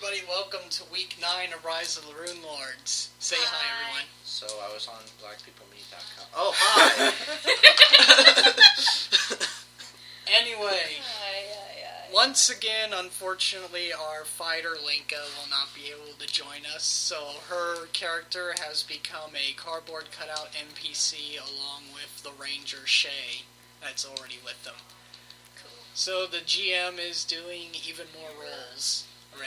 everybody. Welcome to week 9 of Rise of the Runelords. Say hi, everyone. So I was on blackpeoplemeet.com. Oh, hi! Anyway, once again, unfortunately, our fighter Linka will not be able to join us, so her character has become a cardboard cutout NPC along with the ranger Shay that's already with them. Cool. So the GM is doing even more roles. Ray.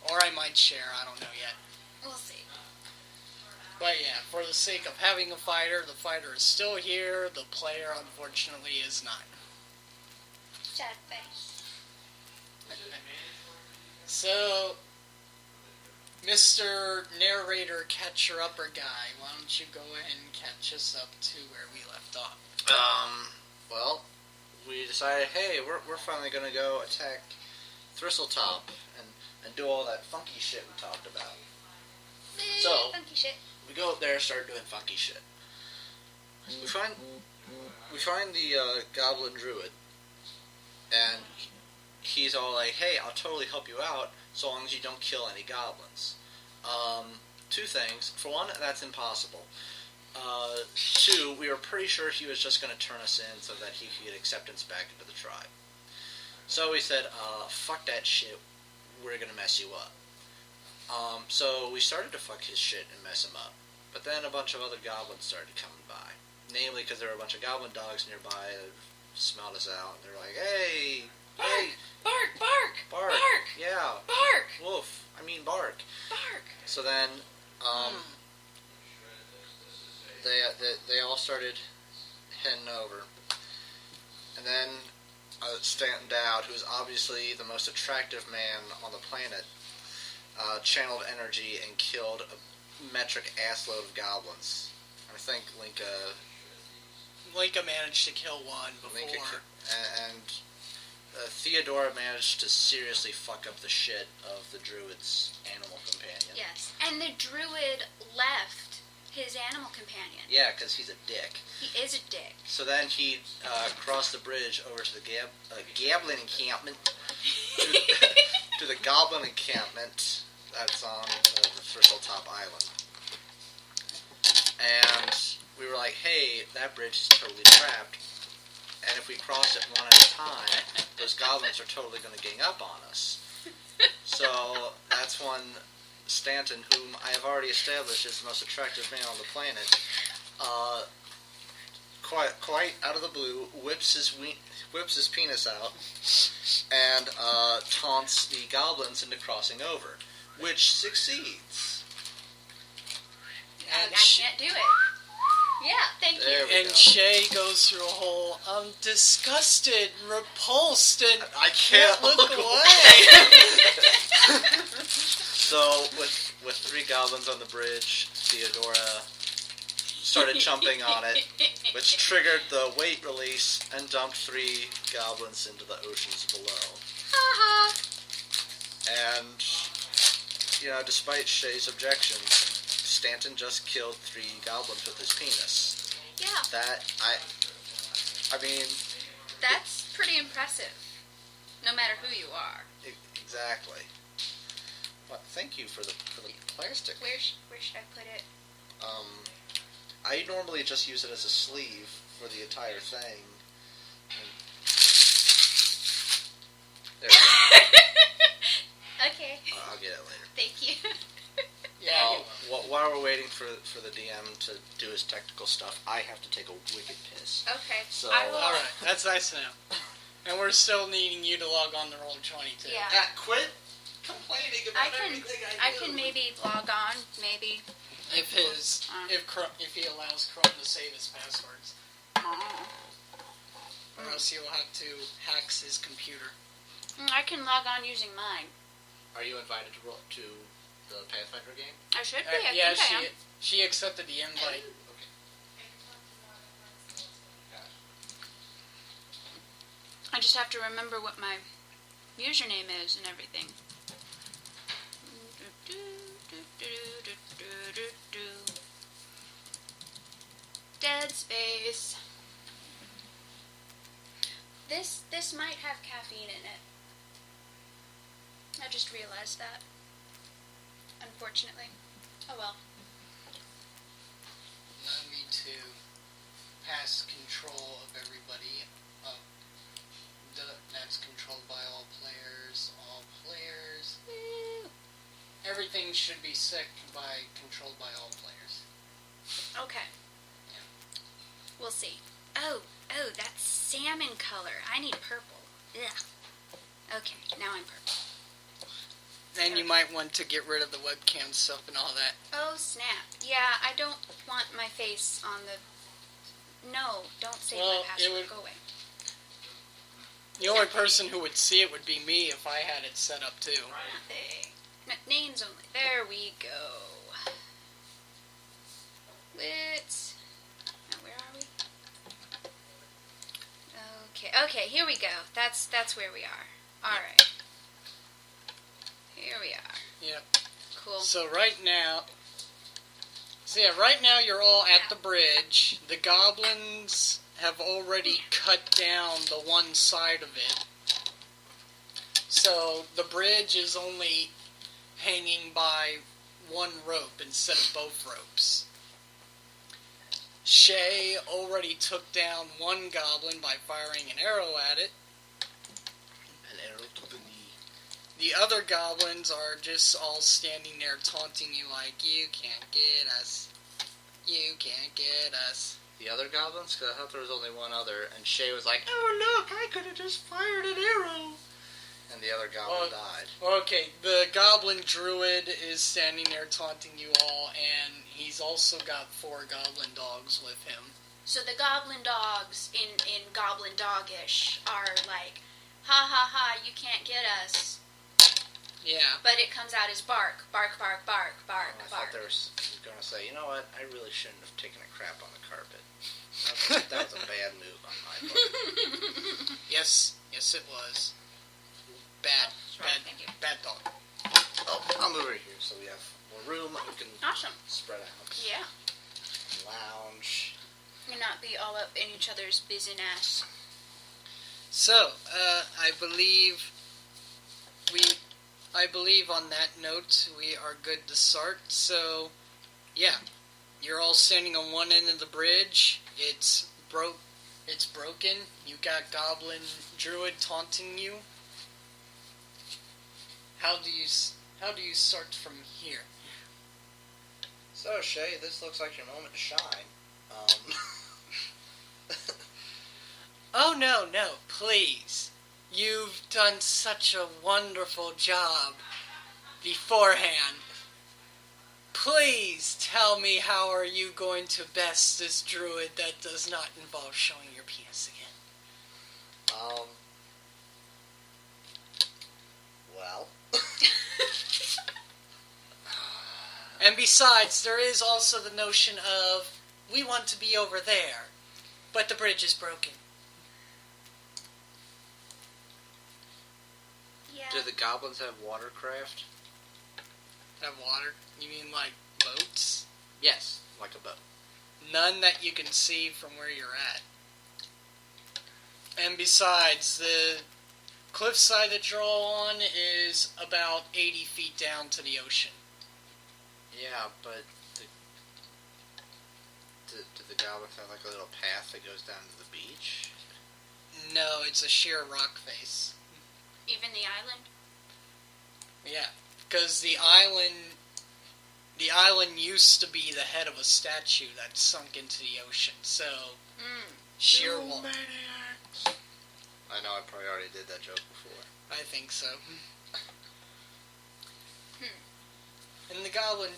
Or I might share, I don't know yet. We'll see. But yeah, for the sake of having a fighter, the fighter is still here, the player unfortunately is not. Sad face. So, Mr. Narrator Catcher-Upper Guy, why don't you go ahead and catch us up to where we left off? Well, we decided, hey, we're finally gonna go attack Thristletop and do all that funky shit we talked about. So, funky shit. we go up there and start doing funky shit. We find the Goblin Druid, and he's all like, hey, I'll totally help you out so long as you don't kill any goblins. Two things. For one, that's impossible. Two, we were pretty sure he was just going to turn us in so that he could get acceptance back into the tribe. So we said, fuck that shit, we're going to mess you up. So we started to fuck his shit and mess him up. But then a bunch of other goblins started coming by. Namely, because there were a bunch of goblin dogs nearby that smelled us out. And they're like, hey, Bark! hey, Bark! Bark! bark. Bark! Yeah, Bark! woof. I mean bark. Bark! So then, they all started heading over. And then Stanton Dowd, who's obviously the most attractive man on the planet, channeled energy and killed a metric assload of goblins. I think Linka managed to kill one before. And Theodora managed to seriously fuck up the shit of the druid's animal companion. Yes. And the druid left his animal companion. Yeah, because he's a dick. He is a dick. So then he crossed the bridge over to the Goblin encampment, to the Goblin encampment that's on the Thristletop Island. And we were like, hey, that bridge is totally trapped, and if we cross it one at a time, those goblins are totally going to gang up on us. So that's when Stanton, whom I have already established is the most attractive man on the planet, quite out of the blue, whips his penis out and taunts the goblins into crossing over, which succeeds. I can't do it. Yeah, thank you. And Shay goes through a whole, I'm disgusted, repulsed, and I can't look away. So, with 3 goblins on the bridge, Theodora started jumping on it, which triggered the weight release and dumped 3 goblins into the oceans below. Haha. And, despite Shay's objections, Stanton just killed 3 goblins with his penis. Yeah. I mean... That's pretty impressive. No matter who you are. Exactly. But thank you for the plastic. Where should I put it? I normally just use it as a sleeve for the entire thing. There we go. Okay. I'll get it later. Thank you. Yeah. While we're waiting for the DM to do his technical stuff, I have to take a wicked piss. Okay. So, Alright, that's nice to know. And we're still needing you to log on to Roll20 too. Yeah. Quit complaining about everything I do. I can maybe log on, maybe. If he allows Chrome to save his passwords. Or else he'll have to hack his computer. I can log on using mine. Are you invited to the Pathfinder game? I should be. I yeah, think I am. she accepted the invite. Okay. I just have to remember what my username is and everything. Dead space. This might have caffeine in it. I just realized that. Unfortunately. Oh well. Allow me to pass control of everybody. That's controlled by all players. All players. Everything should be controlled by all players. Okay. We'll see. Oh, that's salmon color. I need purple. Ugh. Okay, now I'm purple. And you might want to get rid of the webcam stuff and all that. Oh, snap. Yeah, I don't want my face on the... No, don't say my password. Go away. The only person who would see it would be me if I had it set up too. Names only. There we go. Let's... Now, where are we? Okay, here we go. That's where we are. Alright. Here we are. Yep. Cool. So right now you're all at the bridge. The goblins have already cut down the one side of it. So the bridge is only hanging by one rope instead of both ropes. Shay already took down one goblin by firing an arrow at it. An arrow to the knee. The other goblins are just all standing there taunting you like, you can't get us. You can't get us. The other goblins? Because I thought there was only one other, and Shay was like, oh look, I could have just fired an arrow. And the other goblin died. Okay, the goblin druid is standing there taunting you all, and he's also got 4 goblin dogs with him. So the goblin dogs in Goblin Doggish are like, ha ha ha, you can't get us. Yeah. But it comes out as bark, bark, bark, bark, bark, I bark. thought they were going to say, you know what, I really shouldn't have taken a crap on the carpet. That was a bad move on my part. Yes, it was. Bad, bad dog. Oh, I'll move over here so we have more room. We can spread out. Yeah. Lounge. And not be all up in each other's business. So, I believe on that note we are good to start. So, yeah, you're all standing on one end of the bridge. It's broken. You got Goblin Druid taunting you. How do you start from here? So, Shay, this looks like your moment to shine. Oh, no, please. You've done such a wonderful job beforehand. Please tell me how are you going to best this druid that does not involve showing your penis again? Well... And besides, there is also the notion of, we want to be over there, but the bridge is broken. Yeah. Do the goblins have watercraft? Have water? You mean like boats? Yes, like a boat. None that you can see from where you're at. And besides, the cliffside that you're all on is about 80 feet down to the ocean. Yeah, but do the goblins have like a little path that goes down to the beach? No, it's a sheer rock face. Even the island? Yeah, because the island used to be the head of a statue that sunk into the ocean, so sheer wall. I know I probably already did that joke before. I think so. And the Goblin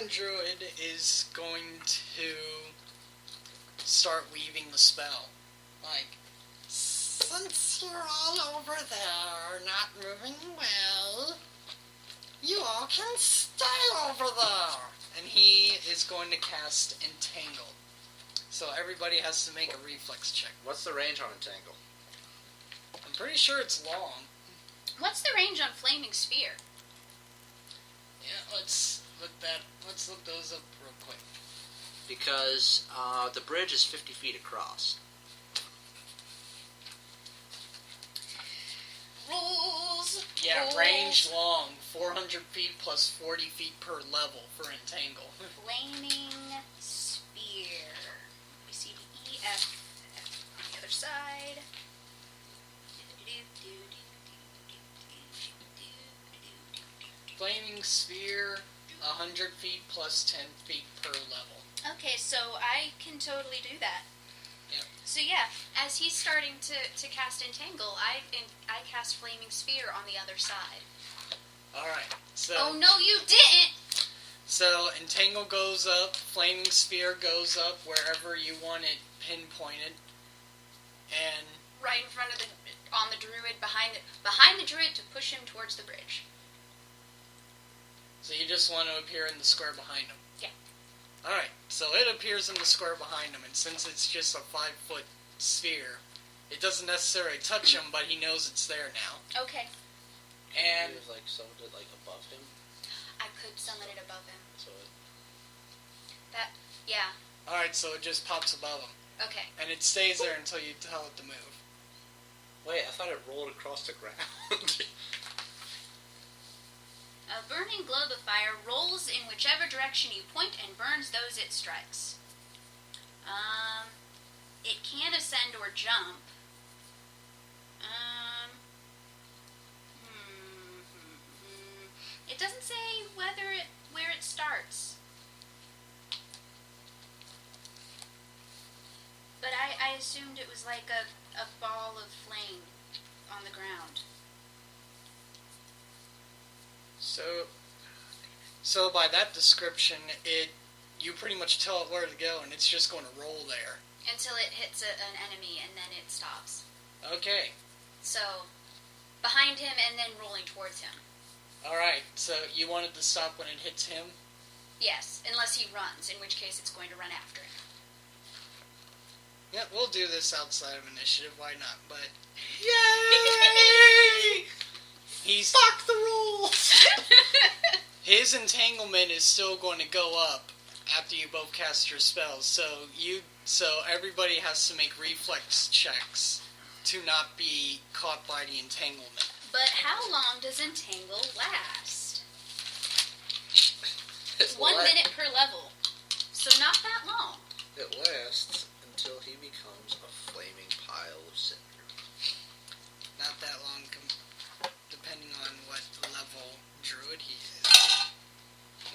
Druid is going to start weaving the spell. Like, since you're all over there not moving well, you all can stay over there. And he is going to cast Entangle. So everybody has to make a reflex check. What's the range on Entangle? I'm pretty sure it's long. What's the range on Flaming Sphere? Yeah, let's look those up real quick. Because the bridge is 50 feet across. Rules! Yeah, range long, 400 feet plus 40 feet per level for Entangle. Flaming Spear. B, C, D, E, F. F on the other side. Flaming Sphere, 100 feet plus 10 feet per level. Okay, so I can totally do that. Yep. So yeah, as he's starting to cast Entangle, I cast Flaming Sphere on the other side. Alright, so... Oh no, you didn't! So, Entangle goes up, Flaming Sphere goes up wherever you want it pinpointed, and... Right in front of on the druid, behind the druid to push him towards the bridge. So you just want to appear in the square behind him? Yeah. Alright, so it appears in the square behind him, and since it's just a 5-foot sphere, it doesn't necessarily touch him, but he knows it's there now. Okay. And... He was like summoned it like above him. I could summon it above him. So Yeah. Alright, so it just pops above him. Okay. And it stays there until you tell it to move. Wait, I thought it rolled across the ground. A burning globe of fire rolls in whichever direction you point and burns those it strikes. It can ascend or jump. It doesn't say where it starts. But I assumed it was like a ball of flame on the ground. So by that description, you pretty much tell it where to go, and it's just going to roll there. Until it hits an enemy, and then it stops. Okay. So, behind him and then rolling towards him. Alright, so you want it to stop when it hits him? Yes, unless he runs, in which case it's going to run after him. Yeah, we'll do this outside of initiative, why not? But... Yay! Fuck the rules! His entanglement is still going to go up after you both cast your spells, so everybody has to make reflex checks to not be caught by the entanglement. But how long does Entangle last? It 1 minute per level. So not that long. It lasts until he becomes a flaming pile of cinder. Not that long, depending on what level druid he is.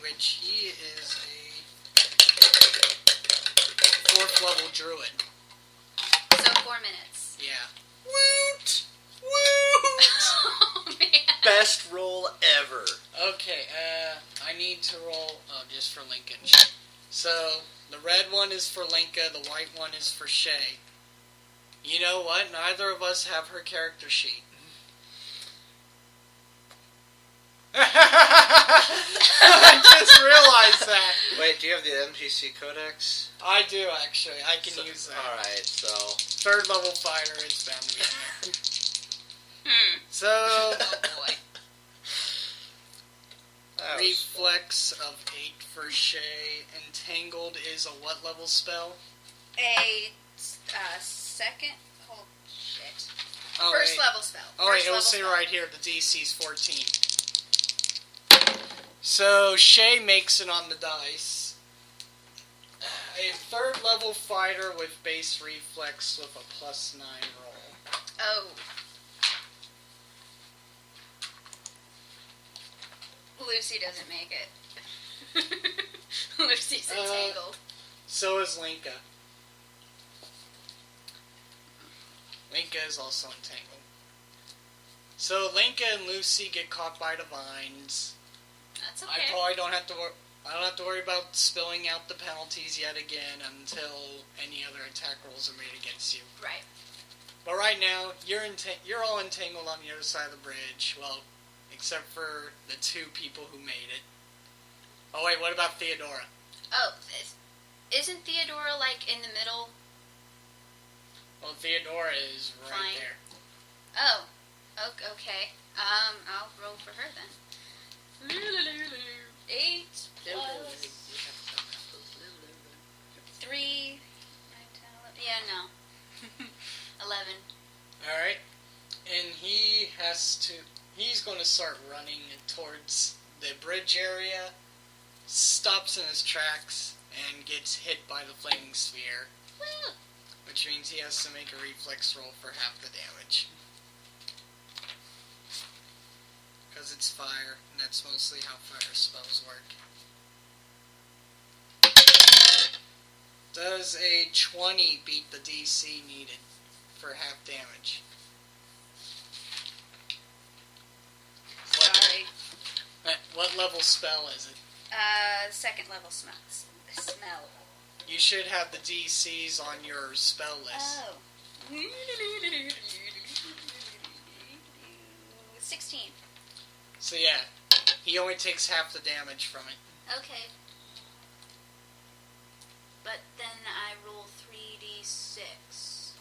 Which he is a 4th level druid. So 4 minutes. Yeah. Woot! Woot! Oh, man. Best roll ever. Okay, I need to roll, just for Lincoln. So, the red one is for Linka, the white one is for Shay. You know what? Neither of us have her character sheet. I just realized that. Wait, do you have the NPC Codex? I do, actually. I can use that. Alright, so... 3rd level fighter, it's bound to be in there. So... Oh, boy. Reflex of 8 for Shay. Entangled is a what level spell? A second... Oh, shit. Oh, First wait. level spell. Oh, wait, First it'll level say spell. right here, the DC's 14. So, Shay makes it on the dice. A 3rd level fighter with base reflex with a +9 roll. Oh. Lucy doesn't make it. Lucy's entangled. So is Linka. Linka is also entangled. So Linka and Lucy get caught by the vines. That's okay. I probably don't have to worry about spilling out the penalties yet again until any other attack rolls are made against you. Right. But right now, you're all entangled on the other side of the bridge. Well, except for the 2 people who made it. Oh wait, what about Theodora? Oh, isn't Theodora, like, in the middle? Well, Theodora is right Fine. there. Oh. Okay. I'll roll for her then. 8 plus 3, 9, 10, 11. Yeah, no. 11. Alright. And he's going to start running towards the bridge area, stops in his tracks, and gets hit by the flaming sphere. Woo! Which means he has to make a reflex roll for half the damage. Because it's fire, and that's mostly how fire spells work. Does a 20 beat the DC needed for half damage? Sorry. What level spell is it? Second level smell. You should have the DCs on your spell list. Oh. 16. So yeah, he only takes half the damage from it. Okay. But then I roll 3d6,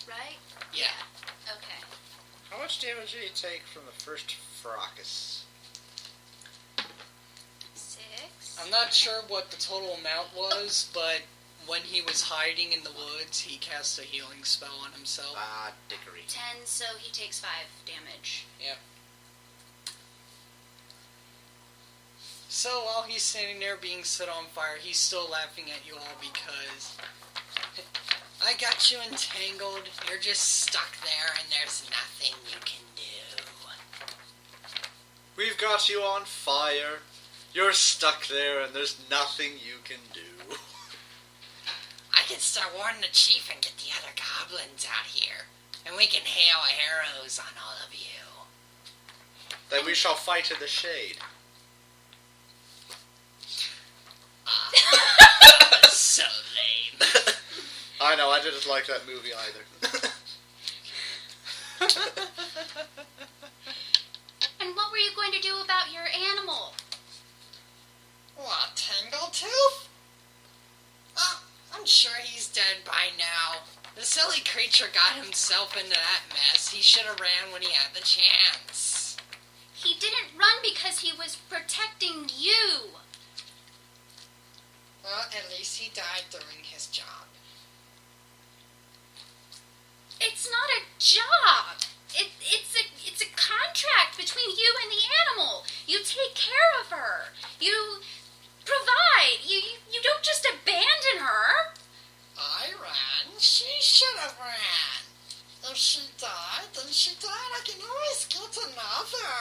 right? Yeah. Okay. How much damage did he take from the first fracas? 6. I'm not sure what the total amount was, but when he was hiding in the woods, he cast a healing spell on himself. Ah, dickery. 10, so he takes 5 damage. Yep. So while he's standing there being set on fire, he's still laughing at you all because I got you entangled. You're just stuck there and there's nothing you can do. We've got you on fire. You're stuck there and there's nothing you can do. I can start warning the chief and get the other goblins out here. And we can hail arrows on all of you. Then we shall fight in the shade. So lame. I know, I didn't like that movie either. And what were you going to do about your animal? What, Tangletooth? I'm sure he's dead by now. The silly creature got himself into that mess. He should have ran when he had the chance. He didn't run because he was protecting you. Well, at least he died during his job. It's not a job. It's a contract between you and the animal. You take care of her. You provide. You don't just abandon her. I ran. She should have ran. If she died, then she died. I can always get another.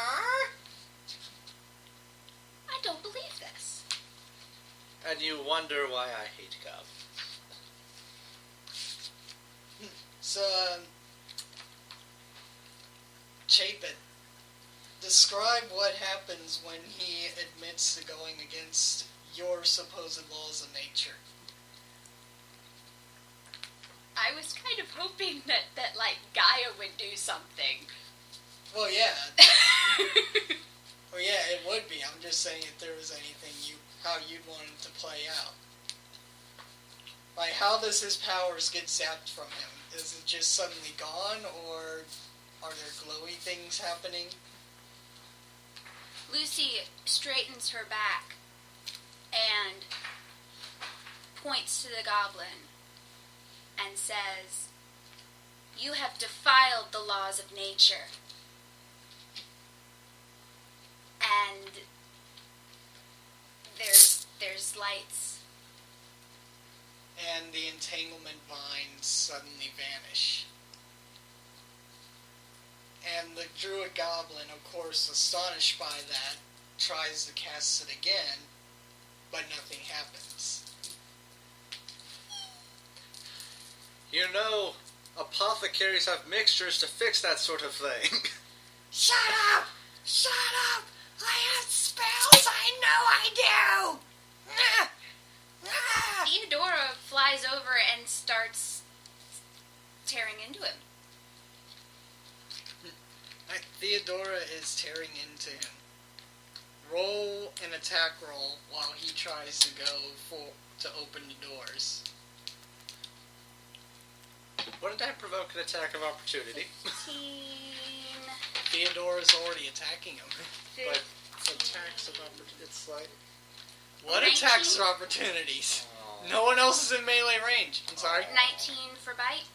I don't believe this. And you wonder why I hate goblins. So, Chapin, describe what happens when he admits to going against your supposed laws of nature. I was kind of hoping that like Gaia would do something. Well, yeah. Well, yeah, it would be. I'm just saying if there was anything how you'd want it to play out. Like, how does his powers get zapped from him? Is it just suddenly gone, or are there glowy things happening? Lucy straightens her back and points to the goblin and says, "You have defiled the laws of nature." And there's lights. And the entanglement vines suddenly vanish. And the druid goblin, of course, astonished by that, tries to cast it again, but nothing happens. You know, apothecaries have mixtures to fix that sort of thing. Shut up! Shut up! I have spells! I know I do! Theodora flies over and starts tearing into him. Theodora is tearing into him. Roll an attack roll while he tries to go to open the doors. Wouldn't that provoke an attack of opportunity? 15. Theodora's already attacking him. But attacks of opportunity, it's like... What 19? attacks are opportunities? Oh. No one else is in melee range. I'm sorry. 19 for bite.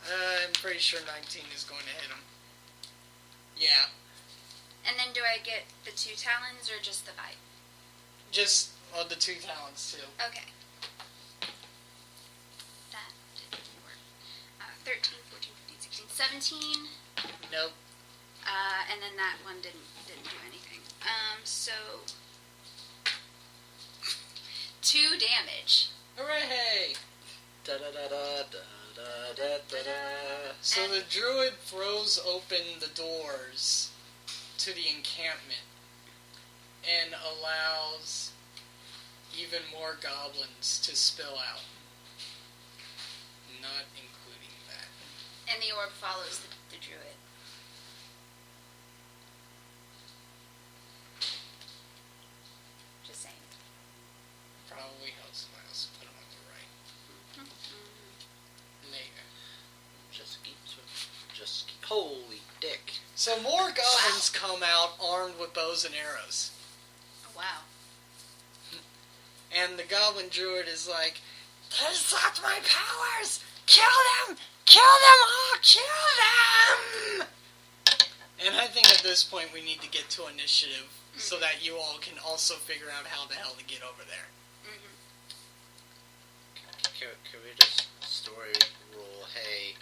I'm pretty sure 19 is going to hit him. Yeah. And then do I get the 2 talons or just the bite? Just the 2 talents too. Okay. That didn't work. 13, 14, 15, 16, 17. Nope. And then that one didn't do anything. So 2 damage. Hooray! Da da da da da da da da. So the druid throws open the doors to the encampment and allows even more goblins to spill out. Not including that. And the orb follows the druid. Just saying. Probably helps if I also put them on the right. Later. Just keep. Holy dick! So more goblins come out armed with bows and arrows. Oh, wow. And the goblin druid is like, "They sucked my powers! Kill them! Kill them all! Kill them!" And I think at this point we need to get to initiative so that you all can also figure out how the hell to get over there. Can we just story rule? Hey,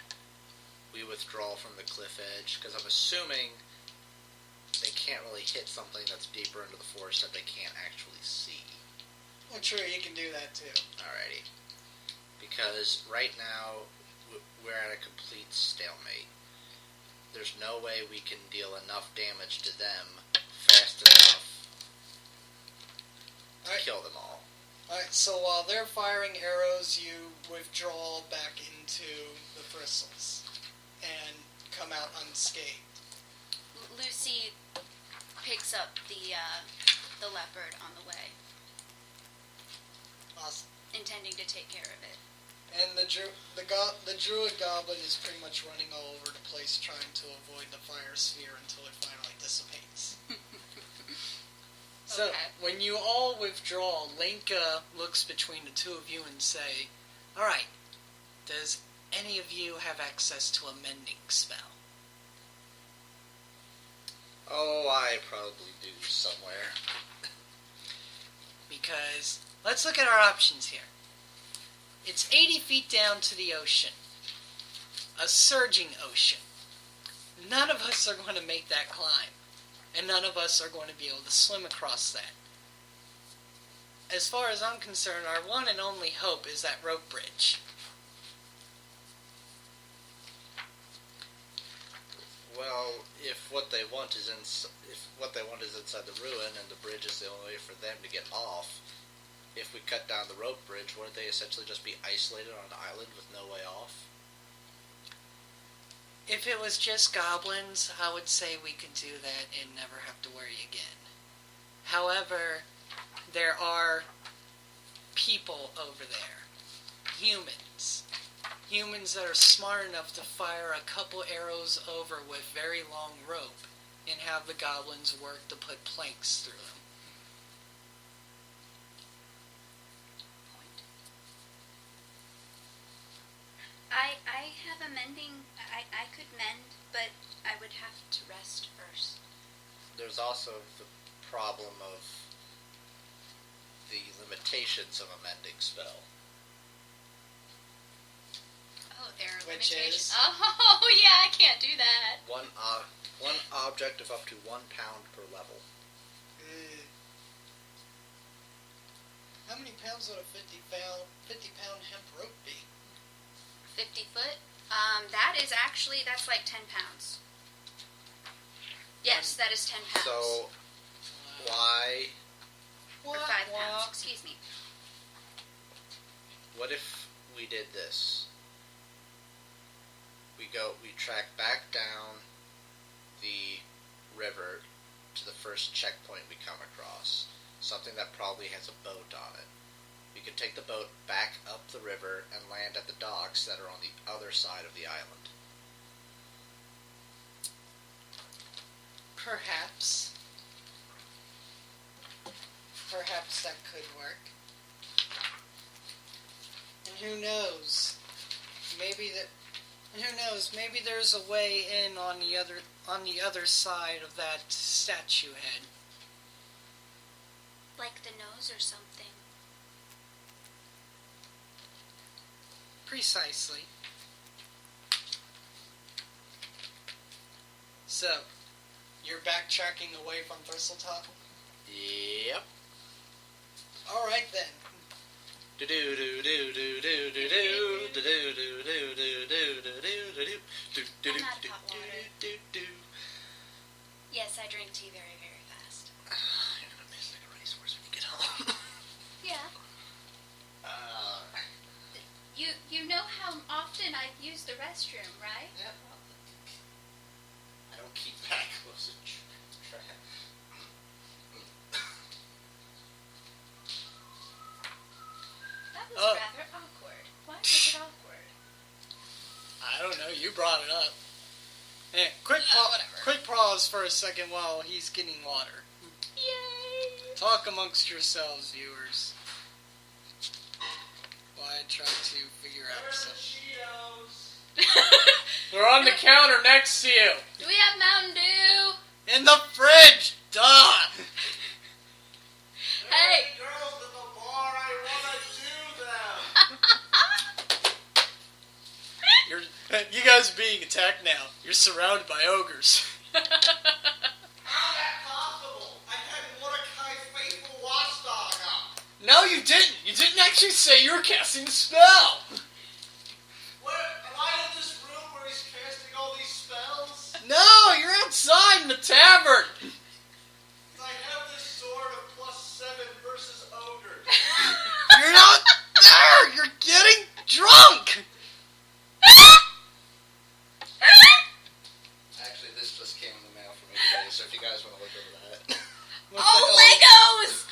we withdraw from the cliff edge, because I'm assuming they can't really hit something that's deeper into the forest that they can't actually see. Well, true, you can do that too. Alrighty. Because right now, we're at a complete stalemate. There's no way we can deal enough damage to them fast enough to kill them all. Alright, so while they're firing arrows, you withdraw back into the thistles and come out unscathed. Lucy picks up the leopard on the way, Awesome. intending to take care of it. And the druid goblin is pretty much running all over the place trying to avoid the fire sphere until it finally dissipates. So, Okay. when you all withdraw, Linka looks between the two of you and say, "Alright, does any of you have access to a mending spell?" Oh, I probably do somewhere. Because, let's look at our options here. It's 80 feet down to the ocean. A surging ocean. None of us are going to make that climb. And none of us are going to be able to swim across that. As far as I'm concerned, our one and only hope is that rope bridge. Well, if what they want is inside the ruin and the bridge is the only way for them to get off, if we cut down the rope bridge, wouldn't they essentially just be isolated on an island with no way off? If it was just goblins, I would say we could do that and never have to worry again. However, there are people over there. Humans. Humans that are smart enough to fire a couple arrows over with very long rope and have the goblins work to put planks through them. I have a mending. I could mend, but I would have to rest first. There's also the problem of the limitations of a mending spell. Oh, there are Which limitations. is? Oh, yeah, I can't do that. One object of up to 1 pound per level. How many pounds would a 50-pound hemp rope be? 50 foot? That's like 10 pounds. Yes, that is 10 pounds. So, why... Or 5 pounds, excuse me. What if we did this? We track back down the river to the first checkpoint we come across. Something that probably has a boat on it. We could take the boat back up the river and land at the docks that are on the other side of the island. Perhaps. Perhaps that could work. And who knows? Maybe And who knows? Maybe there's a way in on the other side of that statue head. Like the nose or something. Precisely. So, you're backtracking away from Thistletop? Yep. Alright then. Do do do do do do do do do do do do do do do do. I'm out of hot water. Yes, I drink tea very, very fast. You're gonna miss like a racehorse when you get home. Yeah. You know how often I use the restroom, right? Yeah. I don't keep that close to track. That was rather awkward. Why was it awkward? I don't know, you brought it up. Hey, quick pause for a second while he's getting water. Yay! Talk amongst yourselves, viewers. While I try to figure out something. They're on the counter next to you. Do we have Mountain Dew? In the fridge! Duh! Hey! Girls at the bar, I wanna do them. You guys are being attacked now. You're surrounded by ogres. How is that possible? I had Mordecai's faithful watchdog up. No, you didn't. You didn't actually say you were casting the spell. What? Am I in this room where he's casting all these spells? No, you're outside in the tavern. I have this sword of +7 versus ogres. You're not there. You're getting drunk. Actually, this just came in the mail for me today, so if you guys want to look over that. Oh, Legos!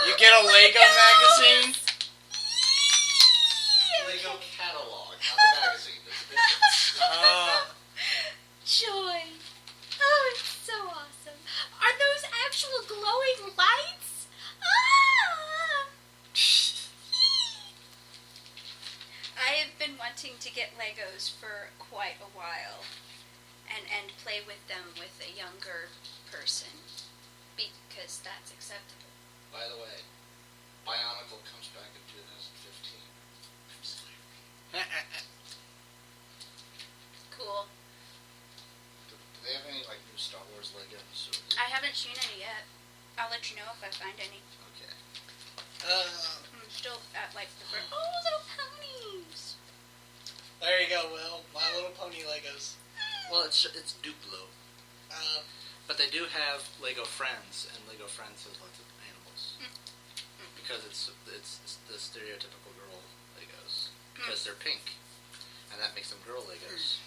You get a Lego magazine? Lego catalog, not the magazine. There's a difference. Joy. Oh, it's so awesome. Are those actual glowing lights? Ah! I have been wanting to get Legos for quite a while and play with them with a younger person because that's acceptable. By the way, Bionicle comes back in 2015. Cool. Do they have any like new Star Wars Legos? Or... I haven't seen any yet. I'll let you know if I find any. Okay. I'm still at like the first. Oh, little ponies! There you go, Will. My Little Pony Legos. Well, it's Duplo. But they do have Lego Friends, and Lego Friends has lots of animals. Because it's the stereotypical girl Legos. Because they're pink. And that makes them girl Legos.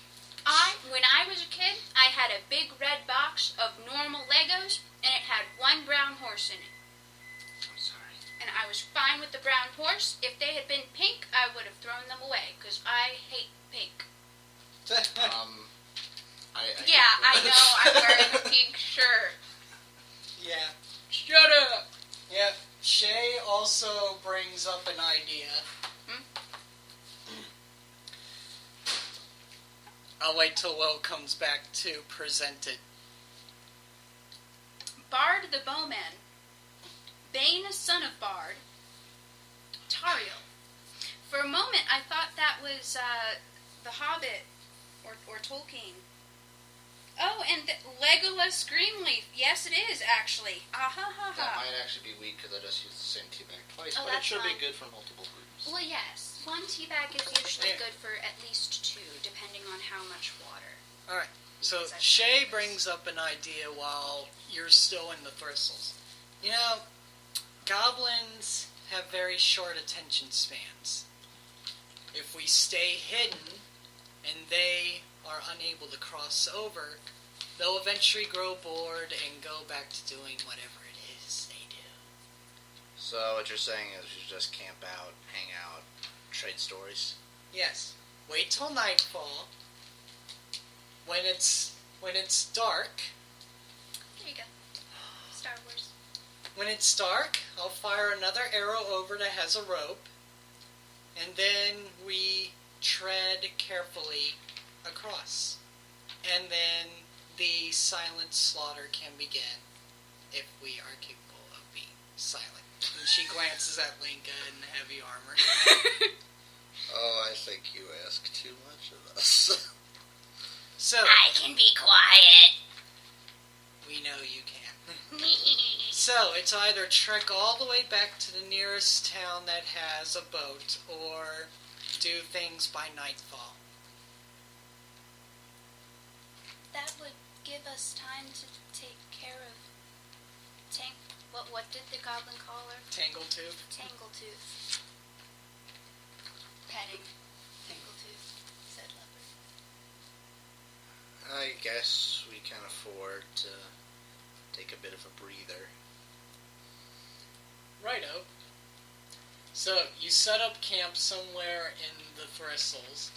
When I was a kid, I had a big red box of normal Legos, and it had one brown horse in it. I'm sorry. And I was fine with the brown horse. If they had been pink, I would have thrown them away, because I hate pink. I know, I'm wearing a pink shirt. Yeah. Shut up! Yeah. Shay also brings up an idea. I'll wait till Will comes back to present it. Bard the Bowman. Bane, son of Bard. Tariel. For a moment, I thought that was The Hobbit or Tolkien. Oh, and Legolas Greenleaf. Yes, it is, actually. That might actually be weak because I just used the same teabag twice, Oh, but it that's should be fine. good for multiple groups. Well, yes. One teabag is usually good for at least 2, depending on how much water. Alright, so Shay brings up an idea while you're still in the thistles. You know, goblins have very short attention spans. If we stay hidden and they are unable to cross over, they'll eventually grow bored and go back to doing whatever it is they do. So what you're saying is you just camp out, hang out, trade stories? Yes. Wait till nightfall. When it's dark. There you go. Star Wars. When it's dark, I'll fire another arrow over that has a rope, and then we tread carefully across. And then the silent slaughter can begin if we are capable of being silent. And she glances at Linka in heavy armor. Oh, I think you ask too much of us. So, I can be quiet. we know you can. So, it's either trek all the way back to the nearest town that has a boat, or do things by nightfall. That would give us time to take care of what did the goblin call her? Tangletooth. Tangletooth. Petting. Tangletooth, said Leopard. I guess we can afford to take a bit of a breather. Righto. So, you set up camp somewhere in the Thistles.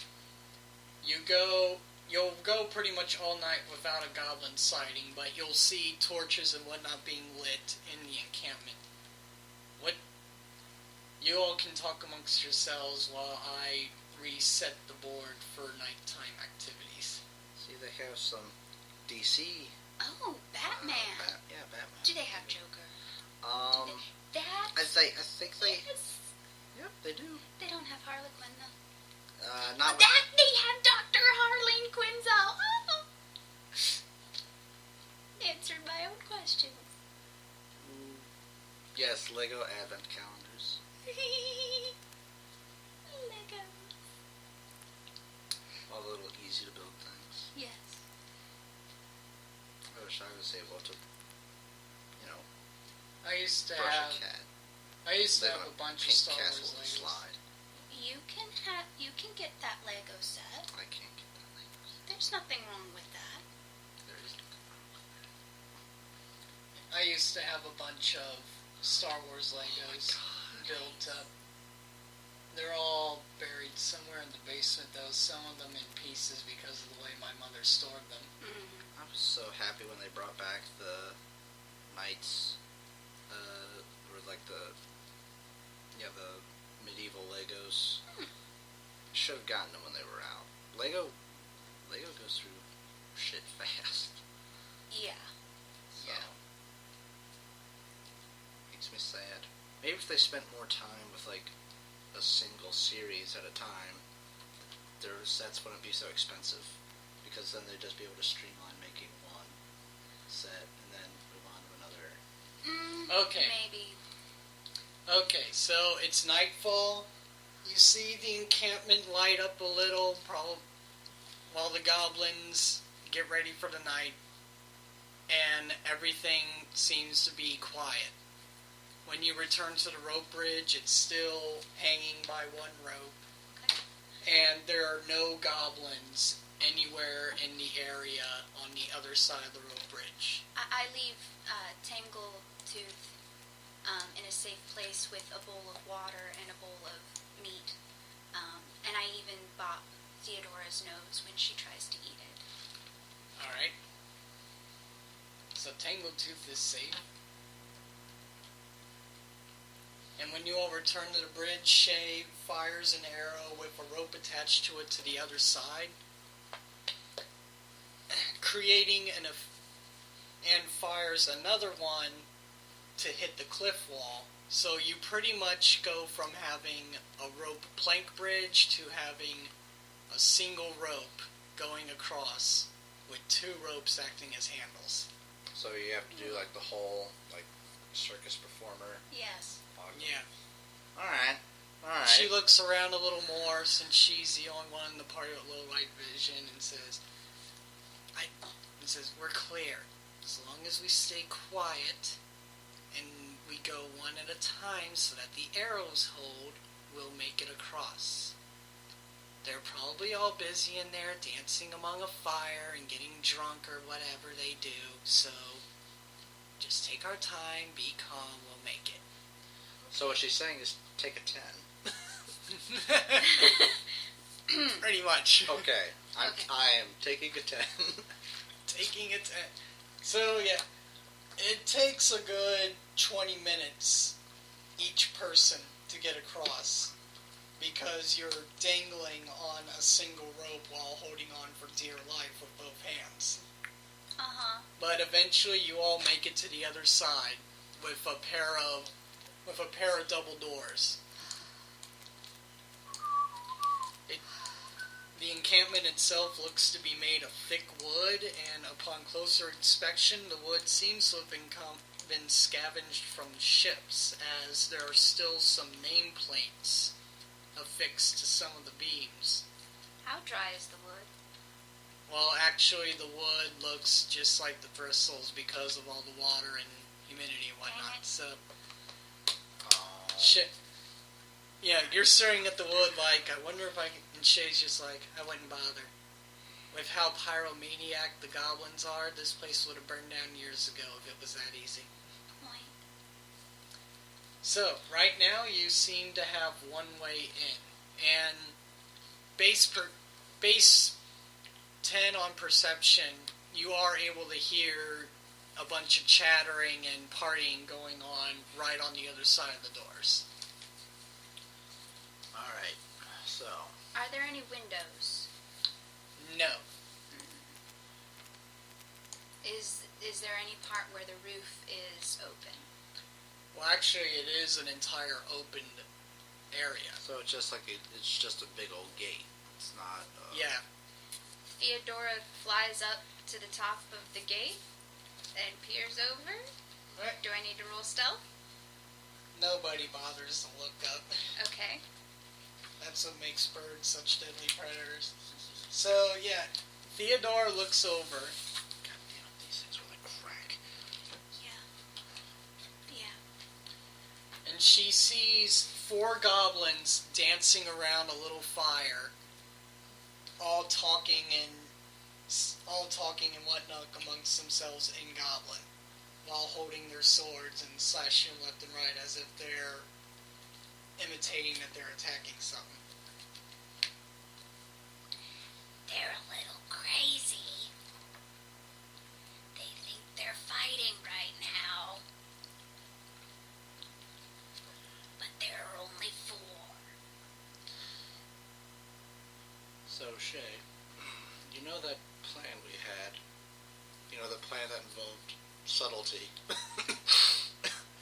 You'll go pretty much all night without a goblin sighting, but you'll see torches and whatnot being lit in the encampment. You all can talk amongst yourselves while I reset the board for nighttime activities. See, they have some DC. Oh, Batman. Batman. Do they have Joker? I think they. Yes. Yep, they do. They don't have Harley Quinn though. Not. That they have Dr. Harleen Quinzel. Oh. Answered my own questions. Yes, Lego Advent calendars. Lego. All the little easy to build things. Yes. I wish I was able to, I used to brush have a cat. a Live on bunch of Pink Star Castle Wars and Legos. slide. You can get that Lego set. I can't get that Lego. There's nothing wrong with that. There is nothing wrong with that. I used to have a bunch of Star Wars Legos built up. They're all buried somewhere in the basement, though, some of them in pieces because of the way my mother stored them. Mm-hmm. I was so happy when they brought back the knights, or like the medieval Legos. Should have gotten them when they were out. Lego goes through shit fast. Yeah. So, makes me sad. Maybe if they spent more time with like a single series at a time, their sets wouldn't be so expensive, because then they'd just be able to streamline making one set and then move on to another. Okay. Maybe. Okay, so it's nightfall. You see the encampment light up a little, probably while the goblins get ready for the night, and everything seems to be quiet. When you return to the rope bridge, it's still hanging by one rope, Okay. and there are no goblins anywhere in the area on the other side of the rope bridge. I leave Tangletooth in a safe place with a bowl of water and a bowl of meat. And I even bop Theodora's nose when she tries to eat it. Alright. So Tangletooth is safe. And when you all return to the bridge, Shay fires an arrow with a rope attached to it to the other side, creating and fires another one to hit the cliff wall. So you pretty much go from having a rope plank bridge to having a single rope going across with two ropes acting as handles. So you have to do like the whole like circus performer. Yes. Yeah. Alright. She looks around a little more since she's the only one in the party with low light vision and says, we're clear. As long as we stay quiet and we go one at a time so that the arrows hold, we'll make it across. They're probably all busy in there dancing among a fire and getting drunk or whatever they do, so just take our time, be calm, we'll make it. So what she's saying is take a 10. Pretty much. Okay. I am taking a 10. Taking it. So yeah, it takes a good 20 minutes each person to get across. because you're dangling on a single rope while holding on for dear life with both hands. But eventually you all make it to the other side with a pair of double doors. The encampment itself looks to be made of thick wood, and upon closer inspection, the wood seems to have been scavenged from ships, as there are still some nameplates affixed to some of the beams. How dry is the wood? Well, actually, the wood looks just like the thistles because of all the water and humidity and whatnot. So, shit. Yeah, you're staring at the wood like, I wonder if I can... And Shay's just like, I wouldn't bother. With how pyromaniac the goblins are, this place would have burned down years ago if it was that easy. Point. So, right now, you seem to have one way in. And base 10 on perception, you are able to hear a bunch of chattering and partying going on right on the other side of the doors. Alright, so... Are there any windows? No. Is there any part where the roof is open? Well, actually, it is an entire opened area. So it's just like it's just a big old gate. It's not... Yeah. Theodora flies up to the top of the gate and peers over. Right. Do I need to roll stealth? Nobody bothers to look up. Okay. That's what makes birds such deadly predators. So, yeah, Theodore looks over. God damn it, these things are like crack. Yeah. And she sees 4 goblins dancing around a little fire, all talking and whatnot amongst themselves in Goblin, while holding their swords and slashing left and right as if they're imitating that they're attacking something. They're a little crazy. They think they're fighting right now. But there are only 4. So, Shay, you know that plan we had? You know, the plan that involved subtlety?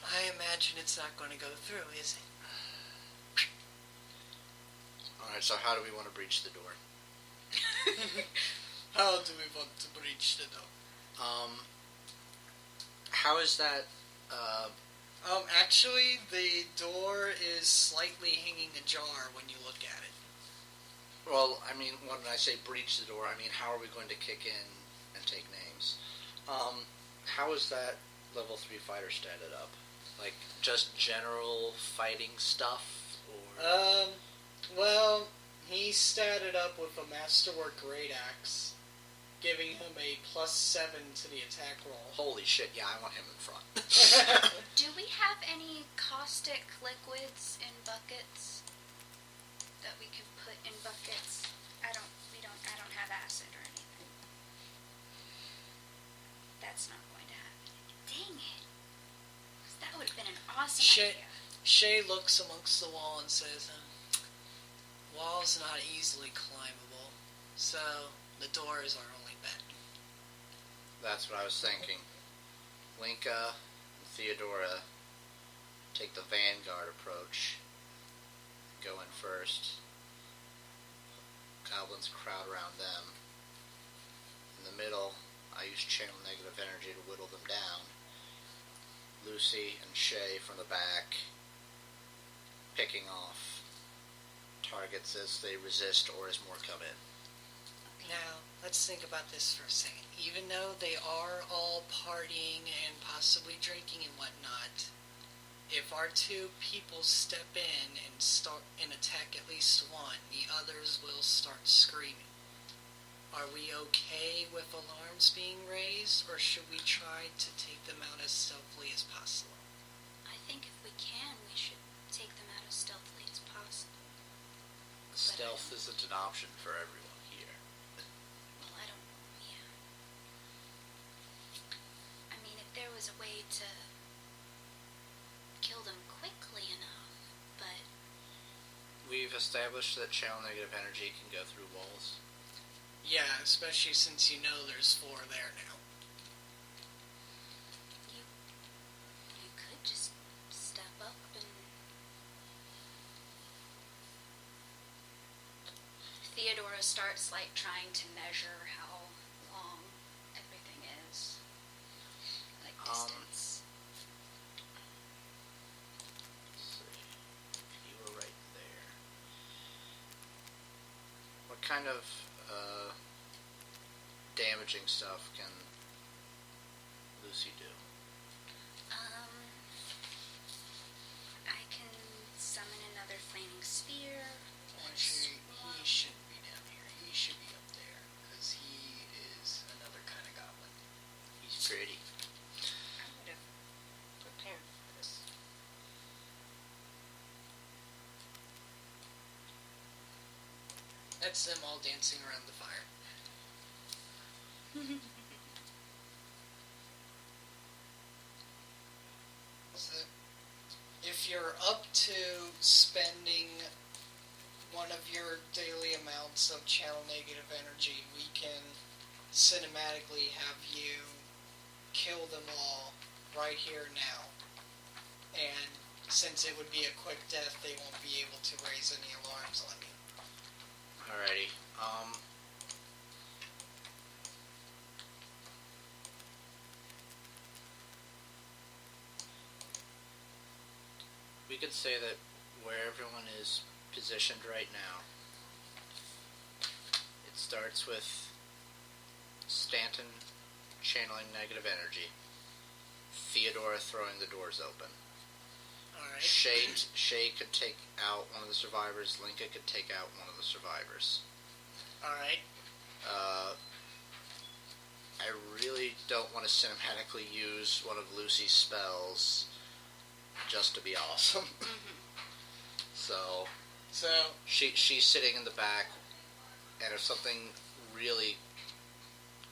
I imagine it's not going to go through, is it? Alright, so how do we want to breach the door? How do we want to breach the door? How is that, Actually, the door is slightly hanging ajar when you look at it. well, I mean, when I say breach the door, I mean, how are we going to kick in and take names? How is that level 3 fighter standed up? Like, just general fighting stuff, or... Well, he statted up with a Masterwork Great Axe, giving him a +7 to the attack roll. Holy shit, yeah, I want him in front. Do we have any caustic liquids in buckets that we could put in buckets? I don't have acid or anything. That's not going to happen. Dang it. 'Cause that would have been an awesome idea. Shay looks amongst the wall and says, wall's not easily climbable, so the door is our only bet. That's what I was thinking. Linka and Theodora take the vanguard approach. Go in first. Goblins crowd around them. In the middle, I use channel negative energy to whittle them down. Lucy and Shay from the back, picking off targets as they resist or as more come in. Now, let's think about this for a second. Even though they are all partying and possibly drinking and whatnot, if our 2 people step in and attack at least one, the others will start screaming. Are we okay with alarms being raised, or should we try to take them out as stealthily as possible? I think if we can, we should take them out as stealthily as possible. Stealth isn't an option for everyone here. Well, yeah. I mean, if there was a way to kill them quickly enough, but... We've established that channel negative energy can go through walls? Yeah, especially since you know there's 4 there now. You could just step up and... Theodora starts, like, trying to measure how long everything is. Like, distance. Let's see. You were right there. What kind of damaging stuff can Lucy do? I can summon another flaming sphere. Actually, he shouldn't be down here. He should be up there, because he is another kind of goblin. He's pretty. I would have prepared for this. That's them all dancing around the fire. So, if you're up to spending one of your daily amounts of channel negative energy, we can cinematically have you kill them all right here now. And since it would be a quick death, they won't be able to raise any alarms on you. Alrighty. We could say that where everyone is positioned right now, it starts with Stanton channeling negative energy, Theodora throwing the doors open. Alright. Shay could take out one of the survivors, Linka could take out one of the survivors. Alright. I really don't want to cinematically use one of Lucy's spells just to be awesome. So she's sitting in the back, and if something really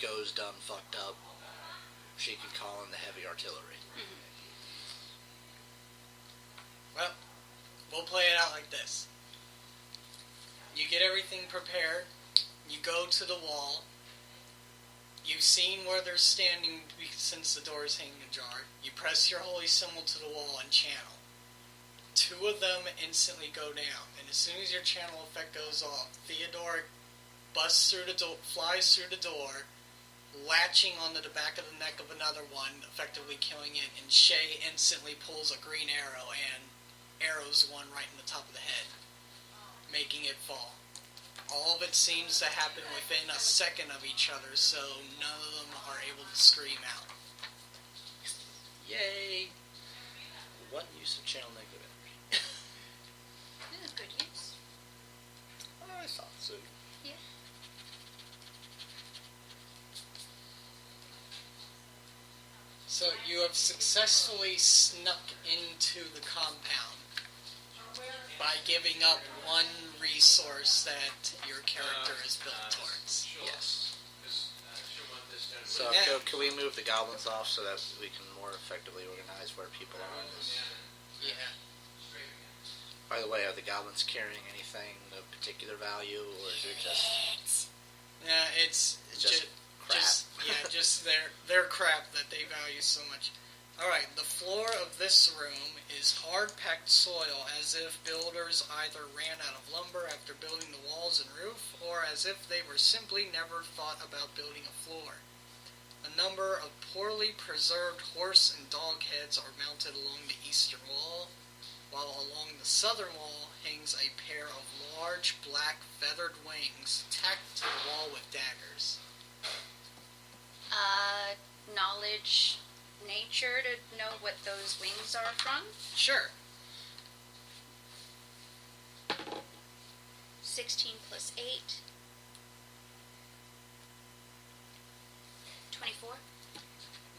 goes done fucked up, she can call in the heavy artillery. Well, we'll play it out like this. You get everything prepared. You go to the wall. You've seen where they're standing since the door is hanging ajar. You press your holy symbol to the wall and channel. 2 of them instantly go down, and as soon as your channel effect goes off, Theodora busts through the door, flies through the door, latching onto the back of the neck of another one, effectively killing it, and Shay instantly pulls a green arrow and arrows one right in the top of the head, making it fall. All of it seems to happen within a second of each other, so none of them are able to scream out. Yay! One use of channel negative energy. Yeah, good use. I thought so. Yeah. So you have successfully snuck into the compound by giving up one resource that your character is built towards. Yes. So Yeah. can we move the goblins off so that we can more effectively organize where people are in this? Yeah. By the way, are the goblins carrying anything of particular value, or is it just... Yeah, it's just crap? Just their crap that they value so much. Alright, the floor of this room is hard-packed soil, as if builders either ran out of lumber after building the walls and roof, or as if they were simply never thought about building a floor. A number of poorly preserved horse and dog heads are mounted along the eastern wall, while along the southern wall hangs a pair of large black feathered wings tacked to the wall with daggers. Knowledge nature to know what those wings are from? Sure. 16 plus 8. 24.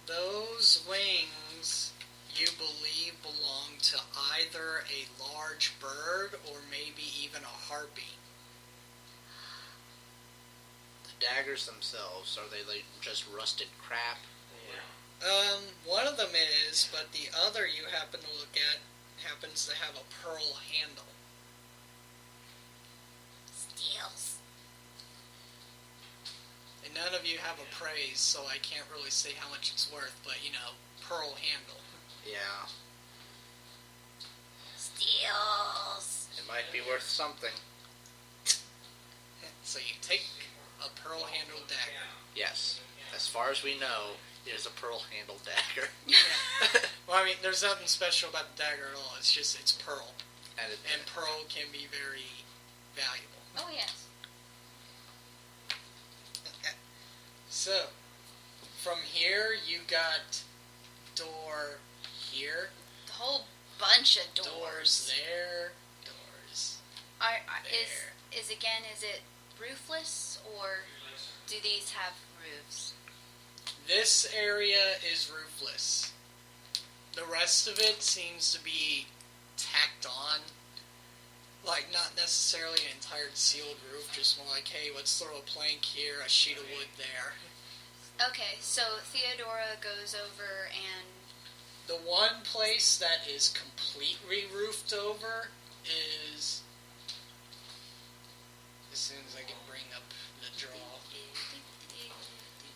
Those wings, you believe, belong to either a large bird or maybe even a harpy. The daggers themselves, are they like just rusted crap? One of them is, but the other you happen to look at happens to have a pearl handle. none of you have appraised, so I can't really say how much it's worth, but, pearl handle. Yeah. Steals. It might be worth something. So you take a pearl handle dagger. Yes. As far as we know, it is a pearl handle dagger. Yeah. Well, there's nothing special about the dagger at all. It's pearl. And pearl can be very valuable. Oh, yes. So, from here, you got door here. The whole bunch of doors. Doors there. Doors there. Is it roofless, or do these have roofs? This area is roofless. The rest of it seems to be tacked on. Like, not necessarily an entire sealed roof, just more like, hey, let's throw a plank here, a sheet of wood there. Okay, so Theodora goes over and... The one place that is completely roofed over is... As soon as I can bring up the draw.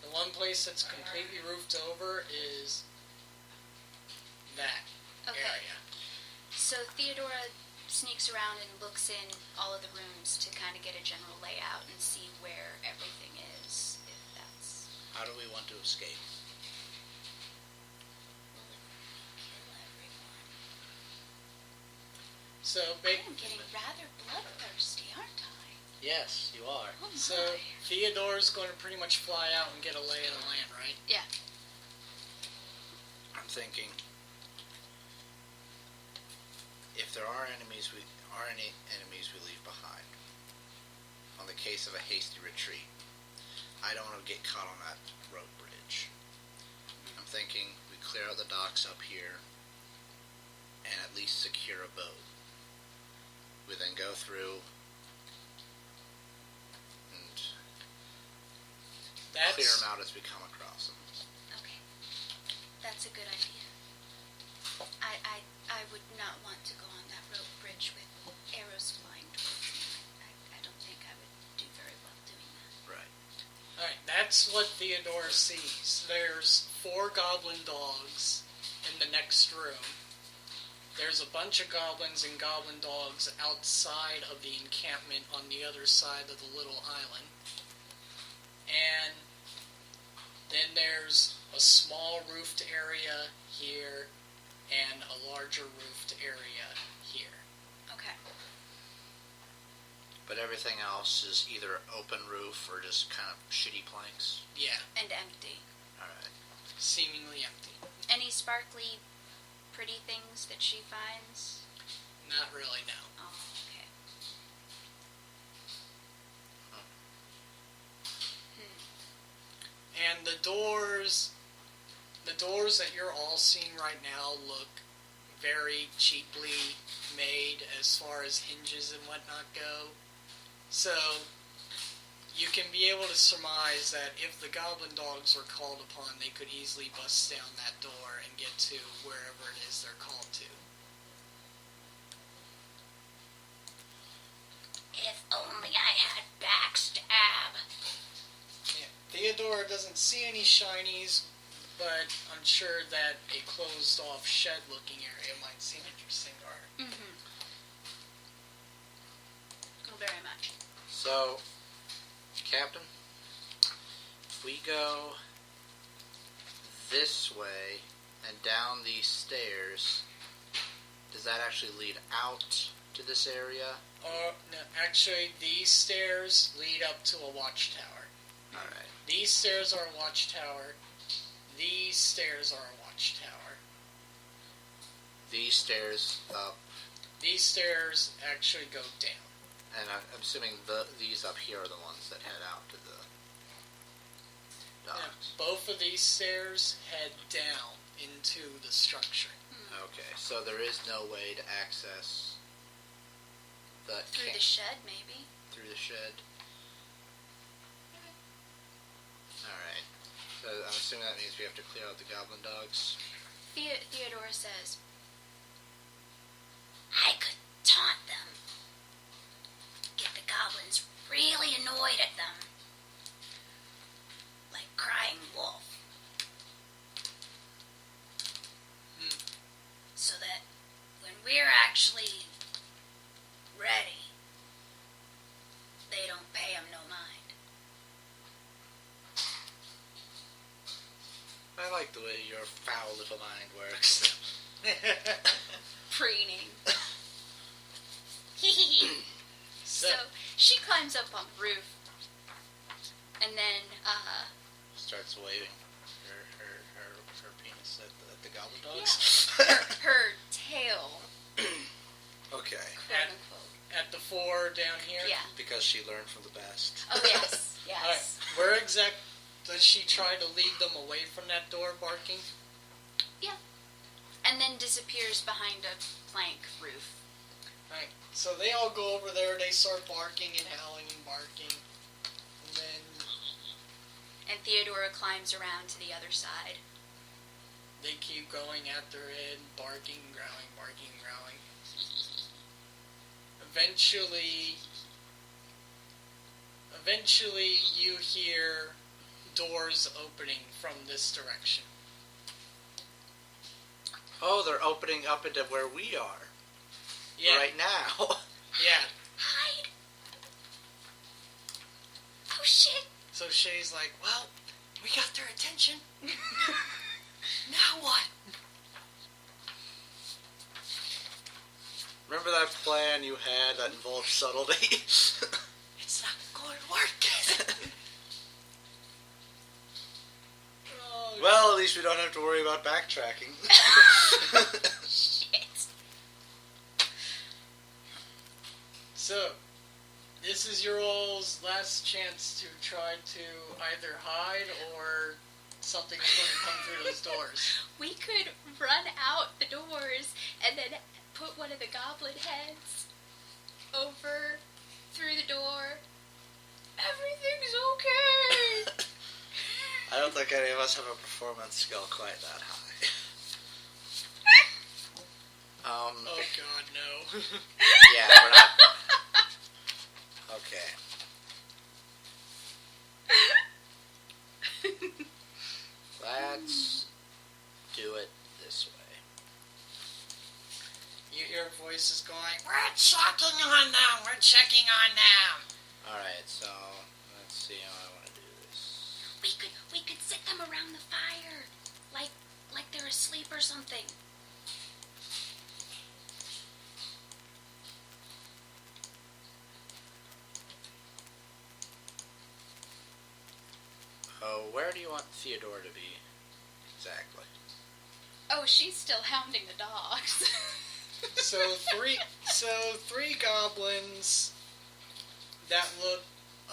The one place that's completely roofed over is that area. So Theodora sneaks around and looks in all of the rooms to kind of get a general layout and see where everything is, if that's... How do we want to escape? Kill everyone. So, I'm getting rather bloodthirsty, aren't I? Yes, you are. Oh my. So Theodore's going to pretty much fly out and get a lay of the land, right? Yeah. I'm thinking, if there are any enemies we leave behind, on the case of a hasty retreat, I don't want to get caught on that rope bridge. I'm thinking we clear out the docks up here and at least secure a boat. We then go through and clear them out as we come across them. Okay. That's a good idea. I would not want to go on that rope bridge with arrows flying towards me. I don't think I would do very well doing that. Right. Alright, that's what Theodore sees. There's 4 goblin dogs in the next room. There's a bunch of goblins and goblin dogs outside of the encampment on the other side of the little island. And then there's a small roofed area here and a larger roofed area here. Okay. But everything else is either open roof or just kind of shitty planks. Yeah, And empty. Alright. seemingly empty. Any sparkly, pretty things that she finds? Not really, no. Oh, okay. And the doors that you're all seeing right now look very cheaply made as far as hinges and whatnot go. So, you can be able to surmise that if the goblin dogs were called upon, they could easily bust down that door and get to wherever it is they're called to. If only I had backstab. Yeah. Theodora doesn't see any shinies, but I'm sure that a closed-off shed-looking area might seem interesting to her. Mm-hmm. Very much. So, Captain, if we go this way and down these stairs, does that actually lead out to this area? No, actually, these stairs lead up to a watchtower. Alright. These stairs are a watchtower. These stairs are a watchtower. These stairs up, These stairs actually go down. and I'm assuming these up here are the ones that head out to the Now, docks. both of these stairs head down into the structure. Okay, so there is no way to access the Through the shed, maybe? through the shed. Alright. So I'm assuming that means we have to clear out the goblin dogs. Theodora says, I could taunt them. Get the goblins really annoyed at them. We're actually ready. They don't pay 'em no mind. I like the way your foul little mind works. Preening. So, So she climbs up on the roof, and then Starts waving her penis at the goblin yeah, dogs. her tail, Okay. quote unquote. at the 4 down here. Yeah. Because she learned from the best. Oh yes, yes. All right. Where exact does she try to lead them away from that door, barking? And then disappears behind a plank roof. Right. So they all go over there. They start barking and howling and barking, and then And Theodora climbs around to the other side. they keep going after it, barking, growling, barking, growling. Eventually, you hear doors opening from this direction. Oh, they're opening up into where we are. Yeah. Right now. Yeah. Hide! Oh shit! So Shay's like, well, we got their attention. Now what? Remember that plan you had that involved subtlety? It's not going to work, is it? Oh, Well, at least we don't have to worry about backtracking. Shit. So, this is your all's last chance to try to either hide or something's going to come through those doors. We could run out the doors and then put one of the goblin heads over through the door. Everything's okay. I don't think any of us have a performance skill quite that high. Oh god, no. Yeah, we're not. Okay. Let's do it this way. You hear voices going, we're checking on them, we're checking on them. Alright, so let's see how I want to do this. We could sit them around the fire, like they're asleep or something. Oh, where do you want Theodore to be? Exactly. Oh, she's still hounding the dogs. So three goblins that look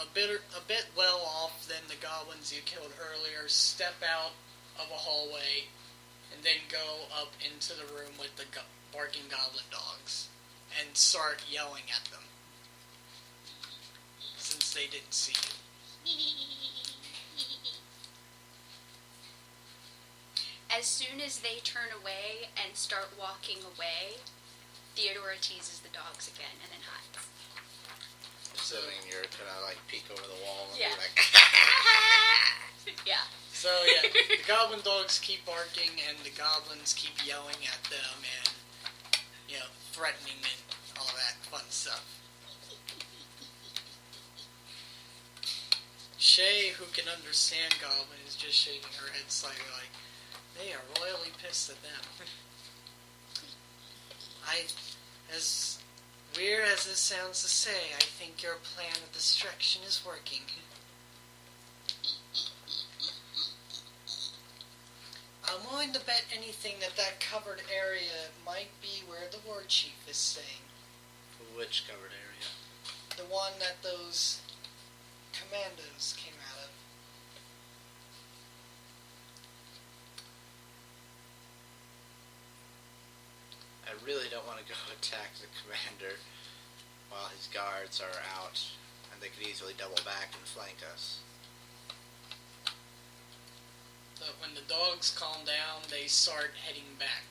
a bit well off than the goblins you killed earlier step out of a hallway and then go up into the room with the barking goblin dogs and start yelling at them since they didn't see you. As soon as they turn away and start walking away, Theodora teases the dogs again and then hides. Assuming you're gonna like peek over the wall and Yeah. be like, Yeah. So yeah, the goblin dogs keep barking and the goblins keep yelling at them and, threatening and all that fun stuff. Shay, who can understand goblin, is just shaking her head slightly like, they are royally pissed at them. As weird as this sounds to say, I think your plan of destruction is working. I'm willing to bet anything that covered area might be where the war chief is staying. which covered area? The one that those commandos came out of. I really don't want to go attack the commander while his guards are out, and they could easily double back and flank us. But when the dogs calm down, they start heading back.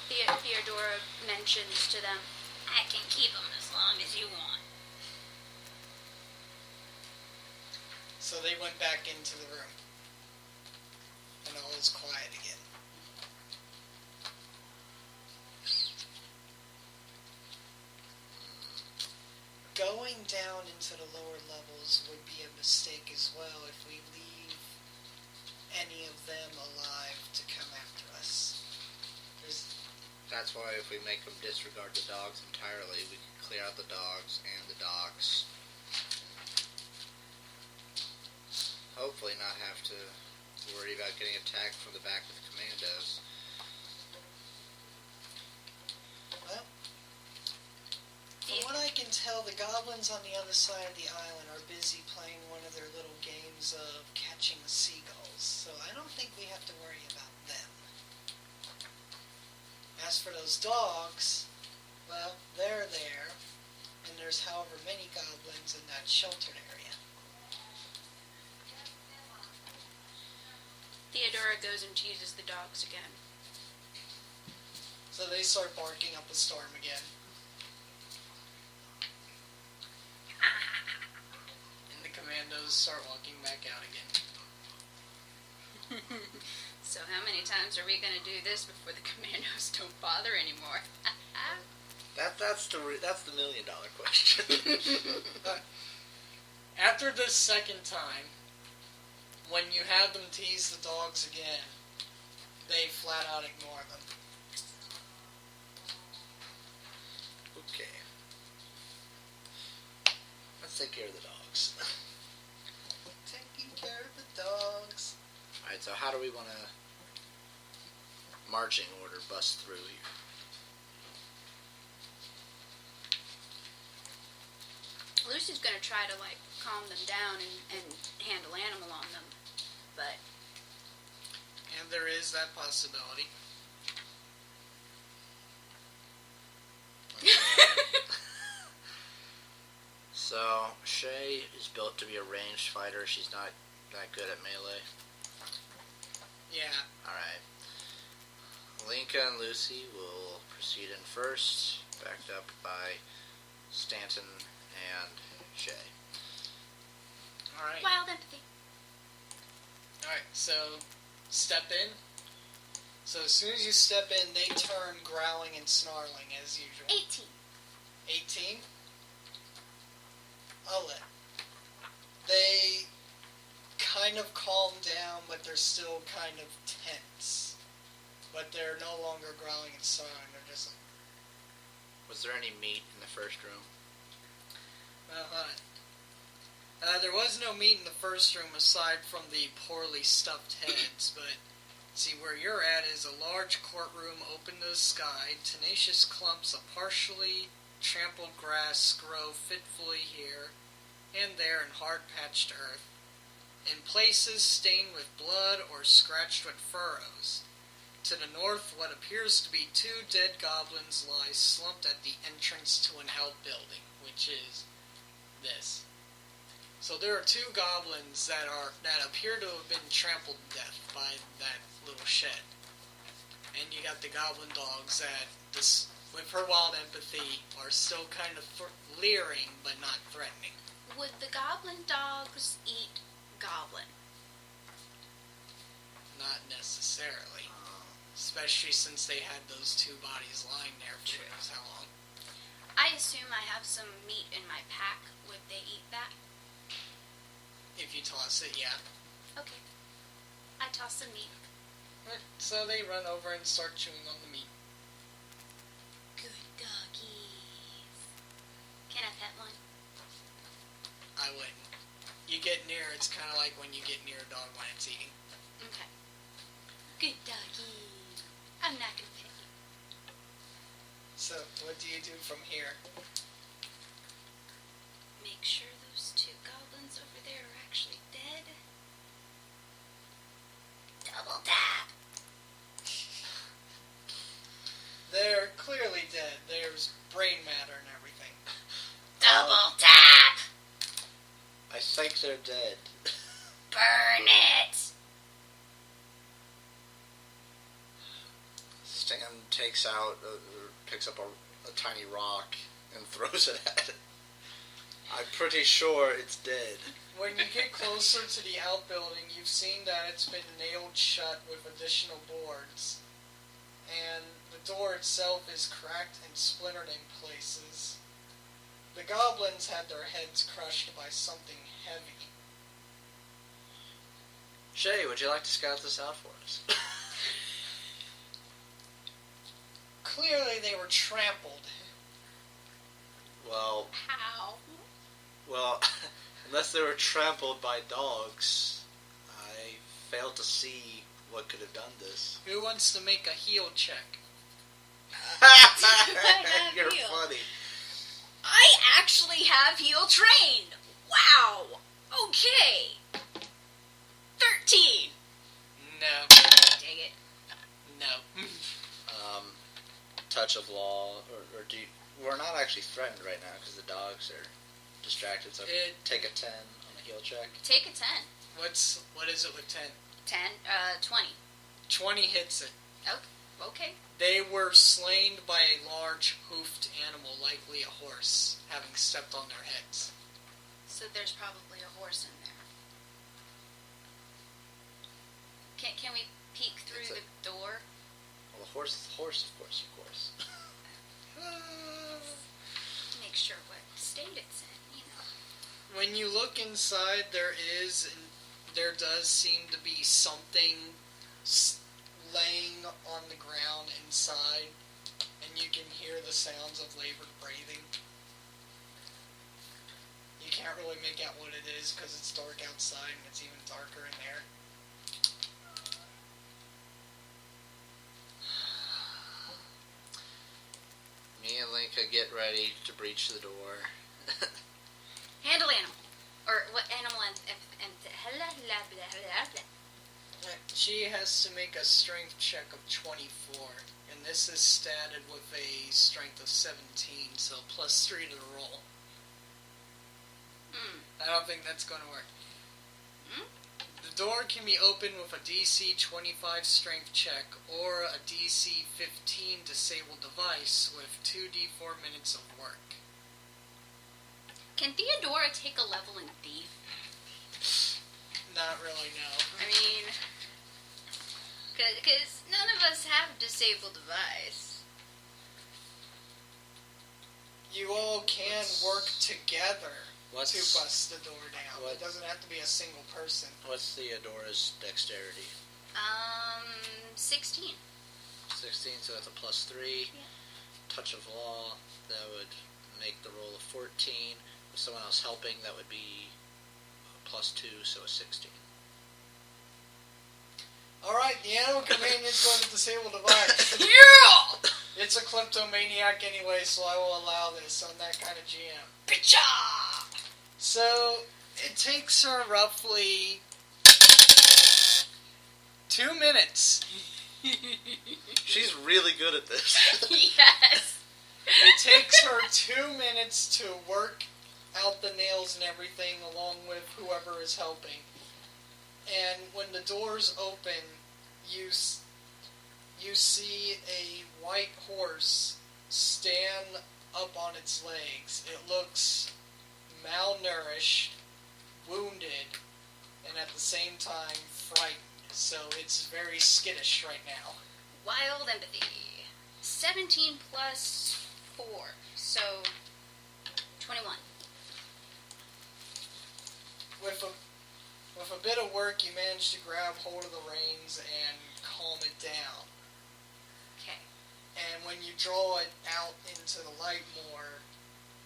Theodora mentions to them, I can keep them as long as you want. So they went back into the room. And all is quiet again. down into the lower levels would be a mistake as well if we leave any of them alive to come after us. That's why if we make them disregard the dogs entirely, we can clear out the dogs and the docks. Hopefully not have to worry about getting attacked from the back with commandos. Well, from what I can tell, the goblins on the other side of the island are busy playing one of their little games of catching the seagulls, so I don't think we have to worry about them. As for those dogs, well, they're there, and there's however many goblins in that sheltered area. Theodora goes and chooses the dogs again. So they start barking up a storm again. And the commandos start walking back out again. So how many times are we going to do this before the commandos don't bother anymore? That's the $1 million question. After the second time, when you have them tease the dogs again, they flat out ignore them. Okay. Let's take care of the dogs. Taking care of the dogs. Alright, so how do we want to marching order bust through here? Lucy's going to try to, calm them down and handle animal on them, but... And there is that possibility. So, Shay is built to be a ranged fighter. She's not that good at melee. Yeah. Alright. Linka and Lucy will proceed in first, backed up by Stanton and Shay. Alright. Wild empathy. Alright, so step in. So as soon as you step in, they turn growling and snarling as usual. 18. 18? I'll let. They kind of calm down, but they're still kind of tense. But they're no longer growling and snarling, they're just like... Was there any meat in the first room? Well, there was no meat in the first room aside from the poorly stuffed heads, but see where you're at is a large courtroom open to the sky. Tenacious clumps of partially trampled grass grow fitfully here and there in hard-patched earth, in places stained with blood or scratched with furrows. To the north, what appears to be two dead goblins lie slumped at the entrance to an outbuilding, which is this. So there are two goblins that appear to have been trampled to death by that little shed. And you got the goblin dogs that, with her wild empathy, are still kind of leering but not threatening. Would the goblin dogs eat goblin? Not necessarily. Especially since they had those two bodies lying there for who knows how long. I assume I have some meat in my pack. Would they eat that? If you toss it, yeah. Okay. I toss some meat. So they run over and start chewing on the meat. Good doggies. Can I pet one? I wouldn't. You get near, it's kind of like when you get near a dog when it's eating. Okay. Good doggy. I'm not gonna pet you. So, what do you do from here? Make sure those two goblins over there are actually dead. Double tap. They're clearly dead. There's brain matter and everything. Double tap. I think they're dead. Burn it. Stan picks up a tiny rock and throws it at it. I'm pretty sure it's dead. When you get closer to the outbuilding, you've seen that it's been nailed shut with additional boards. And the door itself is cracked and splintered in places. The goblins had their heads crushed by something heavy. Shay, would you like to scout this out for us? Clearly they were trampled. Well, How? well, unless they were trampled by dogs, I fail to see what could have done this. Who wants to make a heal check? You're heal? funny. I actually have heal trained. Wow. Okay. 13. No. Dang it. No. Touch of law, or do you, we're not actually threatened right now because the dogs are distracted. So take a 10 on a heal check. Take a 10. What is it with 10? 20. 20 hits it. Okay. They were slain by a large hoofed animal, likely a horse, having stepped on their heads. So there's probably a horse in there. Can we peek through the door? Well, the horse is the horse, of course. Make sure what state it's in, you know. When you look inside, there does seem to be something laying on the ground inside, and you can hear the sounds of labored breathing. You can't really make out what it is because it's dark outside and it's even darker in there. Me and Linka get ready to breach the door. Handle animal. Or what animal and She has to make a strength check of 24, and this is statted with a strength of 17, so plus 3 to the roll. I don't think that's going to work. The door can be opened with a DC 25 strength check or a DC 15 disable device with 2d4 minutes of work. Can Theodora take a level in thief? Not really, no. I mean, because none of us have disable device. You all can work together to What's bust the door down. It doesn't have to be a single person. Theodora's dexterity? 16. 16, so that's a plus 3. Yeah. Touch of law, that would make the roll a 14. With someone else helping, that would be a plus 2, so a 16. Alright, the animal companion's going to disable device. Yeah! It's a kleptomaniac anyway, so I will allow this. I'm that kind of GM. Bitcha! So, it takes her roughly 2 minutes. She's really good at this. Yes. It takes her 2 minutes to work out the nails and everything along with whoever is helping. And when the doors open, you see a white horse stand up on its legs. It looks malnourished, wounded, and at the same time frightened. So it's very skittish right now. Wild empathy. 17 plus 4. So, 21. With a bit of work, you manage to grab hold of the reins and calm it down. Okay. And when you draw it out into the light more,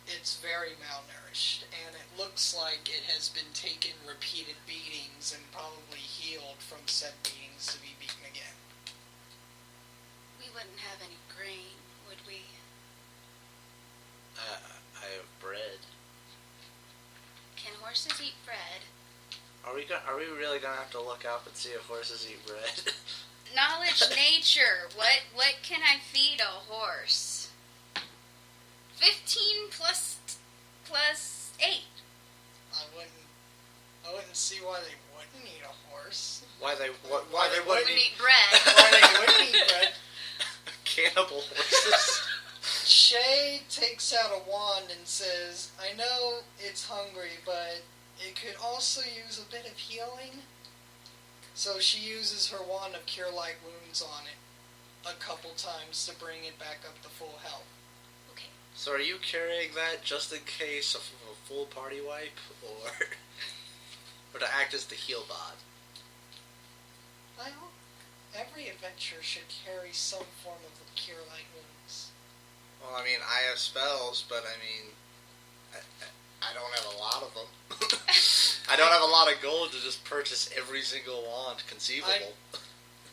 it's very malnourished, and it looks like it has been taken repeated beatings and probably healed from said beatings to be beaten again. We wouldn't have any grain, would we? I have bread. Can horses eat bread? Are we really gonna have to look up and see if horses eat bread? Knowledge nature. What can I feed a horse? 15 plus 8. I wouldn't see why they wouldn't eat a horse. Why they Wouldn't wouldn't eat bread. Why they wouldn't eat bread. cannibal horses? Shay takes out a wand and says, I know it's hungry, but it could also use a bit of healing. So she uses her wand of Cure Light Wounds on it a couple times to bring it back up to full health. Okay, So are you carrying that just in case of a full party wipe, or to act as the heal bot? Well, every adventurer should carry some form of cure light wounds. Well, I mean, I have spells, but I mean, I don't have a lot of them. I don't have a lot of gold to just purchase every single wand conceivable.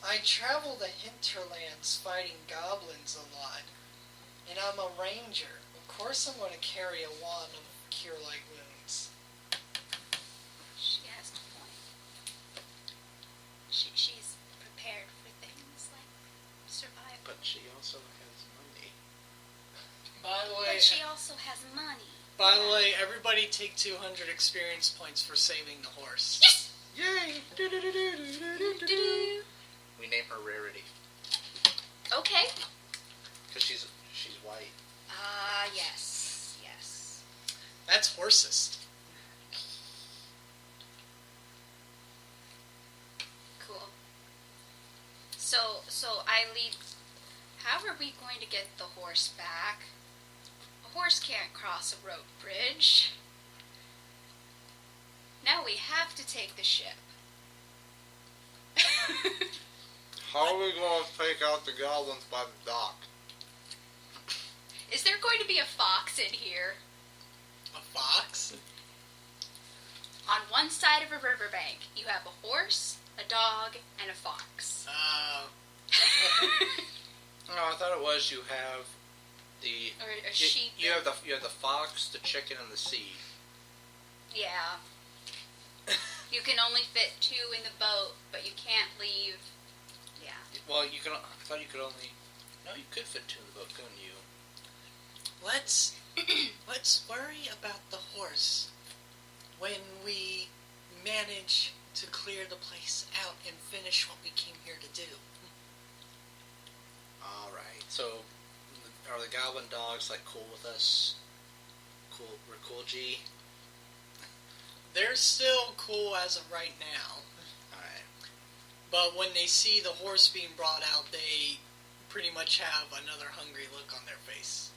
I travel the hinterlands fighting goblins a lot, and I'm a ranger. Of course I'm going to carry a wand of cure light wounds. She has a point. She's prepared for things like survival. But she also has money. By the way, But she also has money. By the way, everybody take 200 experience points for saving the horse. Yes! Yay! Do-do. We name her Rarity Okay. because she's white. Yes. Yes. That's horsist. Cool. So I lead. How are we going to get the horse back? A horse can't cross a rope bridge. Now we have to take the ship. How are we going to take out the goblins by the dock? Is there going to be a fox in here? A fox? On one side of a riverbank, you have a horse, a dog, and a fox. No, I thought it was you have the Or a sheep. you have the fox, the chicken, and the seed. Yeah. You can only fit 2 in the boat, but you can't leave. Yeah. Well, you can. I thought you could only. No, you could fit 2 in the boat, couldn't you? Let's worry about the horse when we manage to clear the place out and finish what we came here to do. All right. So, are the goblin dogs like cool with us? Cool. We're cool, G. They're still cool as of right now, All right. but when they see the horse being brought out, they pretty much have another hungry look on their face.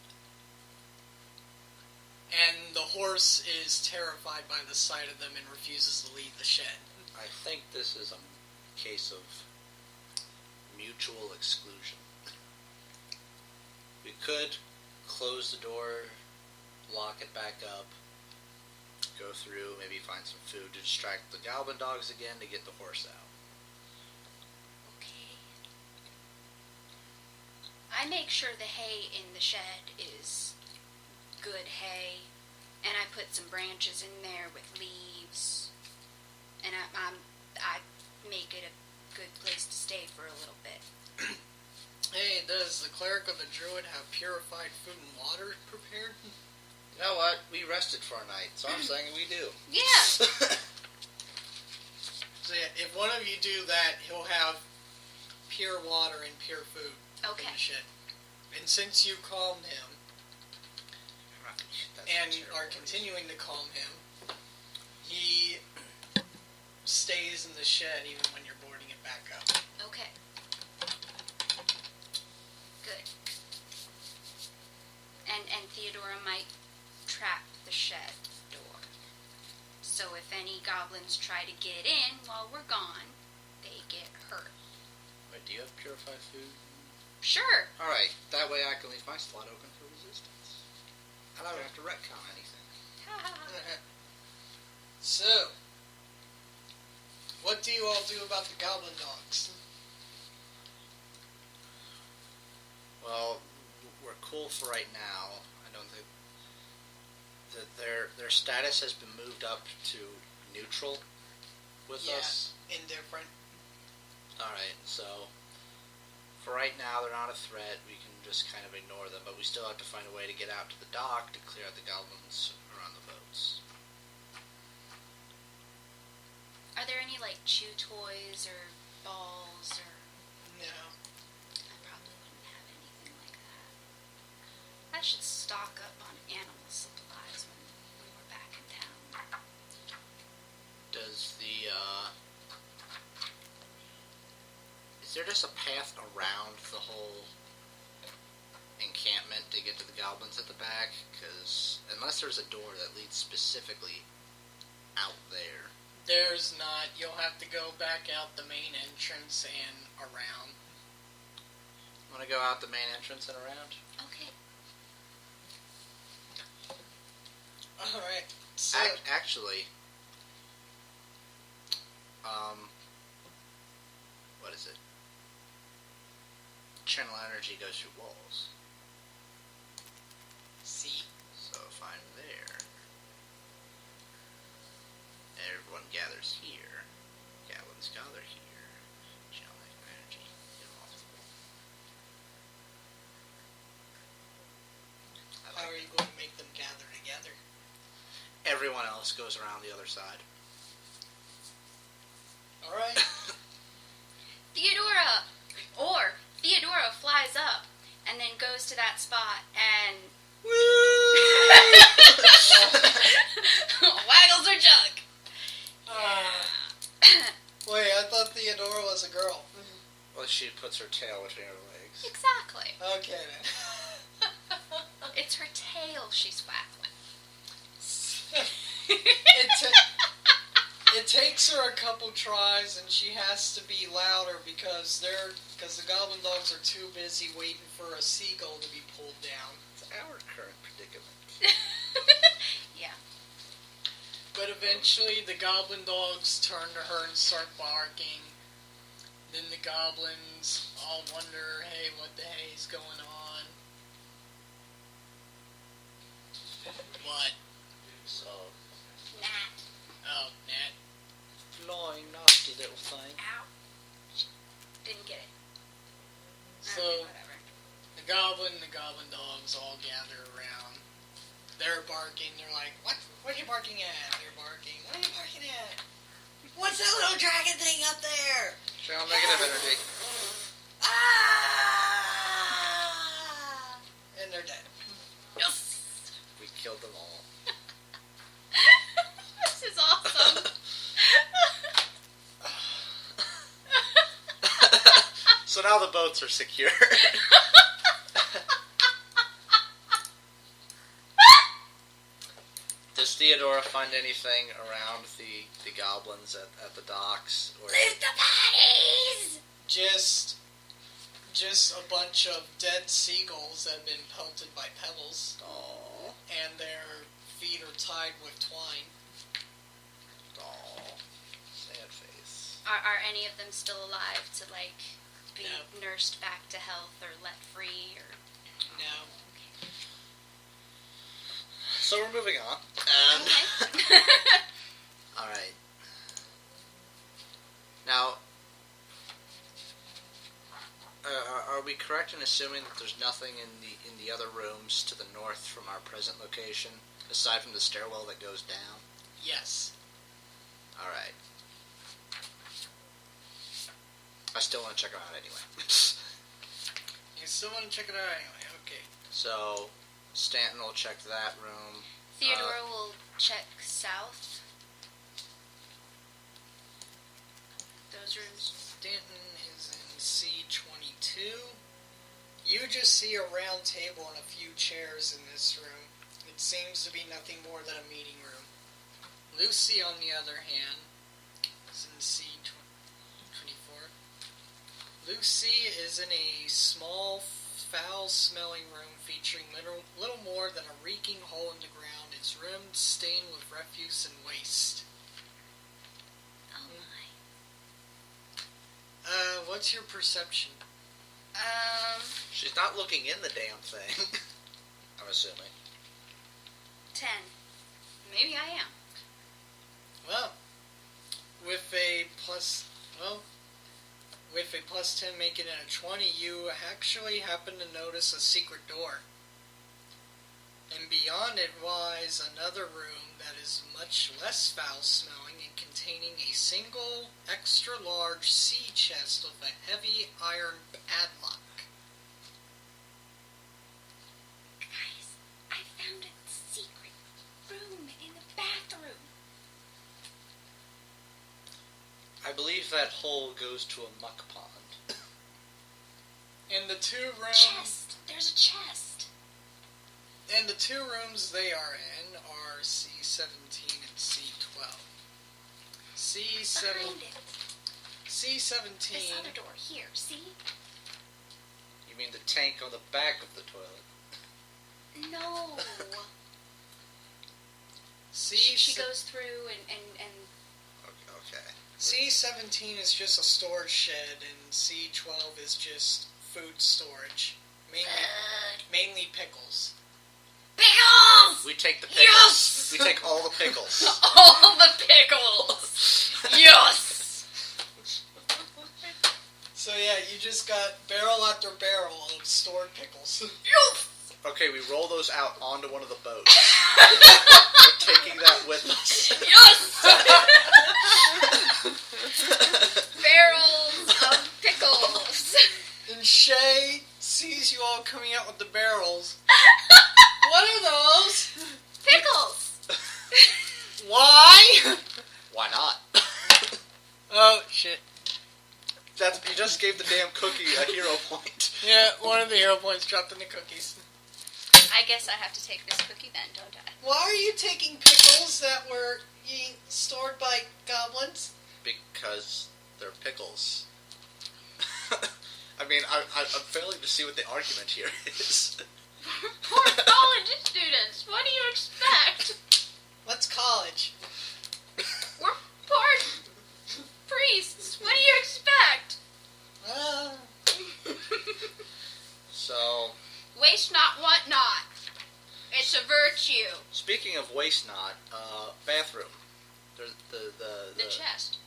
And the horse is terrified by the sight of them and refuses to leave the shed. I think this is a case of mutual exclusion. We could close the door, lock it back up, go through, maybe find some food to distract the goblin dogs again to get the horse out. Okay. I make sure the hay in the shed is good hay, and I put some branches in there with leaves, and I make it a good place to stay for a little bit. Hey, does the cleric of the druid have purified food and water prepared? You know what? We rested for a night, so I'm saying we do. Yeah. So yeah, if one of you do that, he'll have pure water and pure food in Okay. the shed. And since you calmed him, and are continuing to calm him, he stays in the shed even when you're boarding it back up. Okay. Good. And Theodora might trap the shed door. So if any goblins try to get in while we're gone, they get hurt. Wait, do you have purified food? Sure. Alright, that way I can leave my slot open for resistance. I don't have to retcon anything. So, what do you all do about the goblin dogs? Well, we're cool for right now. I don't think that their status has been moved up to neutral with us. Indifferent. Alright, so for right now they're not a threat. We can just kind of ignore them, but we still have to find a way to get out to the dock to clear out the goblins around the boats. Are there any like chew toys or balls or? No. I probably wouldn't have anything like that. I should stock up on animal supplies when we're back in town. Does the is there just a path around the whole encampment? encampment to get to the goblins at the back, because unless there's a door that leads specifically out there. There's not. You'll have to go back out the main entrance and around. Want to go out the main entrance and around? Okay. Alright. So, Actually, what is it? Channel energy goes through walls. see. So if I'm there, everyone gathers here. Goblins gather here. Channel energy. Get them off the wall. How are you going to make them gather together? Everyone else goes around the other side. Alright. Theodora flies up and then goes to that spot and waggles her jug. Wait, I thought Theodora was a girl. Well, she puts her tail between her legs. Exactly. Okay then. It's her tail she's waggling. It takes her a couple tries, and she has to be louder because the goblin dogs are too busy waiting for a seagull to be pulled down. It's our current predicament. Yeah. But eventually, the goblin dogs turn to her and start barking. Then the goblins all wonder, hey, what the hey is going on? What? So, Nat. Oh, Nat. flying nasty little thing. Ow. Didn't get it. So, Okay, whatever. the goblin dogs all gather around. They're barking. They're like, what? What are you barking at? They're barking. What are you barking at? What's that little dragon thing up there? Channel negative energy. Ah! And they're dead. Yes. We killed them all. This is awesome. So now the boats are secure. Does Theodora find anything around the goblins at the docks? Or Loot the bodies! Just a bunch of dead seagulls that have been pelted by pebbles. Aww. And their feet are tied with twine. Aww. Sad face. Are any of them still alive to, like, be No. nursed back to health or let free or... No. So we're moving on. Okay. Alright. Now, are we correct in assuming that there's nothing in the other rooms to the north from our present location, aside from the stairwell that goes down? Yes. Alright. I still want to check them out anyway. You still want to check it out anyway. Okay. So, Stanton will check that room. Theodora will check south. Those rooms. Stanton is in C22. You just see a round table and a few chairs in this room. It seems to be nothing more than a meeting room. Lucy, on the other hand, is in C24. Lucy is in a small, foul-smelling room featuring little more than a reeking hole in the ground. Its room stained with refuse and waste. Oh my. What's your perception? She's not looking in the damn thing. I'm assuming. 10. Maybe I am. Well, with a plus 10 making it a 20, you actually happen to notice a secret door. And beyond it lies another room that is much less foul-smelling and containing a single extra-large sea chest with a heavy iron padlock. Guys, I found a secret room in the bathroom. I believe that hole goes to a muck pond. In the two rooms... Chest. There's a chest. And the two rooms they are in are C17 and C12. Behind it. C17. This other door here. See? You mean the tank on the back of the toilet? No. C. She goes through and Okay. C17 is just a storage shed, and C12 is just food storage. Mainly pickles. pickles. We take the pickles. Yes! We take all the pickles. All the pickles. Yes. So yeah, you just got barrel after barrel of stored pickles. Yes. Okay, we roll those out onto one of the boats. We're taking that with us. Yes. Barrels of pickles. And Shay sees you all coming out with the barrels. What are those? Pickles. Why? Why not? Oh, shit. You just gave the damn cookie a hero point. Yeah, one of the hero points dropped in the cookies. I guess I have to take this cookie then, don't I? Why are you taking pickles that were stored by goblins? Because they're pickles. I mean, I'm failing to see what the argument here is. Poor college students. What do you expect? What's college? We're poor priests. What do you expect? So, Waste not, want not. It's a virtue. speaking of waste not, bathroom. There's The chest.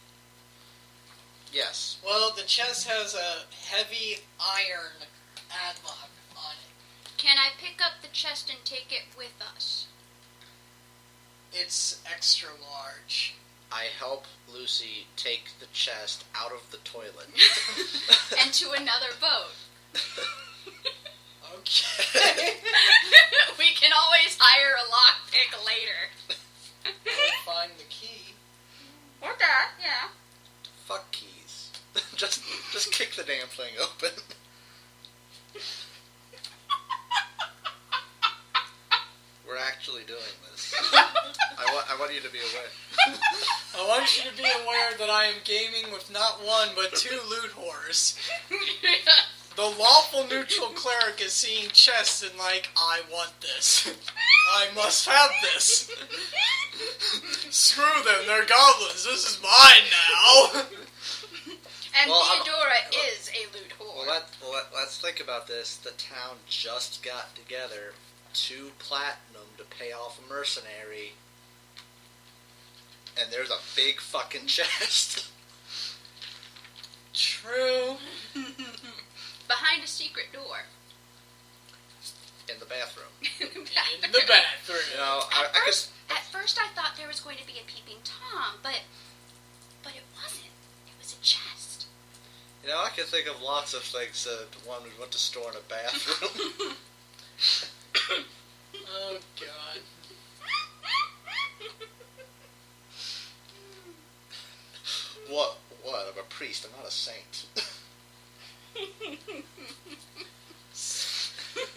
Yes. Well, the chest has a heavy iron padlock on it. Can I pick up the chest and take it with us? It's extra large. I help Lucy take the chest out of the toilet. And to another boat. Okay. We can always hire a lockpick later. I'll find the key. Or that, yeah. Fuck keys. just kick the damn thing open. We're actually doing this. I want you to be aware. I want you to be aware that I am gaming with not one, but two loot whores. The lawful neutral cleric is seeing chests and like, I want this. I must have this. Screw them, they're goblins. This is mine now. And Well, Theodora is a loot whore. Let's think about this. The town just got together 2 platinum to pay off a mercenary, and there's a big fucking chest. True. Behind a secret door. In the bathroom. In the bathroom. You know, At first I thought there was going to be a peeping Tom, but it wasn't. It was a chest. you know, I can think of lots of things that one would want to store in a bathroom. Oh, God. What? I'm a priest. I'm not a saint.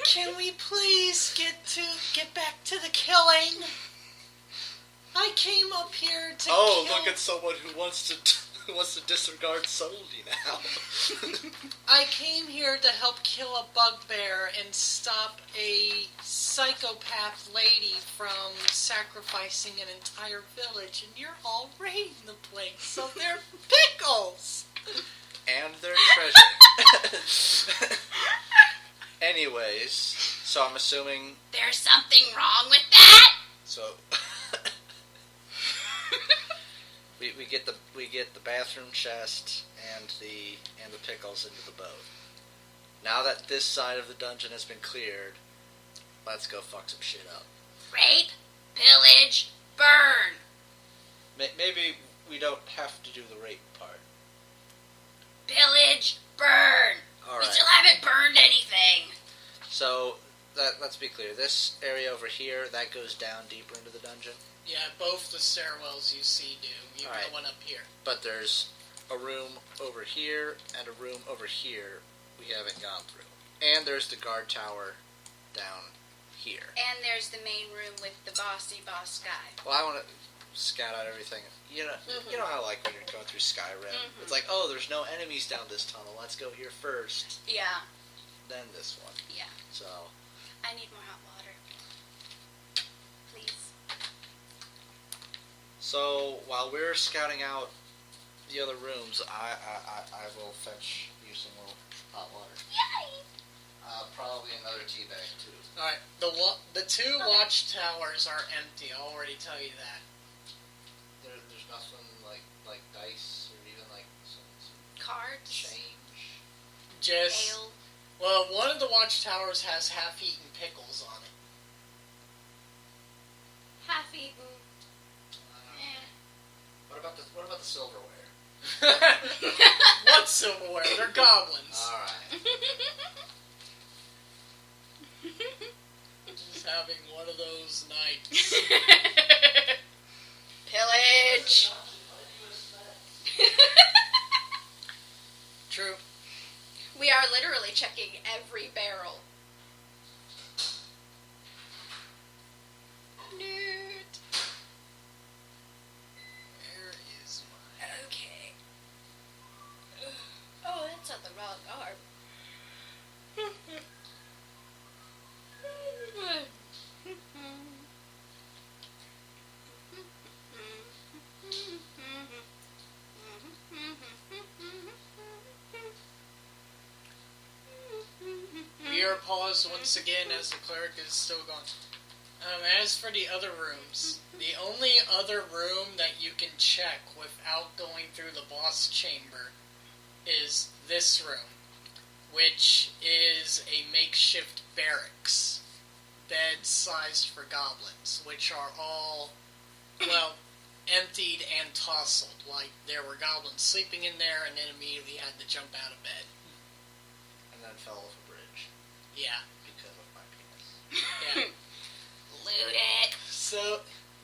Can we please get back to the killing? I came up here to kill... Look at someone who wants to disregard subtlety now. I came here to help kill a bugbear and stop a psychopath lady from sacrificing an entire village, and you're all raiding the place, so they're pickles! And their treasure. Anyways, so I'm assuming. There's something wrong with that? So we get the bathroom chest and the pickles into the boat. Now that this side of the dungeon has been cleared, let's go fuck some shit up. Rape, pillage, burn. Maybe we don't have to do the rape part. Pillage, burn. All We right. still haven't burned anything. So let's be clear. This area over here that goes down deeper into the dungeon. Yeah, both the stairwells you see do. Even Alright. the one up here. But there's a room over here and a room over here we haven't gone through. And there's the guard tower down here. And there's the main room with the bossy boss guy. Well, I want to scout out everything. You know how like when you're going through Skyrim, it's like, oh, there's no enemies down this tunnel. Let's go here first. Yeah. Then this one. Yeah. So. I need more hot water. Please. So while we're scouting out the other rooms, I will fetch you some more hot water. Yay! Probably another tea bag too. Alright, the two watchtowers are empty, I'll already tell you that. There's nothing like dice or even like some Cards. change. Just, Ale. well, one of the watchtowers has half-eaten pickles on it. Half-eaten. What about the silverware? What silverware? They're goblins. Alright. Just having one of those nights. Pillage. True. We are literally checking every barrel. Nerd. Where is my... Okay. Oh, that's on the wrong arm. We are paused once again as the cleric is still going. As for the other rooms, the only other room that you can check without going through the boss chamber is this room, which is a makeshift barracks, bed-sized for goblins, which are all, well, emptied and tousled, like there were goblins sleeping in there and then immediately had to jump out of bed. And then fell off a bridge. Yeah. Because of my penis. Yeah. Loot it. So,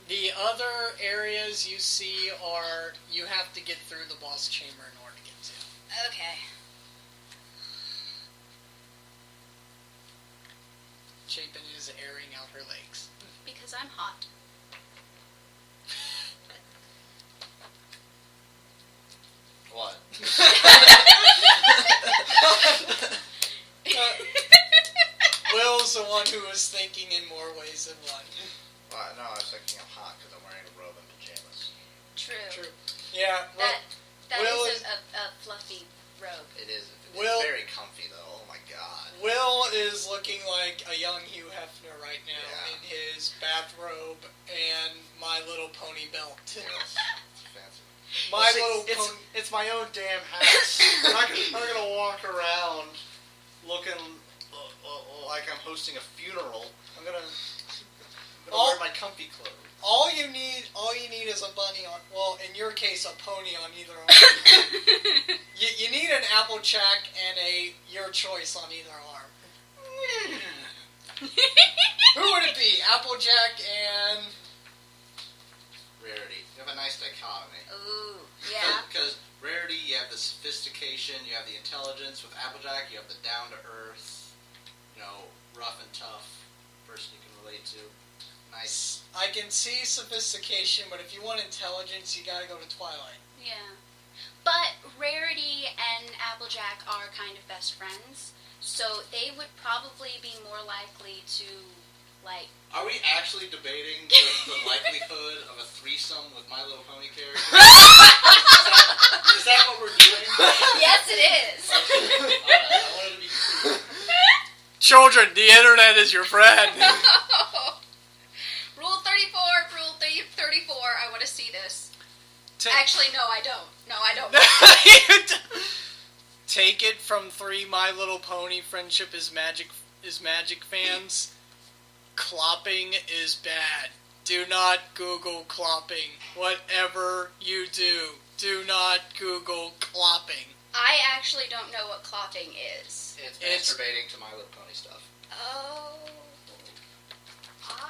the other areas you see are, you have to get through the boss chamber in order to get to. Okay. Chapin is airing out her legs. Because I'm hot. What? Will's the one who was thinking in more ways than one. Well, no, I was thinking I'm hot because I'm wearing a robe and pajamas. True. Yeah, well, That Will is a fluffy robe. It is. It's Will- very comfy though. Oh my god. Will is looking like a young Hugh Hefner right now Yeah. in his bathrobe and My Little Pony belt. Fancy. My See, Little Pony... It's my own damn house. I'm not gonna walk around looking like I'm hosting a funeral. I'm gonna wear my comfy clothes. All you need is a bunny on, well, in your case, a pony on either arm. you need an Applejack and your choice on either arm. Who would it be? Applejack and... Rarity. You have a nice dichotomy. Ooh, yeah. Because Rarity, you have the sophistication, you have the intelligence. With Applejack, you have the down-to-earth, rough and tough person you can relate to. Nice. I can see sophistication, but if you want intelligence, you gotta go to Twilight. Yeah. But Rarity and Applejack are kind of best friends, so they would probably be more likely to, like... Are we actually debating the likelihood of a threesome with My Little Pony characters? Is that what we're doing? Yes, it is. Alright, I wanted to be clear. Children, the internet is your friend. Rule 34, Rule 34, I want to see this. Actually, no, I don't. No, I don't. Take it from 3 My Little Pony Friendship is Magic fans. Clopping is bad. Do not Google clopping. Whatever you do not Google clopping. I actually don't know what clopping is. It's masturbating to My Little Pony stuff. Oh.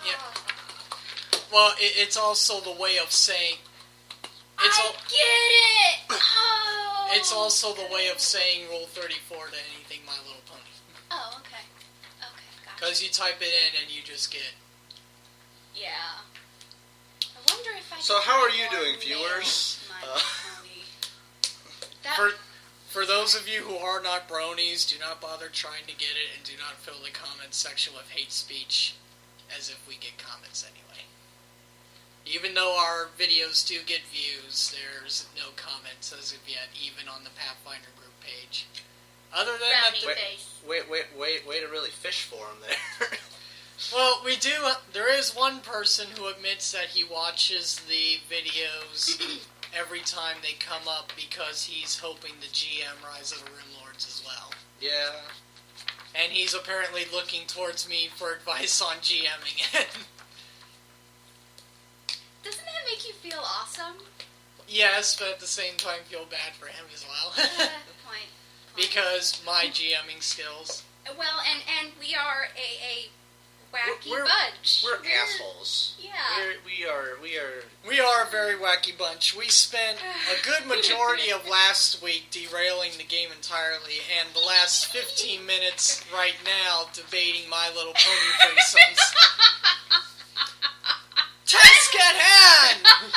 Yeah. Well, it's also the way of saying... Get it! Oh. It's also the way of saying Rule 34 to anything My Little Pony. Oh, okay. Okay, gotcha. Because you type it in and you just get... Yeah. I wonder if I So can how are find you more doing, mail viewers? in my pony. That, For those of you who are not bronies, do not bother trying to get it and do not fill the comments section with hate speech as if we get comments anyway. Even though our videos do get views, there's no comments as of yet, even on the Pathfinder group page. Other than that, Brownie face. Way to really fish for him there. well, we do. There is one person who admits that he watches the videos every time they come up because he's hoping the GM Rise of the Runelords as well. Yeah. And he's apparently looking towards me for advice on GMing it. Doesn't that make you feel awesome? Yes, but at the same time feel bad for him as well. Point. Because my GMing skills. Well, and we are a wacky We're- bunch. We're assholes. Yeah. We are. We are a very wacky bunch. We spent a good majority of last week derailing the game entirely, and the last 15 minutes right now debating My Little Pony threesomes. Task at hand!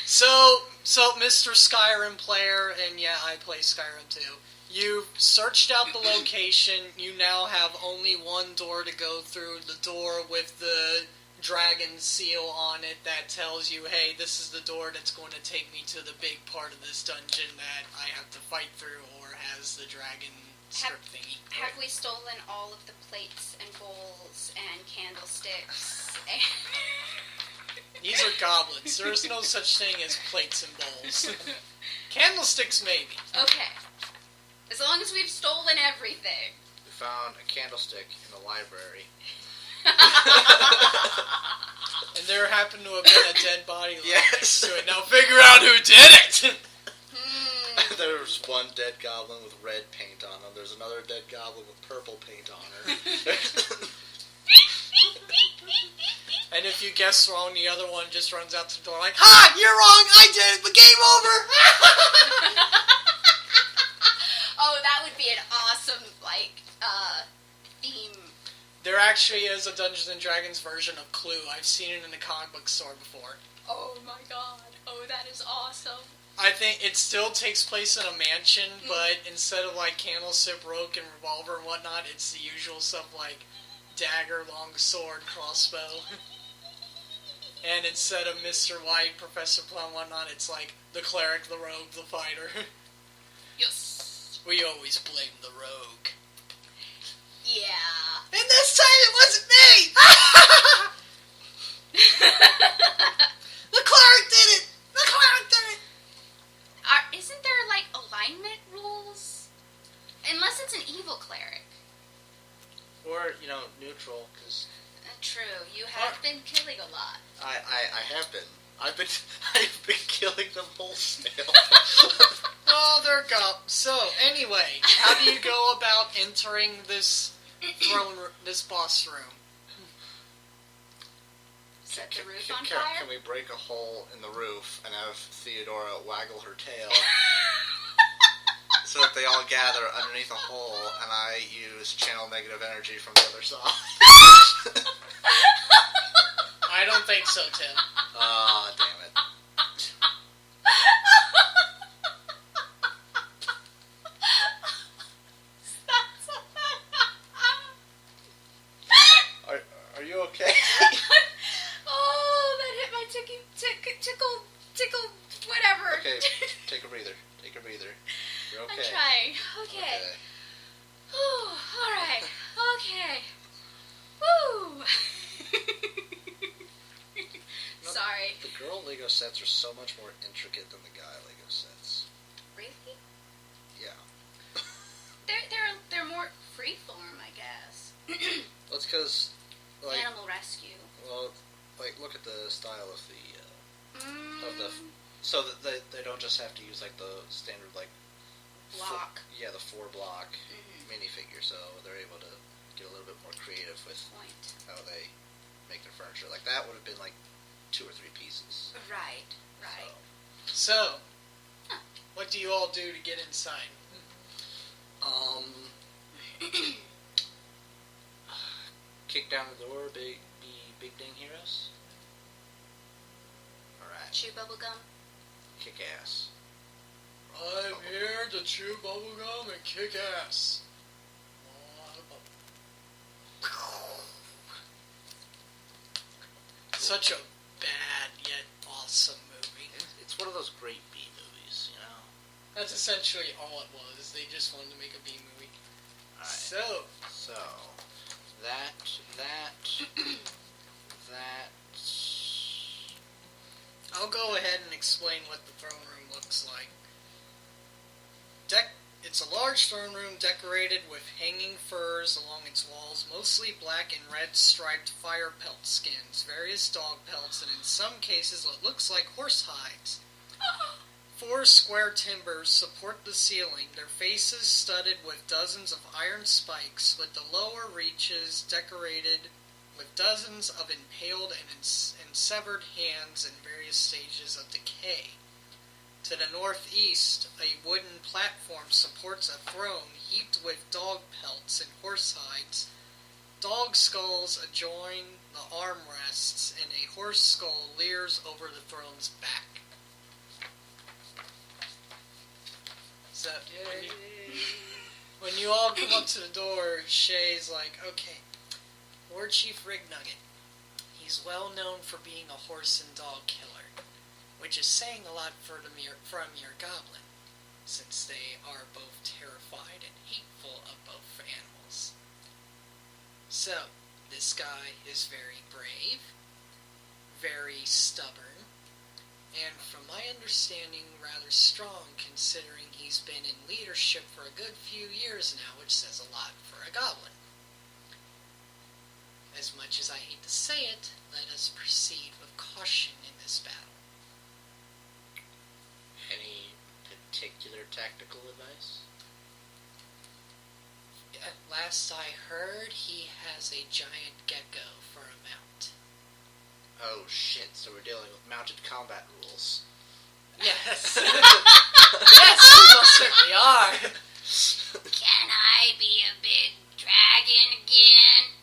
So, Mr. Skyrim player, and yeah, I play Skyrim too. You've searched out the location. You now have only one door to go through. The door with the dragon seal on it that tells you, hey, this is the door that's going to take me to the big part of this dungeon that I have to fight through, or has the dragon strip thingy. Have we stolen all of the plates and bowls and candlesticks? These are goblins. There is no such thing as plates and bowls. Candlesticks, maybe. Okay. As long as we've stolen everything. We found a candlestick in the library. And there happened to have been a dead body Yes. next to it. Now figure out who did it! There's one dead goblin with red paint on him. There's another dead goblin with purple paint on her. And if you guess wrong, the other one just runs out the door like, ha! You're wrong! I did it! The game over! Oh, that would be an awesome, theme. There actually is a Dungeons & Dragons version of Clue. I've seen it in the comic book store before. Oh my god. Oh, that is awesome. I think it still takes place in a mansion, but instead of candlestick, rope, and revolver and whatnot, it's the usual stuff like dagger, long sword, crossbow. And instead of Mr. White, Professor Plum, whatnot, it's like the cleric, the rogue, the fighter. Yes. We always blame the rogue. Yeah. And this time it wasn't me! The cleric did it! The cleric did it! Isn't there, alignment rules? Unless it's an evil cleric. Or, neutral, because... True. You have been killing a lot. I have been. I've been killing them wholesale. Well, there go. So, anyway, how do you go about entering this this boss room? Set the roof on Can fire? we break a hole in the roof and have Theodora waggle her tail so that they all gather underneath a hole and I use channel negative energy from the other side? I don't think so, Tim. Ah, damn it. Are you okay? Oh, that hit my tickle, whatever. Okay, take a breather. Take a breather. You're okay. I'm trying. Okay. Whew, alright. Okay. Woo! Sorry. The girl Lego sets are so much more intricate than the guy Lego sets. Really? Yeah. They're more freeform, I guess. Well, it's because, Animal rescue. well, look at the style of the, so that they don't just have to use, the standard, Block. the 4-block Mhm. minifigure, so they're able to get a little bit more creative with Point. how they make their furniture. That would have been, 2 or 3 pieces. Right. So, what do you all do to get inside? So, Kick down the door, be big dang heroes. Alright. Chew bubblegum. Kick ass. I'm here to chew bubblegum and kick ass. Such a bad yet awesome movie. It's one of those great B movies, you know? That's essentially all it was. They just wanted to make a B movie. Alright. So, that. I'll go ahead and explain what the throne room looks like. It's a large throne room decorated with hanging furs along its walls, mostly black and red striped fire pelt skins, various dog pelts, and in some cases what looks like horse hides. 4 square timbers support the ceiling, their faces studded with dozens of iron spikes, with the lower reaches decorated with dozens of impaled and severed hands in various stages of decay. To the northeast, a wooden platform supports a throne heaped with dog pelts and horse hides. Dog skulls adjoin the armrests, and a horse skull leers over the throne's back. So, when you all come up to the door, Shay's like, okay, Lord Chief Rignugget. He's well known for being a horse and dog killer, which is saying a lot from your goblin, since they are both terrified and hateful of both animals. So, this guy is very brave, very stubborn, and from my understanding, rather strong, considering he's been in leadership for a good few years now, which says a lot for a goblin. As much as I hate to say it, let us proceed with caution in this battle. Any particular tactical advice? At last I heard, he has a giant gecko for a mount. Oh shit, so we're dealing with mounted combat rules. Yes. Yes, we most certainly are. Can I be a big dragon again?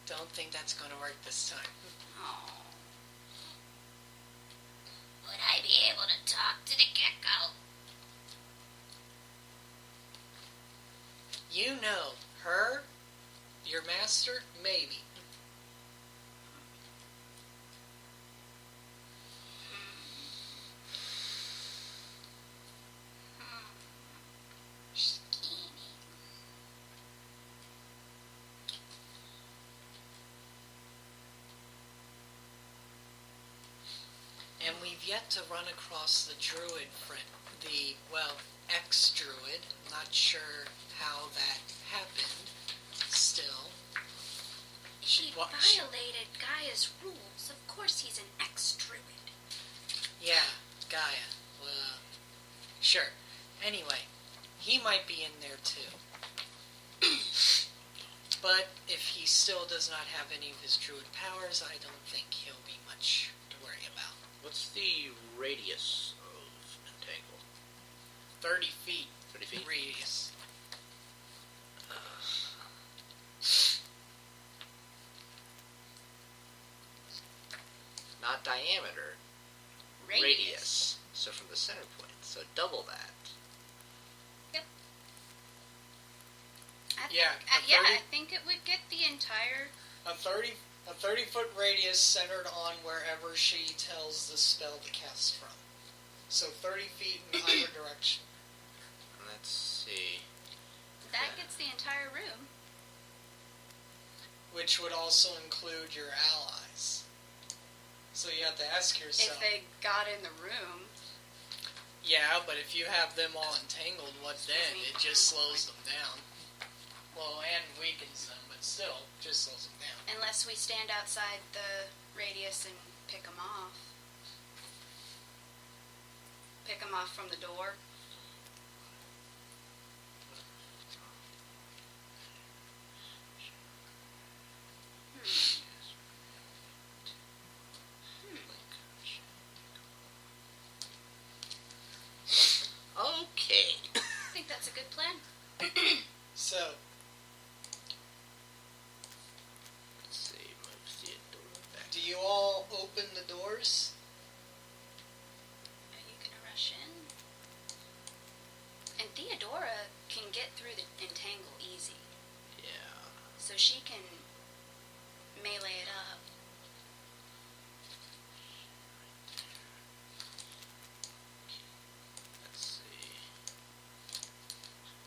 Don't think that's going to work this time. Oh. Would I be able to talk to the gecko? You know, her, your master, maybe. And we've yet to run across the druid friend, ex-druid. Not sure how that happened. Still. He violated Gaia's rules. Of course he's an ex-druid. Yeah, Gaia. Well, sure. Anyway, he might be in there too. But if he still does not have any of his druid powers, I don't think he'll be much to worry about. What's the radius of Entangle? 30 feet. 30 feet? Radius. Not diameter. Radius. So from the center point. So double that. I think it would get the entire... A 30-foot radius centered on wherever she tells the spell to cast from. So 30 feet in either direction. Let's see. That gets the entire room. Which would also include your allies. So you have to ask yourself... If they got in the room. Yeah, but if you have them all entangled, what then? It just slows them down. Well, and weakens them, but still, just slows them down. Unless we stand outside the radius and pick them off. Pick them off from the door. Okay. I think that's a good plan. So, you all open the doors? Are you gonna rush in? And Theodora can get through the entangle easy, Yeah. so she can melee it up. Let's see.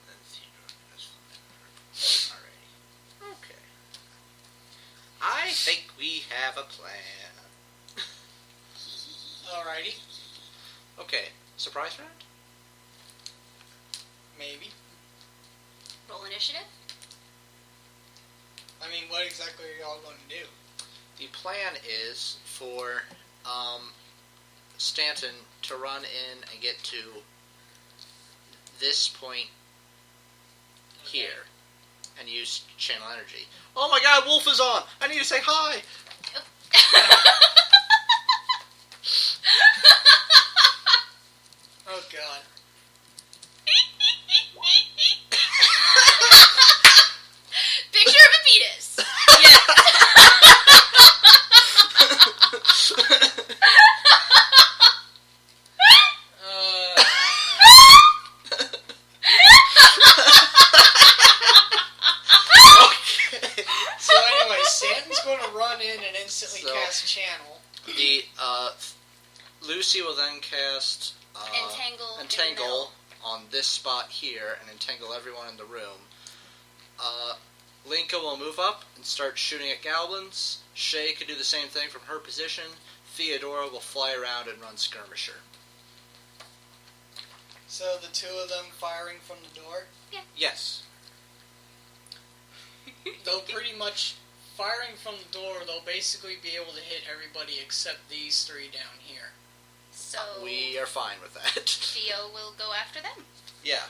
Then Theodore goes from there. Alrighty. Okay. I think we have a plan. Alrighty. Okay. Surprise round? Maybe. Roll initiative. I mean, what exactly are y'all going to do? The plan is for Stanton to run in and get to this point here and use channel energy. Oh my god, Wolf is on! I need to say hi! Oh god. Picture of a penis. Okay. So anyway, Stanton's going to run in and instantly cast channel. The Lucy will then cast Entangle on this spot here and entangle everyone in the room. Linka will move up and start shooting at goblins. Shay could do the same thing from her position. Theodora will fly around and run skirmisher. So the two of them firing from the door? Yes. They'll pretty much, firing from the door, they'll basically be able to hit everybody except these three down here. So We are fine with that. Theo will go after them. Yeah,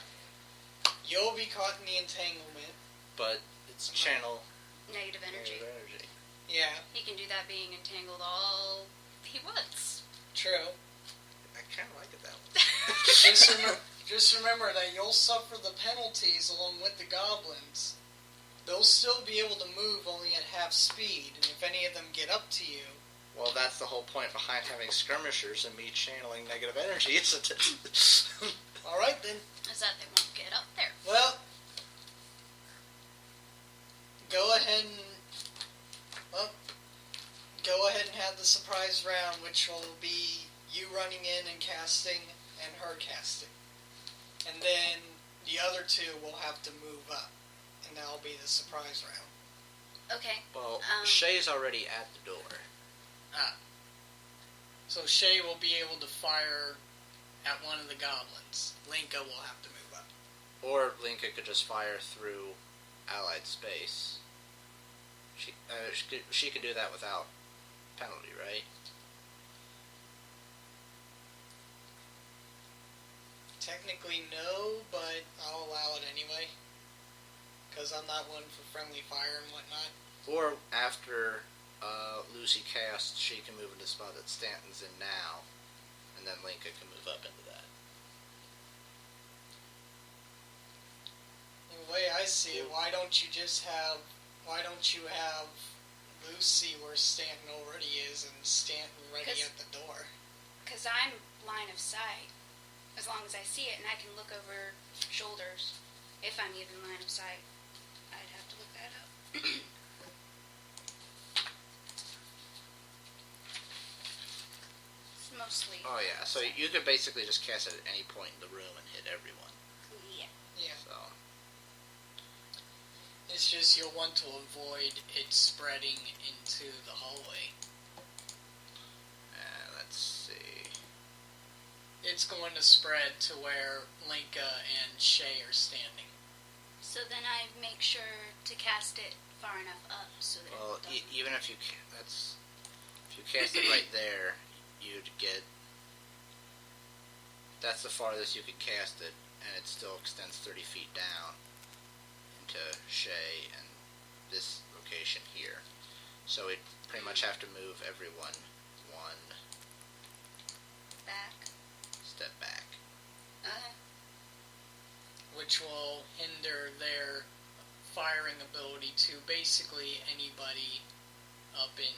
You'll be caught in the entanglement. but it's channel Negative energy. energy. Yeah, He can do that being entangled all he wants. true. I kind of like it that way. Just remember that you'll suffer the penalties along with the goblins. They'll still be able to move only at half speed, and if any of them get up to you... Well, that's the whole point behind having skirmishers and me channeling negative energy, isn't it? Alright then. Is that they won't get up there. Well, go ahead and have the surprise round, which will be you running in and casting, and her casting. And then the other two will have to move up, and that'll be the surprise round. Okay. Well, Shay's already at the door. So Shay will be able to fire at one of the goblins. Linka will have to move up. Or Linka could just fire through allied space. She could do that without penalty, right? Technically no, but I'll allow it anyway. Because I'm not one for friendly fire and whatnot. Or after Lucy casts, she can move into the spot that Stanton's in now, and then Linka can move up into that. The way I see it, why don't you have Lucy where Stanton already is and Stanton ready at the door? Because I'm line of sight. As long as I see it and I can look over shoulders. If I'm even line of sight. I'd have to look that up. It's mostly... Oh yeah, so you could basically just cast it at any point in the room and hit everyone. Yeah. Yeah. So It's just you'll want to avoid it spreading into the hallway. let's see. It's going to spread to where Linka and Shay are standing. So then I make sure to cast it far enough up so that Well, it doesn't... even if you if you cast it right there, you'd get. That's the farthest you could cast it, and it still extends 30 feet down into Shay and this location here. So we'd pretty much have to move everyone one Back. step back. Okay. Which will hinder their firing ability to basically anybody up in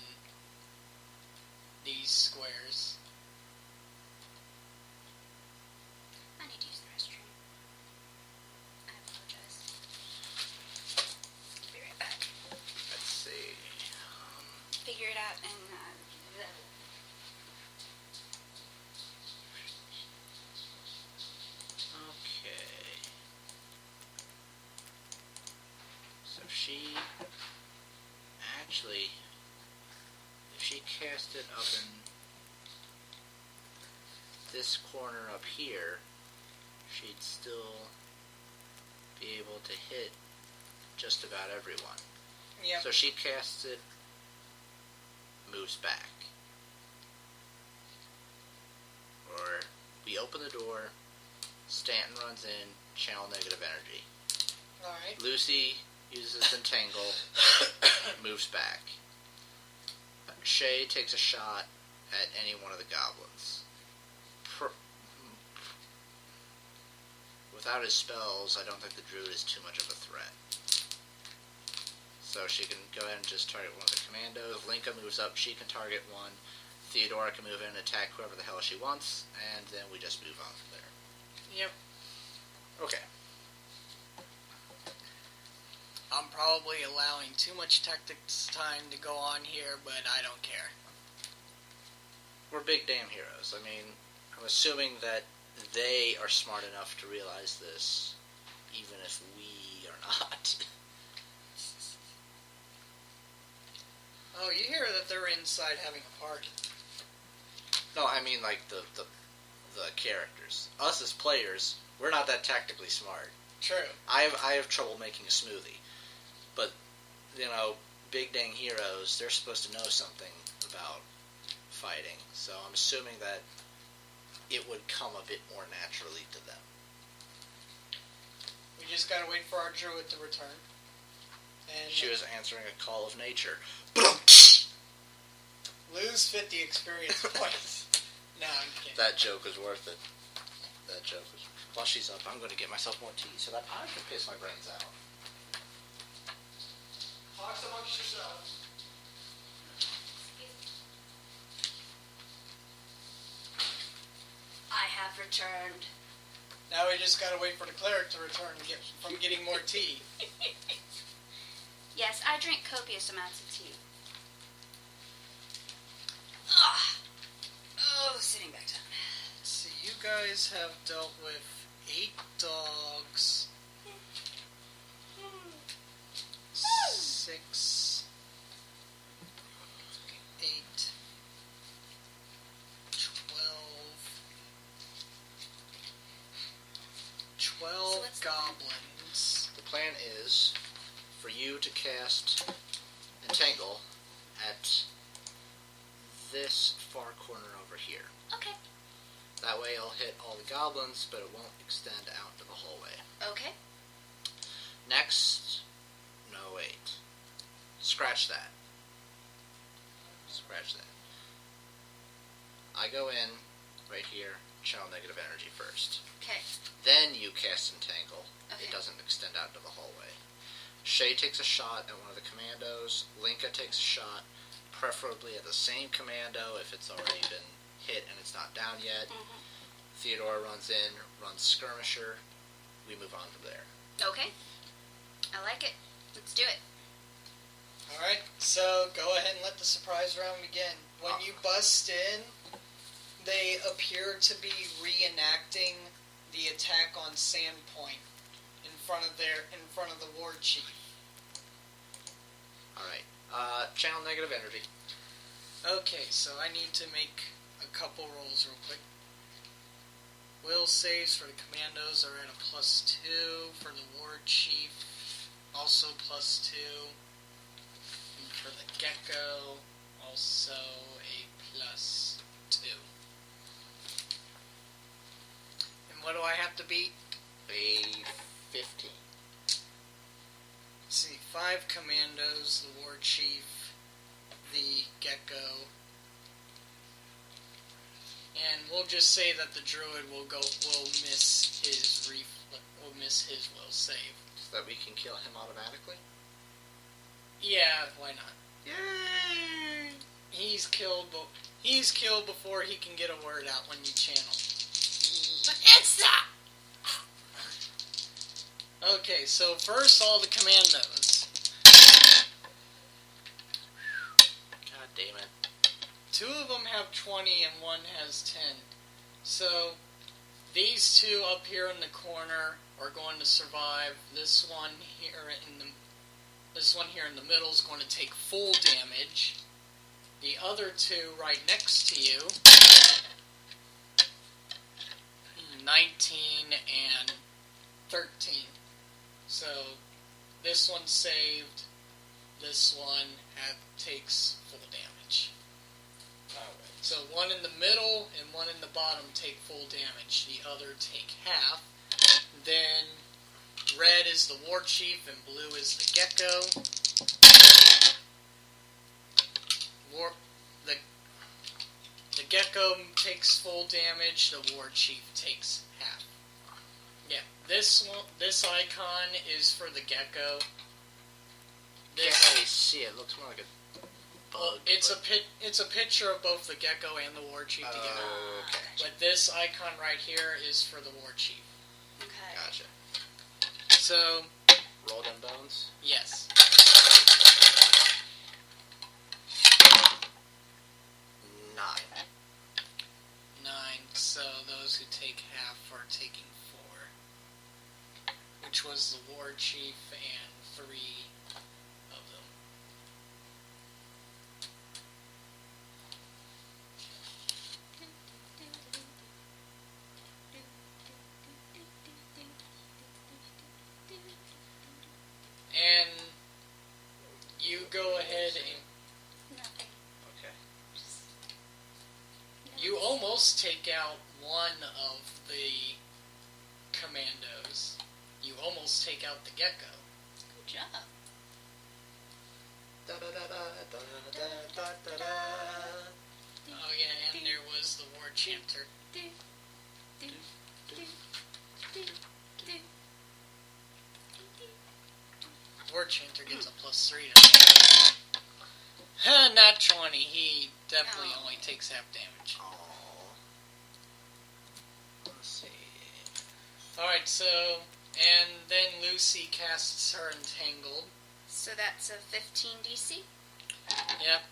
these squares. I need to use the restroom. I apologize. Be right back. Let's see. Figure it out and Okay. So she actually, if she cast it up in this corner up here, she'd still be able to hit just about everyone. Yep. So she casts it, moves back. Or we open the door, Stanton runs in, channel negative energy. Alright. Lucy uses Entangle, moves back. Shay takes a shot at any one of the goblins. Without his spells, I don't think the druid is too much of a threat. So she can go ahead and just target one of the commandos. Linka moves up, she can target one. Theodora can move in and attack whoever the hell she wants, and then we just move on from there. Yep. Okay. I'm probably allowing too much tactics time to go on here, but I don't care. We're big damn heroes. I mean, I'm assuming that they are smart enough to realize this, even if we are not. Oh, you hear that they're inside having a party. No, I mean like the characters. Us as players, we're not that tactically smart. True. I have trouble making a smoothie, but big dang heroes, they're supposed to know something about fighting. So I'm assuming that it would come a bit more naturally to them. We just gotta wait for our druid to return. And She was answering a call of nature. lose 50 experience points. No, I'm kidding. That joke was worth it. While she's up, I'm going to get myself more tea so that I can piss my brains out. Talk amongst yourselves. I have returned. Now we just gotta wait for the cleric to return from getting more tea. Yes, I drink copious amounts of tea. Ugh. Oh, sitting back down. See, you guys have dealt with 8 dogs, 6, 8, 12 So what's the goblins. The plan is for you to cast Entangle at this far corner over here. Okay. That way I'll hit all the goblins, but it won't extend out to the hallway. Okay. Next, no wait. Scratch that. Scratch that. I go in right here, channel negative energy first. Okay. Then you cast Entangle. Okay. It doesn't extend out to the hallway. Shay takes a shot at one of the commandos. Linka takes a shot, preferably at the same commando if it's already been hit and it's not down yet. Mm-hmm. Theodora runs in, runs Skirmisher. We move on from there. Okay. I like it. Let's do it. Alright, so go ahead and let the surprise round begin. When you bust in, they appear to be reenacting the attack on Sandpoint in front of the war chief. Alright. Channel negative energy. Okay, so I need to make a couple rolls real quick. Will saves for the commandos are at a +2. For the war chief, also +2. And for the gecko, also a +2. And what do I have to beat? A 15. Let's see, 5 commandos, the war chief, the gecko, and we'll just say that the druid will miss his will save. So that we can kill him automatically? Yeah, why not? Yay! He's killed before he can get a word out when you channel. But it's that. Okay, so first all the commandos. God damn it. 2 of them have 20 and 1 has 10. So these 2 up here in the corner are going to survive. This one here in the middle is going to take full damage. The other 2 right next to you, 19 and 13. So this one saved. This one takes full damage. Alright. So 1 in the middle and 1 in the bottom take full damage. The other take half. Then red is the war chief and blue is the gecko. The gecko takes full damage. The war chief takes half. Yeah, this icon is for the gecko. Can't really see it. Looks more like a bug. Well, it's a picture of both the gecko and the war chief together. Okay. But this icon right here is for the war chief. Okay. Gotcha. So, Roll them bones. yes. 9. 9. So those who take half are taking 4. Which was the war chief and 3 of them. And you go ahead and Nothing. Okay. you almost take out one of the commandos. You almost take out the gecko. Good job. Oh yeah, and there was the war chanter. War chanter gets a +3 to Not 20. He definitely Oh. only takes half damage. Oh. Let's see. Alright, so, and then Lucy casts her Entangled. So that's a 15 DC. Yep.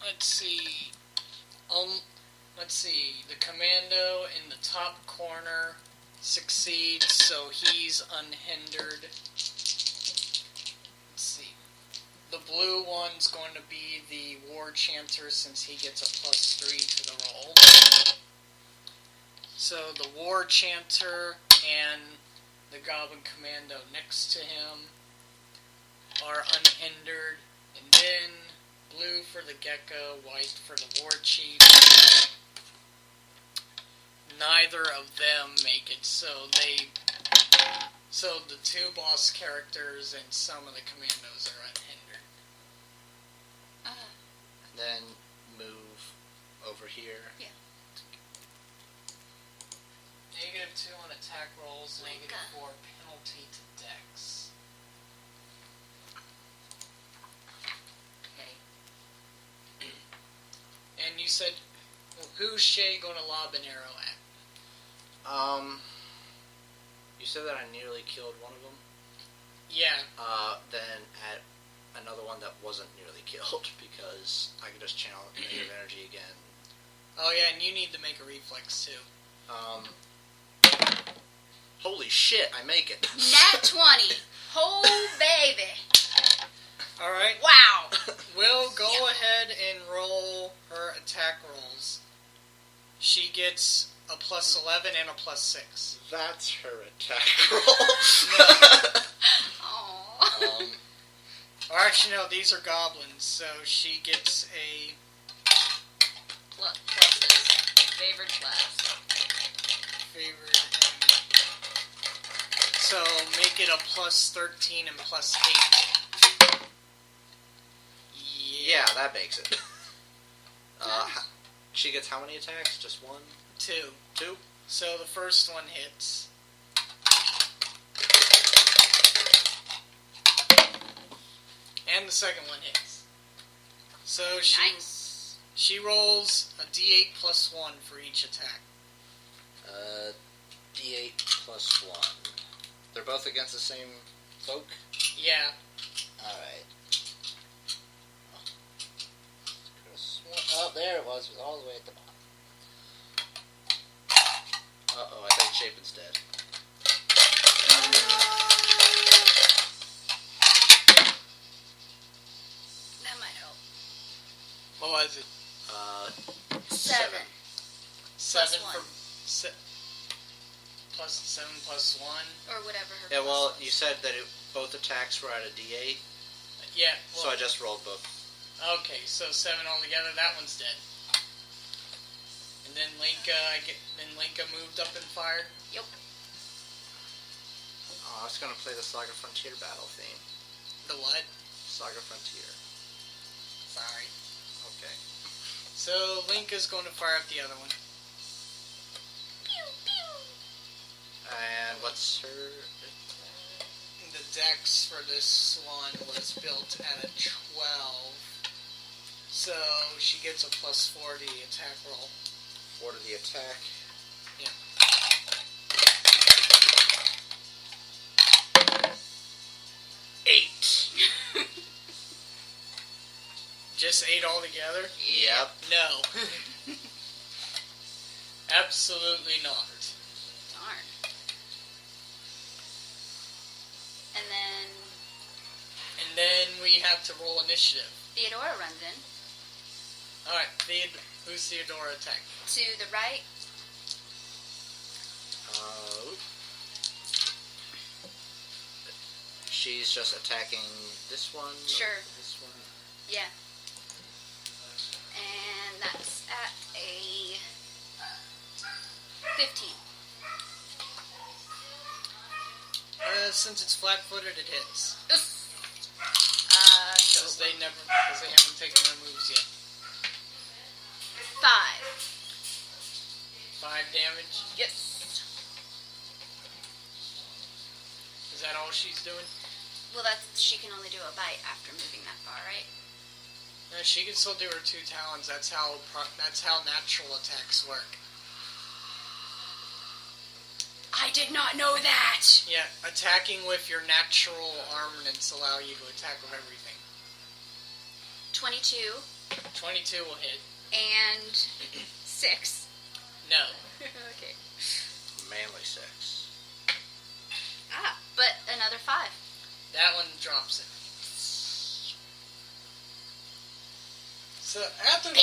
Let's see. Let's see. The commando in the top corner succeeds, so he's unhindered. Let's see. The blue one's going to be the war chanter since he gets a +3 to the roll. So the war chanter and the goblin commando next to him are unhindered, and then blue for the gecko, white for the war chief. Neither of them make it, so the 2 boss characters and some of the commandos are unhindered. Then move over here. Yeah. -2 on attack rolls, Like -4 penalty to dex. Okay. And you said, who's Shay going to lob an arrow at? You said that I nearly killed one of them. Yeah. Then at another one that wasn't nearly killed because I could just channel negative energy again. Oh yeah, and you need to make a reflex too. Holy shit, I make it. Nat 20. Oh, baby. Alright. Wow. Will, go Yeah. ahead and roll her attack rolls. She gets a +11 and a +6. That's her attack roll. Aww. Or actually, no, these are goblins, so she gets a... Pluses. Favored class. favored. So make it a +13 and +8. Yeah, that makes it. She gets how many attacks? Just 1? 2. 2? So the first one hits. the second one hits. So Nice. she rolls a d8 plus 1 for each attack. D8 plus 1. They're both against the same folk? Yeah. Alright. Oh, there it was. It was all the way at the bottom. Uh-oh, I think Chapin's dead. That might help. What was it? 7. 7 1. for... Plus 7 plus 1. Or whatever her Yeah, well, plus you said that both attacks were at a D8, Yeah. Well, so I just rolled both. Okay, so 7 altogether. That one's dead. And then Linka moved up and fired. Yep. Oh, I was going to play the Saga Frontier battle theme. The what? Saga Frontier. Sorry. Okay. So Linka's going to fire up the other one. Pew, pew. And what's her... The dex for this one was built at a 12. So she gets a plus 4 to the attack roll. 4 to the attack. Yeah. 8. Just 8 altogether? Yep. No. Absolutely not. Darn. And then we have to roll initiative. Theodora runs in. Alright, who's Theodora attack? To the right. She's just attacking this one? Sure. This one? Yeah. And that's at a 15. Since it's flat-footed, it hits. Because Because they haven't taken their moves yet. 5. 5 damage. Yes. Is that all she's doing? Well, she can only do a bite after moving that far, right? No, she can still do her 2 talons. That's how natural attacks work. I did not know that. Yeah, attacking with your natural armaments allow you to attack with everything. 22 22 will hit. and 6. No. Okay. Manly 6. But another 5. That one drops it. So after the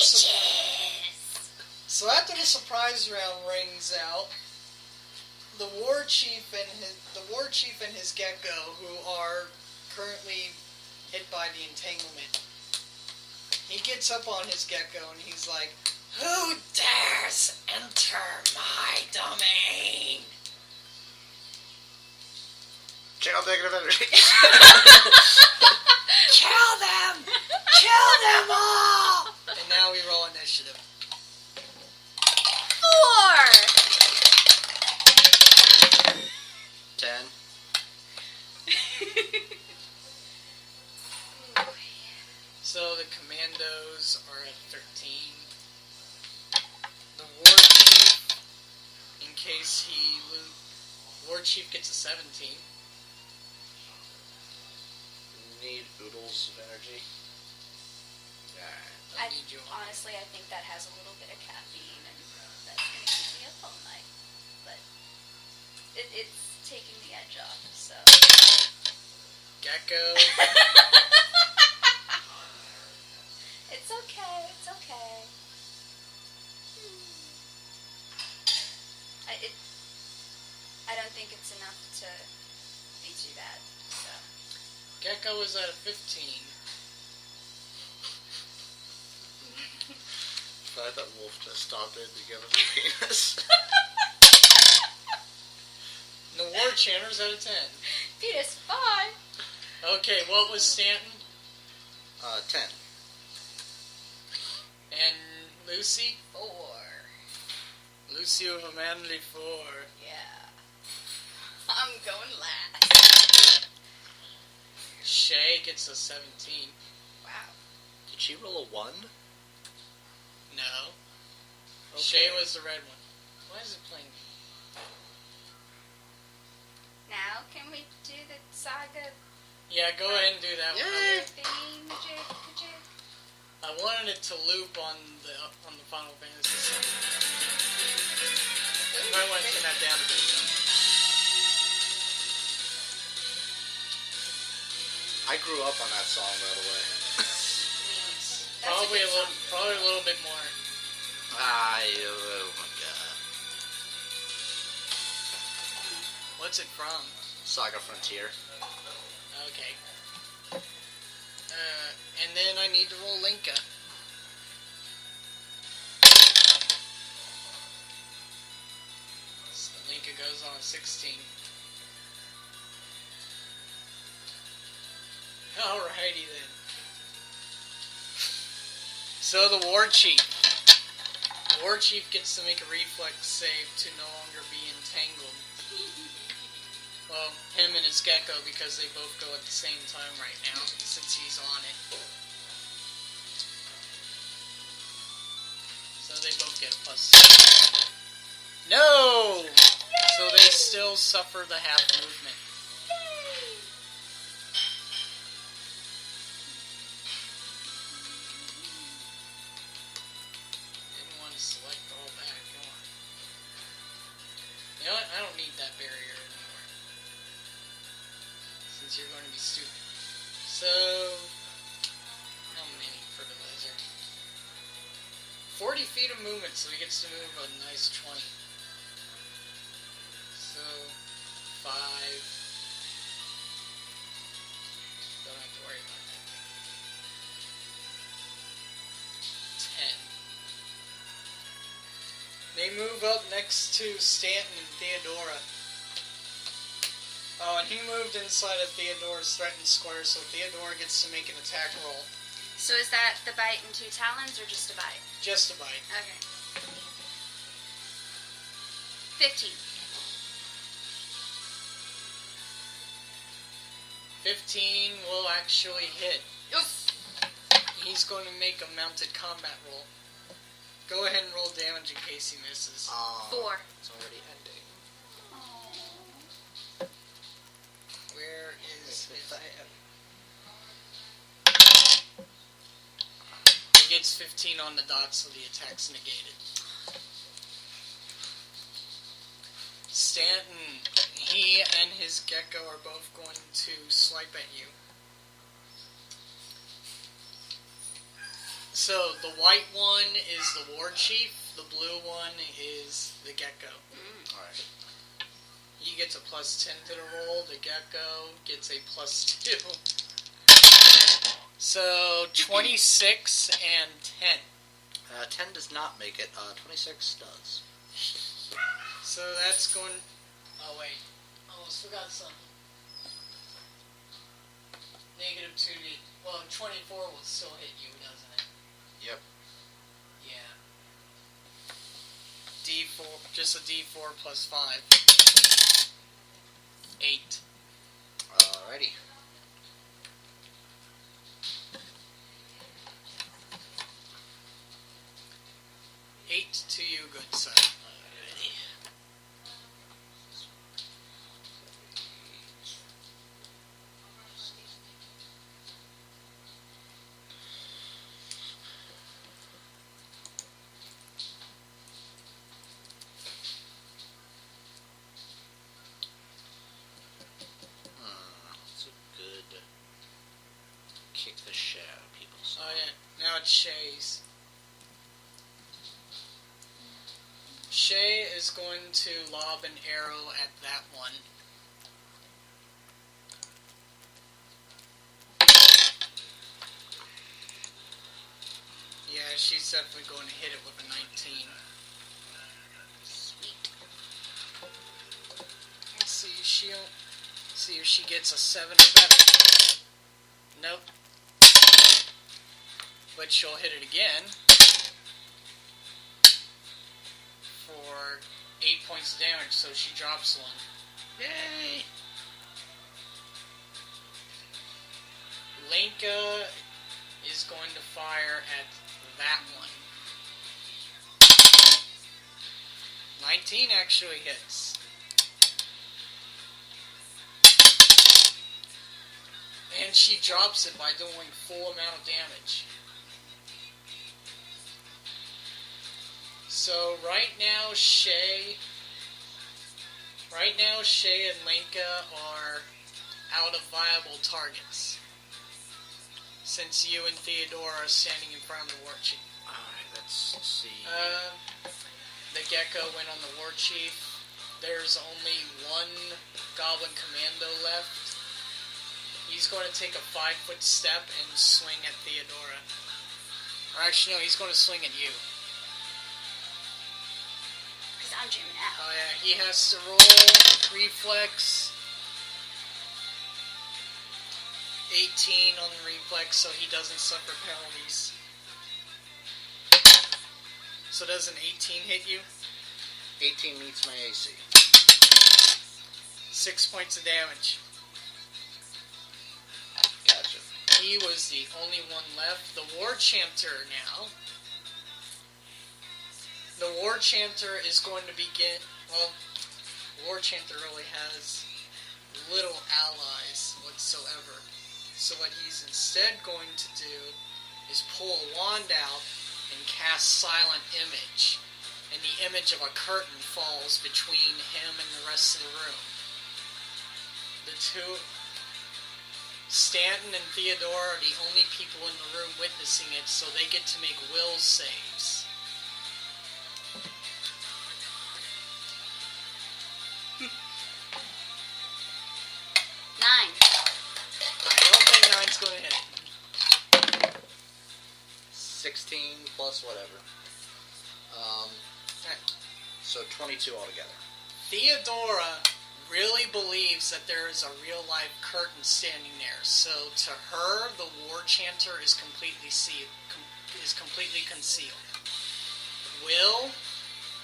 surprise round rings out, the war chief and his gecko, who are currently hit by the entanglement, he gets up on his gecko and he's like, "Who dares enter my domain?" Channel negative energy. Kill them! Kill them all! And now we roll initiative. 4. 10. So the commandos are at 13. The war chief, in case war chief gets a 17. Need oodles of energy. I need you. Honestly, I think that has a little bit of caffeine, and that's going to keep me up all night. But it's taking the edge off, so. Gecko. It's okay. It's okay. I don't think it's enough to be too bad. So. Gecko is at a 15. I thought Wolf just stopped in to give us a penis. And the war chanter's at a 10. Penis 5. Okay, what was Stanton? 10. And Lucy? 4. Lucy with a manly 4. Yeah. I'm going last. Shay? Shay gets a 17. Wow. Did she roll a 1? No. Okay. Shay was the red one. Why is it playing? Now, can we do the saga Yeah, go ahead and do that one. Yay! theme? Majig? I wanted it to loop on the Final Fantasy side. You might want to turn that down a bit. I grew up on that song, by the way. Probably a little bit more. Oh my god. What's it from? Saga Frontier. Okay. And then I need to roll Linka. So Linka goes on a 16. Alrighty then. So the War Chief. The War Chief gets to make a reflex save to no longer be entangled. Well, him and his gecko, because they both go at the same time right now, since he's on it. So they both get a +2. No! So they still suffer the half movement. Didn't want to select all back, come on. You know what? I don't need that barrier anymore. Since you're going to be stupid. So, how many for the lizard? 40 feet of movement, so he gets to move a nice 20. So, 5. Don't have to worry about that. 10. They move up next to Stanton and Theodora. Oh, and he moved inside of Theodora's threatened square, so Theodora gets to make an attack roll. So is that the bite and 2 talons, or just a bite? Just a bite. Okay. 15. 15 will actually hit. Oof. He's going to make a mounted combat roll. Go ahead and roll damage in case he misses. 4. It's already ending. Where is his... He gets 15 on the dot, so the attack's negated. Stanton, he and his gecko are both going to swipe at you. So the white one is the war chief, the blue one is the gecko. Alright. He gets a +10 to the roll, the gecko gets a +2. So 26 and 10. 10 does not make it. 26 does. So that's going... Oh wait, almost forgot something. -2 to... Well, 24 will still hit you, doesn't it? Yep. Yeah. D4, just a D4 +5. 8. Alrighty. To you, good sir. Alrighty. That's a good kick the shit out of people. So. Oh yeah, now it's Shay's. Shay is going to lob an arrow at that one. Yeah, she's definitely going to hit it with a 19. Sweet. Let's see, see if she gets a 7 or better. Nope. But she'll hit it again. For 8 points of damage, so she drops one. Yay! going to fire at that one. 19 actually hits. And she drops it by doing full amount of damage. So right now Shay and Linka are out of viable targets. Since you and Theodora are standing in front of the war chief. Alright, let's see. The Gecko went on the war chief. There's only one Goblin Commando left. He's going to take a 5-foot step and swing at Theodora. Or actually, no, he's going to swing at you. Because I'm jamming out. Oh yeah, he has to roll reflex. 18 on the reflex, so he doesn't suffer penalties. So does an 18 hit you? 18 meets my AC. 6 points of damage. Gotcha. He was the only one left. The War Chanter now. The War Chanter is going to begin... Well, War Chanter really has little allies whatsoever. So what he's instead going to do is pull a wand out and cast Silent Image. And the image of a curtain falls between him and the rest of the room. The two... Stanton and Theodore are the only people in the room witnessing it, so they get to make will saves. Nine. I don't think 9's going to hit. 16 plus whatever. So 22 altogether. Theodora really believes that there is a real-life curtain standing there, so to her, the War Chanter is completely concealed. Will,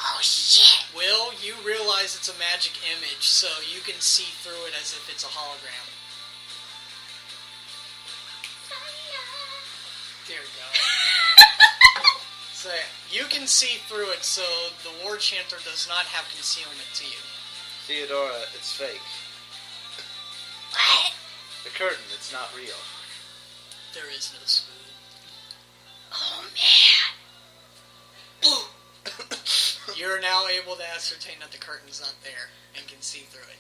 Oh shit! Will, you realize it's a magic image, so you can see through it as if it's a hologram. Dear God. So you can see through it, so the War Chanter does not have concealment to you. Theodora, it's fake. What? The curtain, it's not real. There is no school. Oh man! You're now able to ascertain that the curtain's not there and can see through it.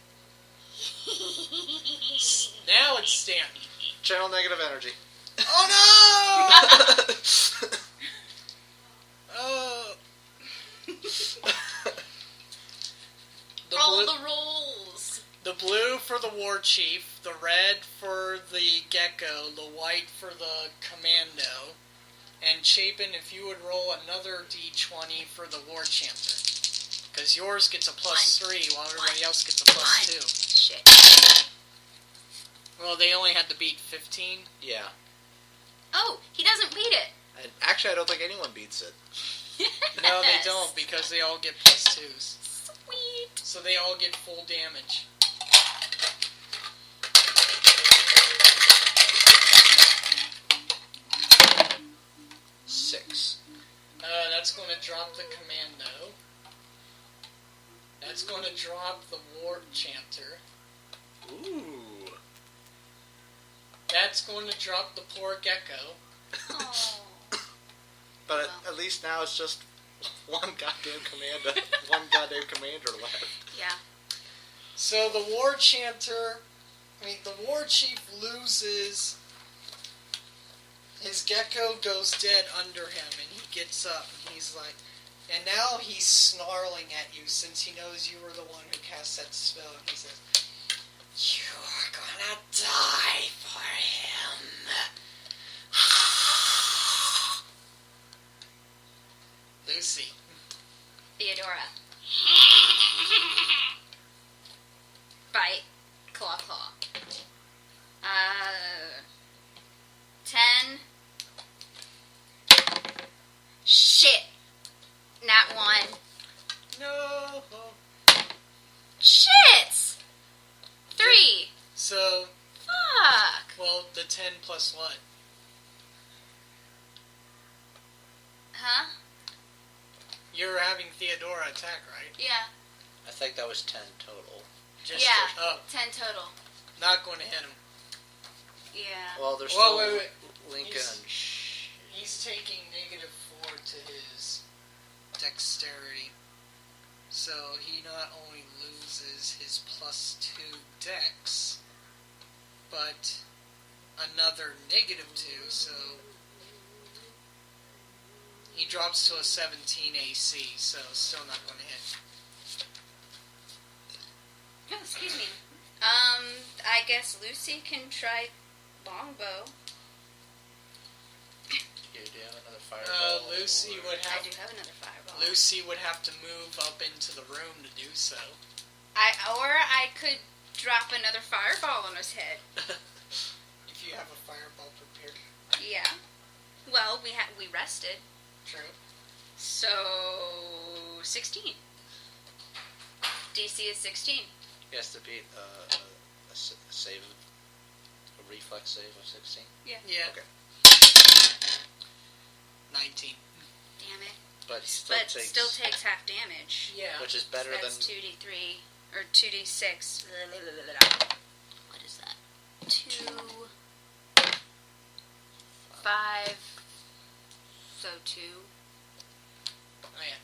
Now it's Stanton. Channel negative energy. Oh no! Oh. Roll the rolls. The blue for the War Chief, the red for the Gecko, the white for the Commando, and Chapin, if you would roll another d20 for the War Chanter. Because yours gets a +3 while everybody else gets a +2. Shit. Well, they only had to beat 15. Yeah. Oh, he doesn't beat it. And actually, I don't think anyone beats it. No, they don't, because they all get +2s. Sweet. So they all get full damage. Six. That's going to drop the Commando. That's going to drop the War Chanter. Ooh. That's going to drop the poor Gecko. Oh. But at least now it's just one goddamn commander left. Yeah. So the War Chanter, the War Chief loses. His Gecko goes dead under him, and he gets up, and he's like, and now he's snarling at you since he knows you were the one who cast that spell, and he says, "You are gonna die for him." Lucy. Theodora. Bite. Claw, claw. 10. Shit. Nat 1. No. Shit! 3. So, Fuck. well, the 10 plus what? Huh? You're having Theodora attack, right? Yeah. I think that was 10 total. Just Yeah. Oh, 10 total. not going to hit him. Yeah. Well, there's Well, still wait. Lincoln He's- and He's taking -4 to his dexterity. So he not only loses his +2 dex, but another -2, so he drops to a 17 AC, so still not going to hit. Oh, excuse me. I guess Lucy can try longbow. Do you have another fireball? Lucy or- would I have do have another fireball. Lucy would have to move up into the room to do so. Or I could drop another fireball on his head. If you have a fireball prepared. Yeah. Well, we rested. True. So 16. DC is 16. He has to beat a save, a reflex save of 16. Yeah. Okay. 19. Damn it. But still But takes, still takes half damage. Yeah. which is better That's than 2d3 or 2d6. What is that? 2, 5. So 2. Oh yeah.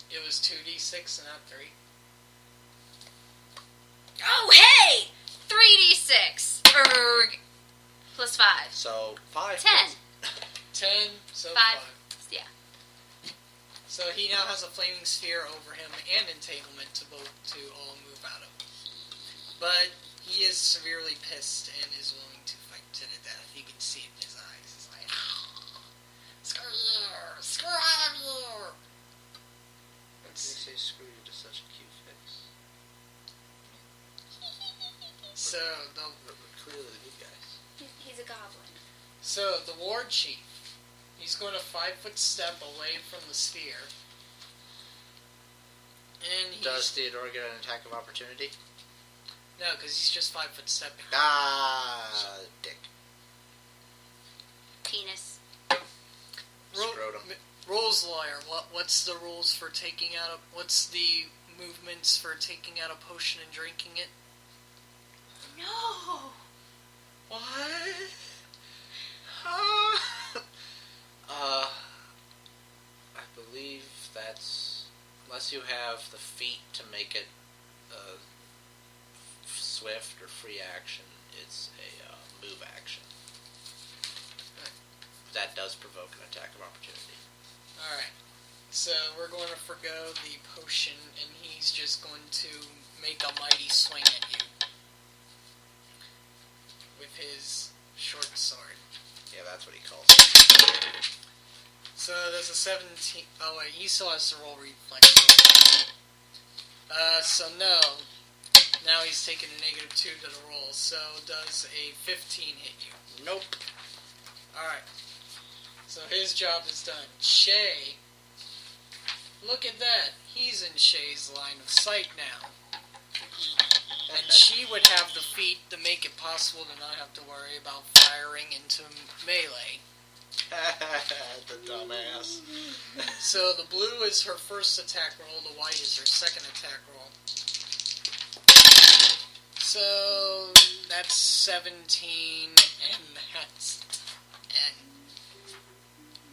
It was 2d6 and not 3. Oh hey! 3d6. Plus 5. so 5. 10. 10, so 5. 5. Yeah. So he now has a flaming sphere over him and entanglement to all move out of. But he is severely pissed and is willing to fight to the death. You can see it in his eyes. He's like, screw you! Screw all of you! What did you say screw you to such a cute face? So We're clearly the good guys. He's a goblin. So the ward chief, he's going to 5-foot step away from the sphere. And he's... Does Theodore get an attack of opportunity? No, because he's just 5-foot stepping. Dick. Penis. Scrotum. Rules lawyer, what's the rules for taking out a... What's the movements for taking out a potion and drinking it? No! What? I believe that's... Unless you have the feat to make it swift or free action, it's a move action. That does provoke an attack of opportunity. Alright. So we're going to forgo the potion, and he's just going to make a mighty swing at you. With his short sword. Yeah, that's what he calls it. So there's a 17... Oh wait, he still has to roll reflex. So no. Now he's taking a -2 to the roll. So does a 15 hit you? Nope. Alright. So his job is done. Shay. Look at that. He's in Shay's line of sight now. And she would have the feat to make it possible to not have to worry about firing into melee. The dumbass. So the blue is her first attack roll, the white is her second attack roll. So that's 17, and that's 10.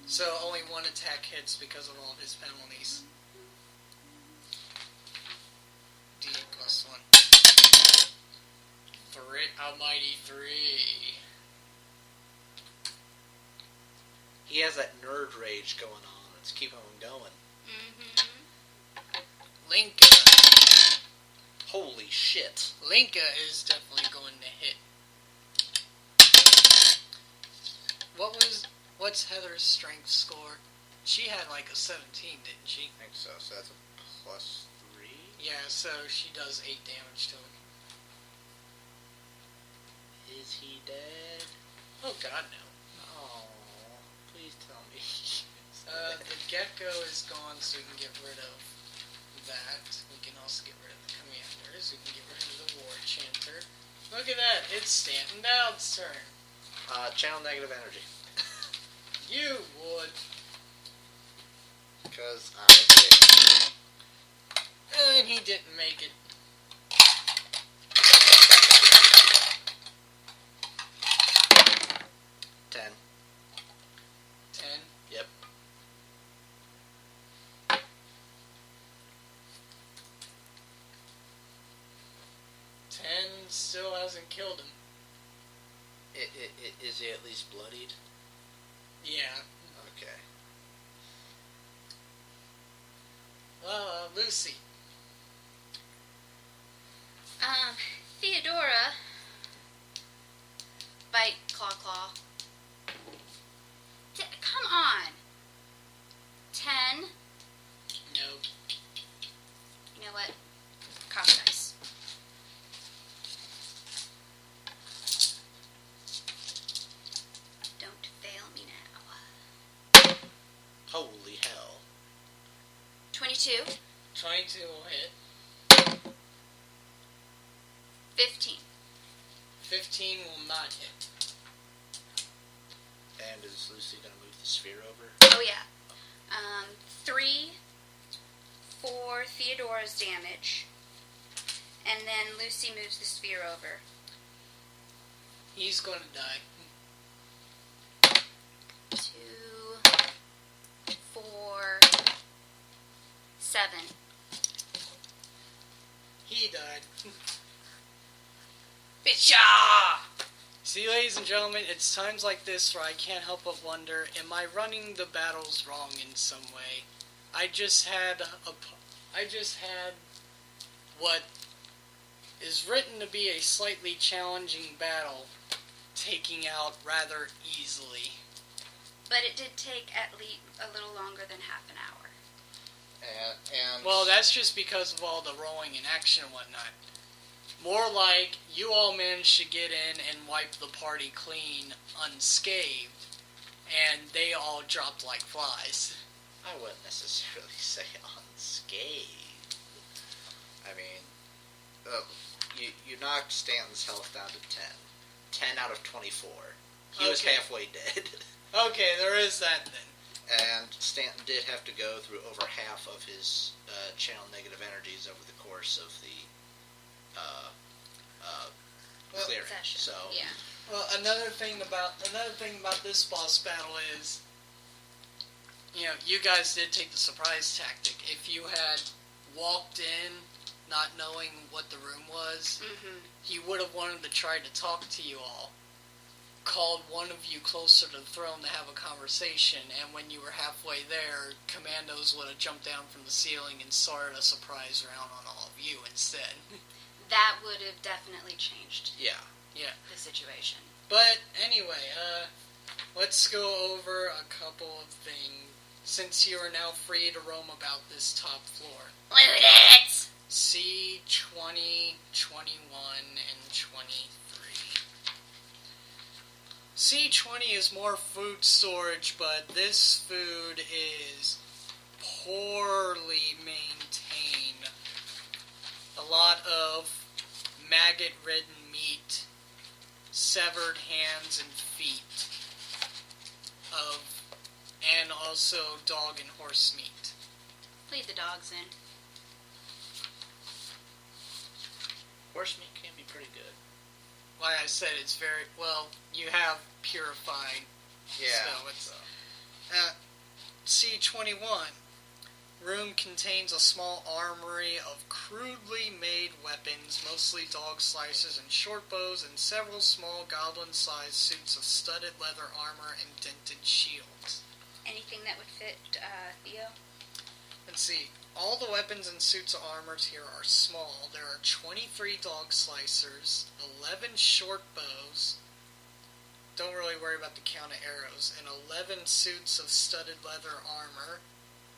So only one attack hits because of all of his penalties. D8 plus 1. 3, a mighty 3. He has that nerd rage going on. It's keeping him going. Mm-hmm. Linka. Holy shit. Linka is definitely going to hit. What's Heather's strength score? She had like a 17, didn't she? I think so. So that's a +3. Yeah, so she does 8 damage to him. Is he dead? Oh god, no. Oh, please tell me. The gecko is gone, so we can get rid of that. We can also get rid of the commanders. We can get rid of the war chanter. Look at that, it's Stanton Dowd's turn. Channel negative energy. You would. Because I'm a dick. And he didn't make it. Ten. 10. Yep. 10 still hasn't killed him. Is he at least bloodied? Yeah. Okay. Lucy. Theodora. Bite, claw. Come on. 10. No. You know what? Cross dice. Don't fail me now. Holy hell. 22. 22 will hit. 15. 15 will not hit. And is Lucy going to move the sphere over? Oh, yeah. 3 for Theodora's damage. And then Lucy moves the sphere over. He's going to die. 2, 4, 7. He died. Bitcha! See, ladies and gentlemen, it's times like this where I can't help but wonder, am I running the battles wrong in some way? I just had what is written to be a slightly challenging battle taking out rather easily. But it did take at least a little longer than half an hour. And Well, that's just because of all the rolling and action and whatnot. More like, you all managed to get in and wipe the party clean unscathed, and they all dropped like flies. I wouldn't necessarily say unscathed. I mean, you knocked Stanton's health down to 10. 10 out of 24. He was Okay. halfway dead. Okay, there is that then. And Stanton did have to go through over half of his channel negative energies over the course of the clearing. Session. So Yeah. Well, another thing about this boss battle is, you guys did take the surprise tactic. If you had walked in not knowing what the room was, Mm-hmm. he would have wanted to try to talk to you all. Called one of you closer to the throne to have a conversation, and when you were halfway there, commandos would have jumped down from the ceiling and started a surprise round on all of you instead. That would have definitely changed yeah. the situation. But anyway, let's go over a couple of things, since you are now free to roam about this top floor. Loot it! C20, 21, and 23. C20 is more food storage, but this food is poorly maintained. A lot of maggot-ridden meat, severed hands and feet, and also dog and horse meat. Leave the dogs in. Horse meat can be pretty good. Like I said, it's very, well, you have purified. So it's C21. Room contains a small armory of crudely made weapons, mostly dog slicers and short bows, and several small goblin-sized suits of studded leather armor and dented shields. Anything that would fit Theo? Let's see. All the weapons and suits of armors here are small. There are 23 dog slicers, 11 short bows. Don't really worry about the count of arrows. And 11 suits of studded leather armor,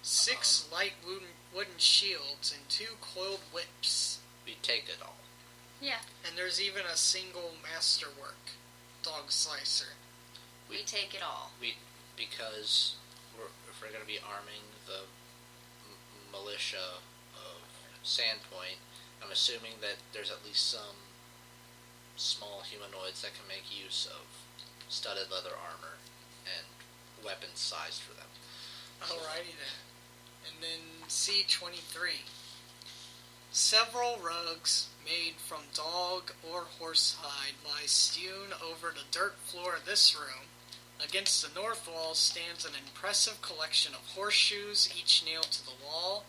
6 light wooden shields, and 2 coiled whips. We take it all. Yeah. And there's even a single masterwork dog slicer. We take it all. Because if we're going to be arming the militia of Sandpoint, I'm assuming that there's at least some small humanoids that can make use of studded leather armor and weapons sized for them. Alrighty then. And then C23. Several rugs made from dog or horse hide lie strewn over the dirt floor of this room. Against the north wall stands an impressive collection of horseshoes, each nailed to the wall,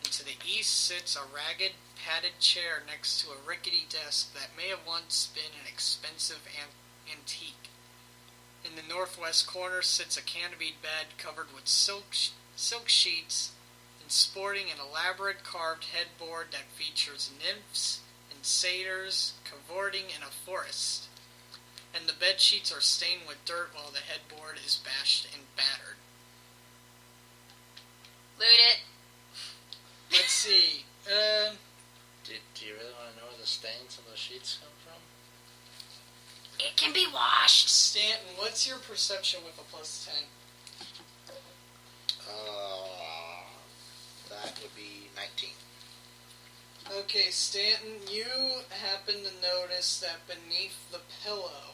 and to the east sits a ragged, padded chair next to a rickety desk that may have once been an expensive antique. In the northwest corner sits a canopied bed covered with silk sheets and sporting an elaborate carved headboard that features nymphs and satyrs cavorting in a forest. And the bed sheets are stained with dirt while the headboard is bashed and battered. Loot it. Let's see. Do you really want to know where the stains on the sheets come from? It can be washed. Stanton, what's your perception with a plus 10? That would be 19. Okay, Stanton, you happen to notice that beneath the pillow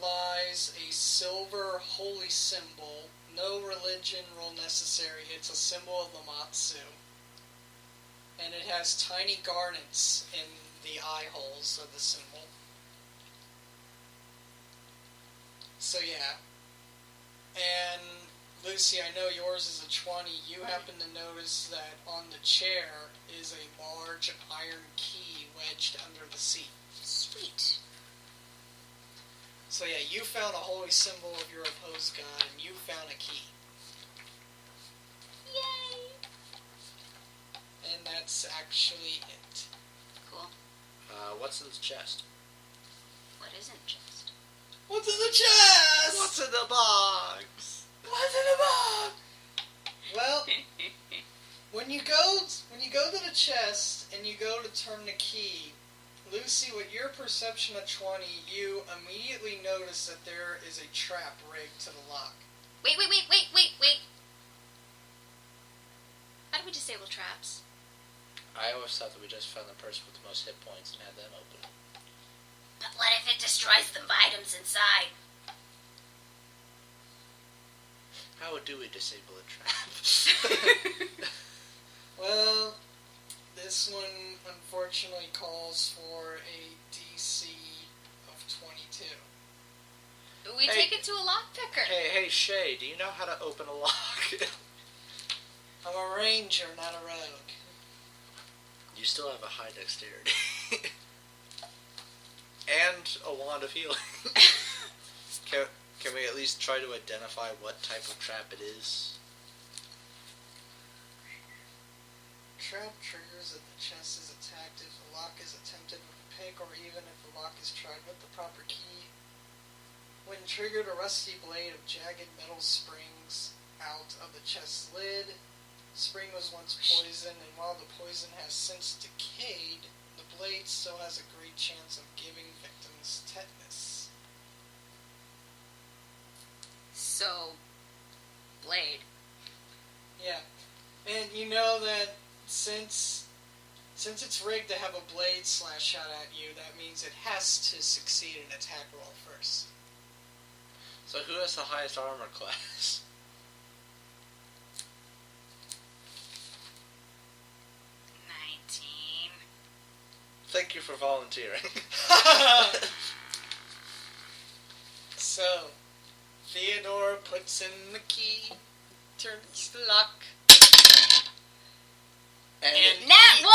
lies a silver holy symbol. No religion rule necessary. It's a symbol of the Matsu. And it has tiny garnets in the eye holes of the symbol. So yeah. And Lucy, I know yours is a 20. You happen to notice that on the chair is a large iron key wedged under the seat. Sweet. So yeah, you found a holy symbol of your opposed god, and you found a key. Yay! And that's actually it. Cool. What's in the chest? What isn't just? What's in the chest? What's in the box? What's in the box? Well, when you go to the chest and you go to turn the key, Lucy, with your perception of 20, you immediately notice that there is a trap rigged to the lock. Wait. How do we disable traps? I always thought that we just found the person with the most hit points and had them open it. But what if it destroys the items inside? How do we disable a trap? Well, this one unfortunately calls for a DC of 22. We take it to a lockpicker. Hey, Shay, do you know how to open a lock? I'm a ranger, not a rogue. You still have a high dexterity. And a wand of healing. Can we at least try to identify what type of trap it is? Trap triggers if the chest is attacked, if the lock is attempted with a pick, or even if the lock is tried with the proper key. When triggered, a rusty blade of jagged metal springs out of the chest's lid. Spring was once poisoned, and while the poison has since decayed, the blade still has a great chance of giving victims tetanus. So, blade. Yeah. And you know that since it's rigged to have a blade slash out at you, that means it has to succeed an attack roll first. So who has the highest armor class? 19. Thank you for volunteering. So, Theodore puts in the key, turns the lock, and Nat 1!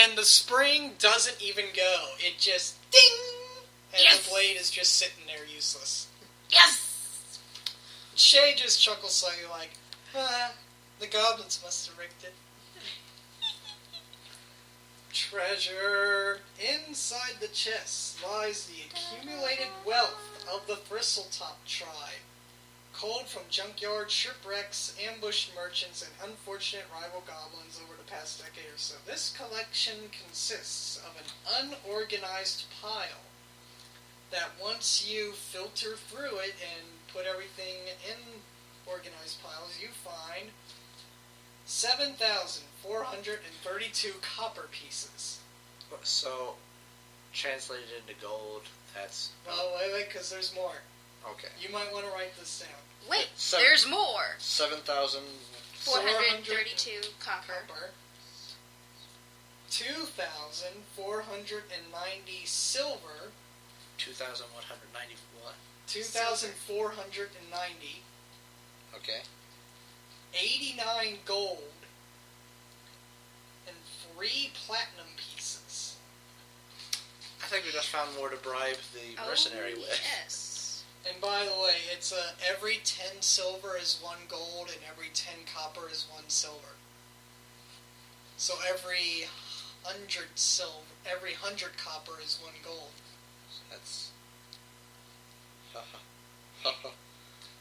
And the spring doesn't even go. It just ding! And Yes! the blade is just sitting there useless. Yes! Shay just chuckles slightly like, the goblins must have rigged it. Treasure. Inside the chest lies the accumulated wealth of the Thristletop tribe. Culled from junkyard shipwrecks, ambushed merchants, and unfortunate rival goblins over the past decade or so. This collection consists of an unorganized pile that once you filter through it and put everything in organized piles, you find 7,432 copper pieces. So, translated into gold, that's... Well, wait, because there's more. Okay. You might want to write this down. Wait, So- there's more. 7,000. 432 copper. 2,490 silver. 2,190 what? 2,490. Okay. 89 gold. And 3 platinum pieces. I think we just found more to bribe the mercenary with. Yes. And by the way, it's every 10 silver is 1 gold, and every 10 copper is 1 silver. So every 100 copper is 1 gold. That's...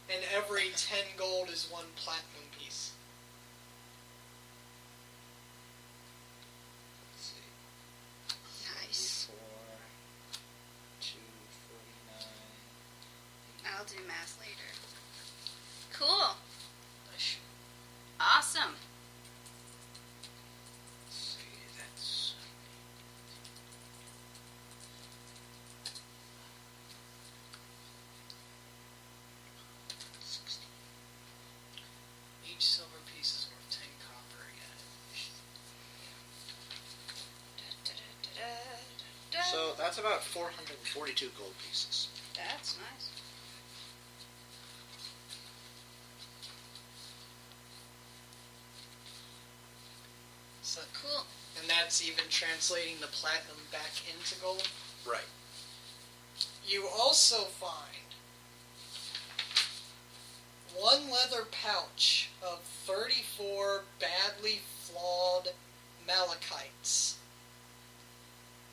And every 10 gold is 1 platinum piece. Let's see. Nice. 4, 249. I'll do math later. Cool. Awesome. Let's see, that's... Each silver piece is worth 10 copper again. So that's about 442 gold pieces. That's nice. So, Cool. and that's even translating the platinum back into gold. Right. You also find 1 leather pouch of 34 badly flawed malachites.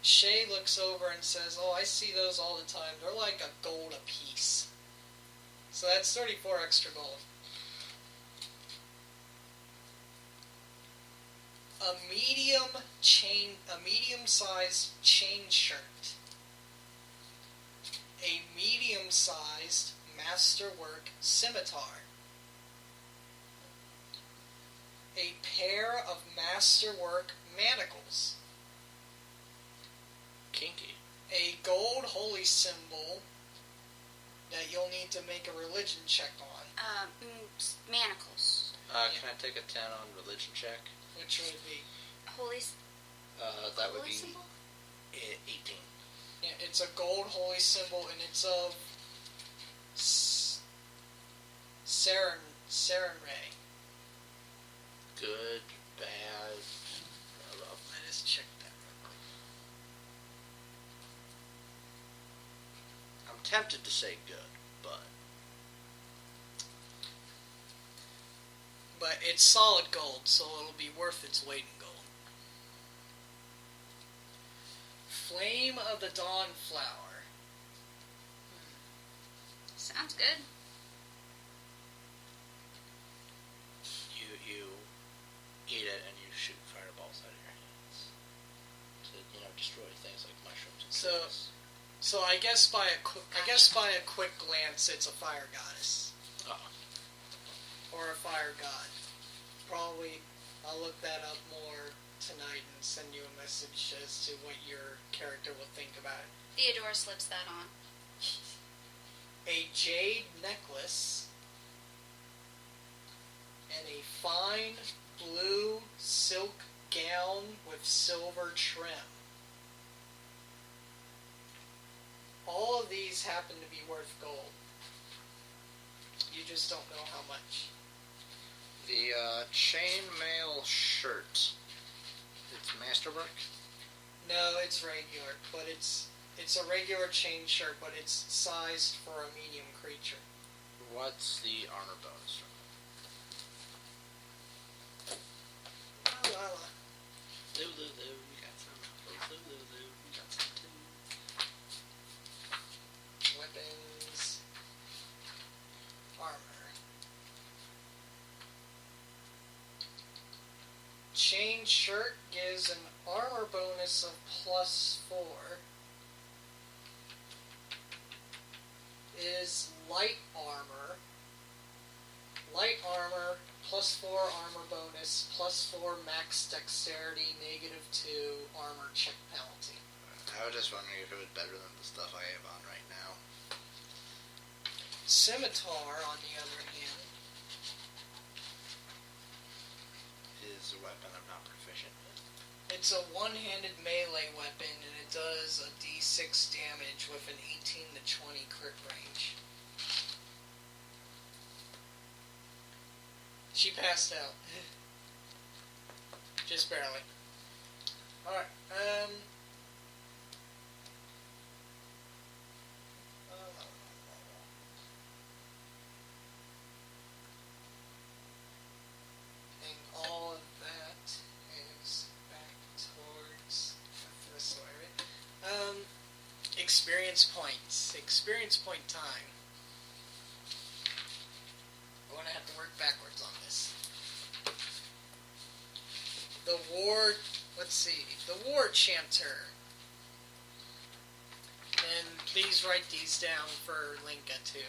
Shay looks over and says, "Oh, I see those all the time. They're like a gold a piece." So that's 34 extra gold. A medium-sized chain shirt. A medium-sized masterwork scimitar. A pair of masterwork manacles. Kinky. A gold holy symbol that you'll need to make a religion check on, Manacles. Can I take a 10 on religion check? which would be, Holy. That would holy be symbol? 18. yeah, it's a gold holy symbol, and it's of Sarenrae. Good, bad, Let us check that real quick. I'm tempted to say good, but But it's solid gold, so it'll be worth its weight in gold. Flame of the Dawn Flower. Sounds good. you eat it and you shoot fireballs out of your hands to destroy things like mushrooms and cookies. So I guess by a quick glance, it's a fire goddess. Oh. Or a fire god. Probably, I'll look that up more tonight and send you a message as to what your character will think about it. Theodore slips that on. A jade necklace and a fine blue silk gown with silver trim. All of these happen to be worth gold. You just don't know how much. The chainmail shirt. It's masterwork? No, it's regular, but it's a regular chain shirt, but it's sized for a medium creature. What's the armor bonus from La, la, la. Lulu, we got some. Lulu, we got some too. Weapons, armor. Chain shirt gives an armor bonus of +4. Is light armor. Light armor, +4 armor bonus, +4 max dexterity, -2 armor check penalty. I was just wondering if it was better than the stuff I have on right now. Scimitar, on the other hand, is a weapon I'm not proficient with. it's a one-handed melee weapon, and it does a d6 damage with an 18 to 20 crit range. She passed out. Just barely. Alright, and all of that is back towards this area. Experience points. Experience point time. I'm gonna have to work backwards on this. The war, let's see, the war chanter. And please write these down for Linka too.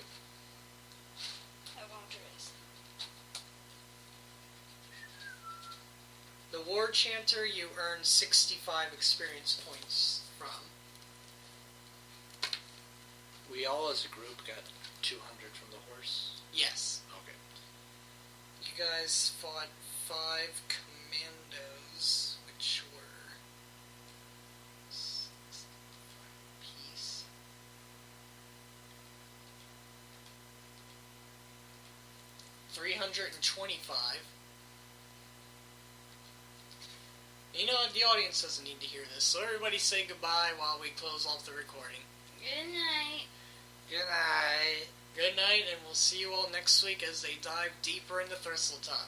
I won't erase. The war chanter you earn 65 experience points from. We all as a group got 200 from the horse. Yes. Okay. You guys fought 5 commandos, which were 6 apiece. $325. You know, the audience doesn't need to hear this, so everybody say goodbye while we close off the recording. Good night. Good night. Good night, and we'll see you all next week as they dive deeper into Thristletop.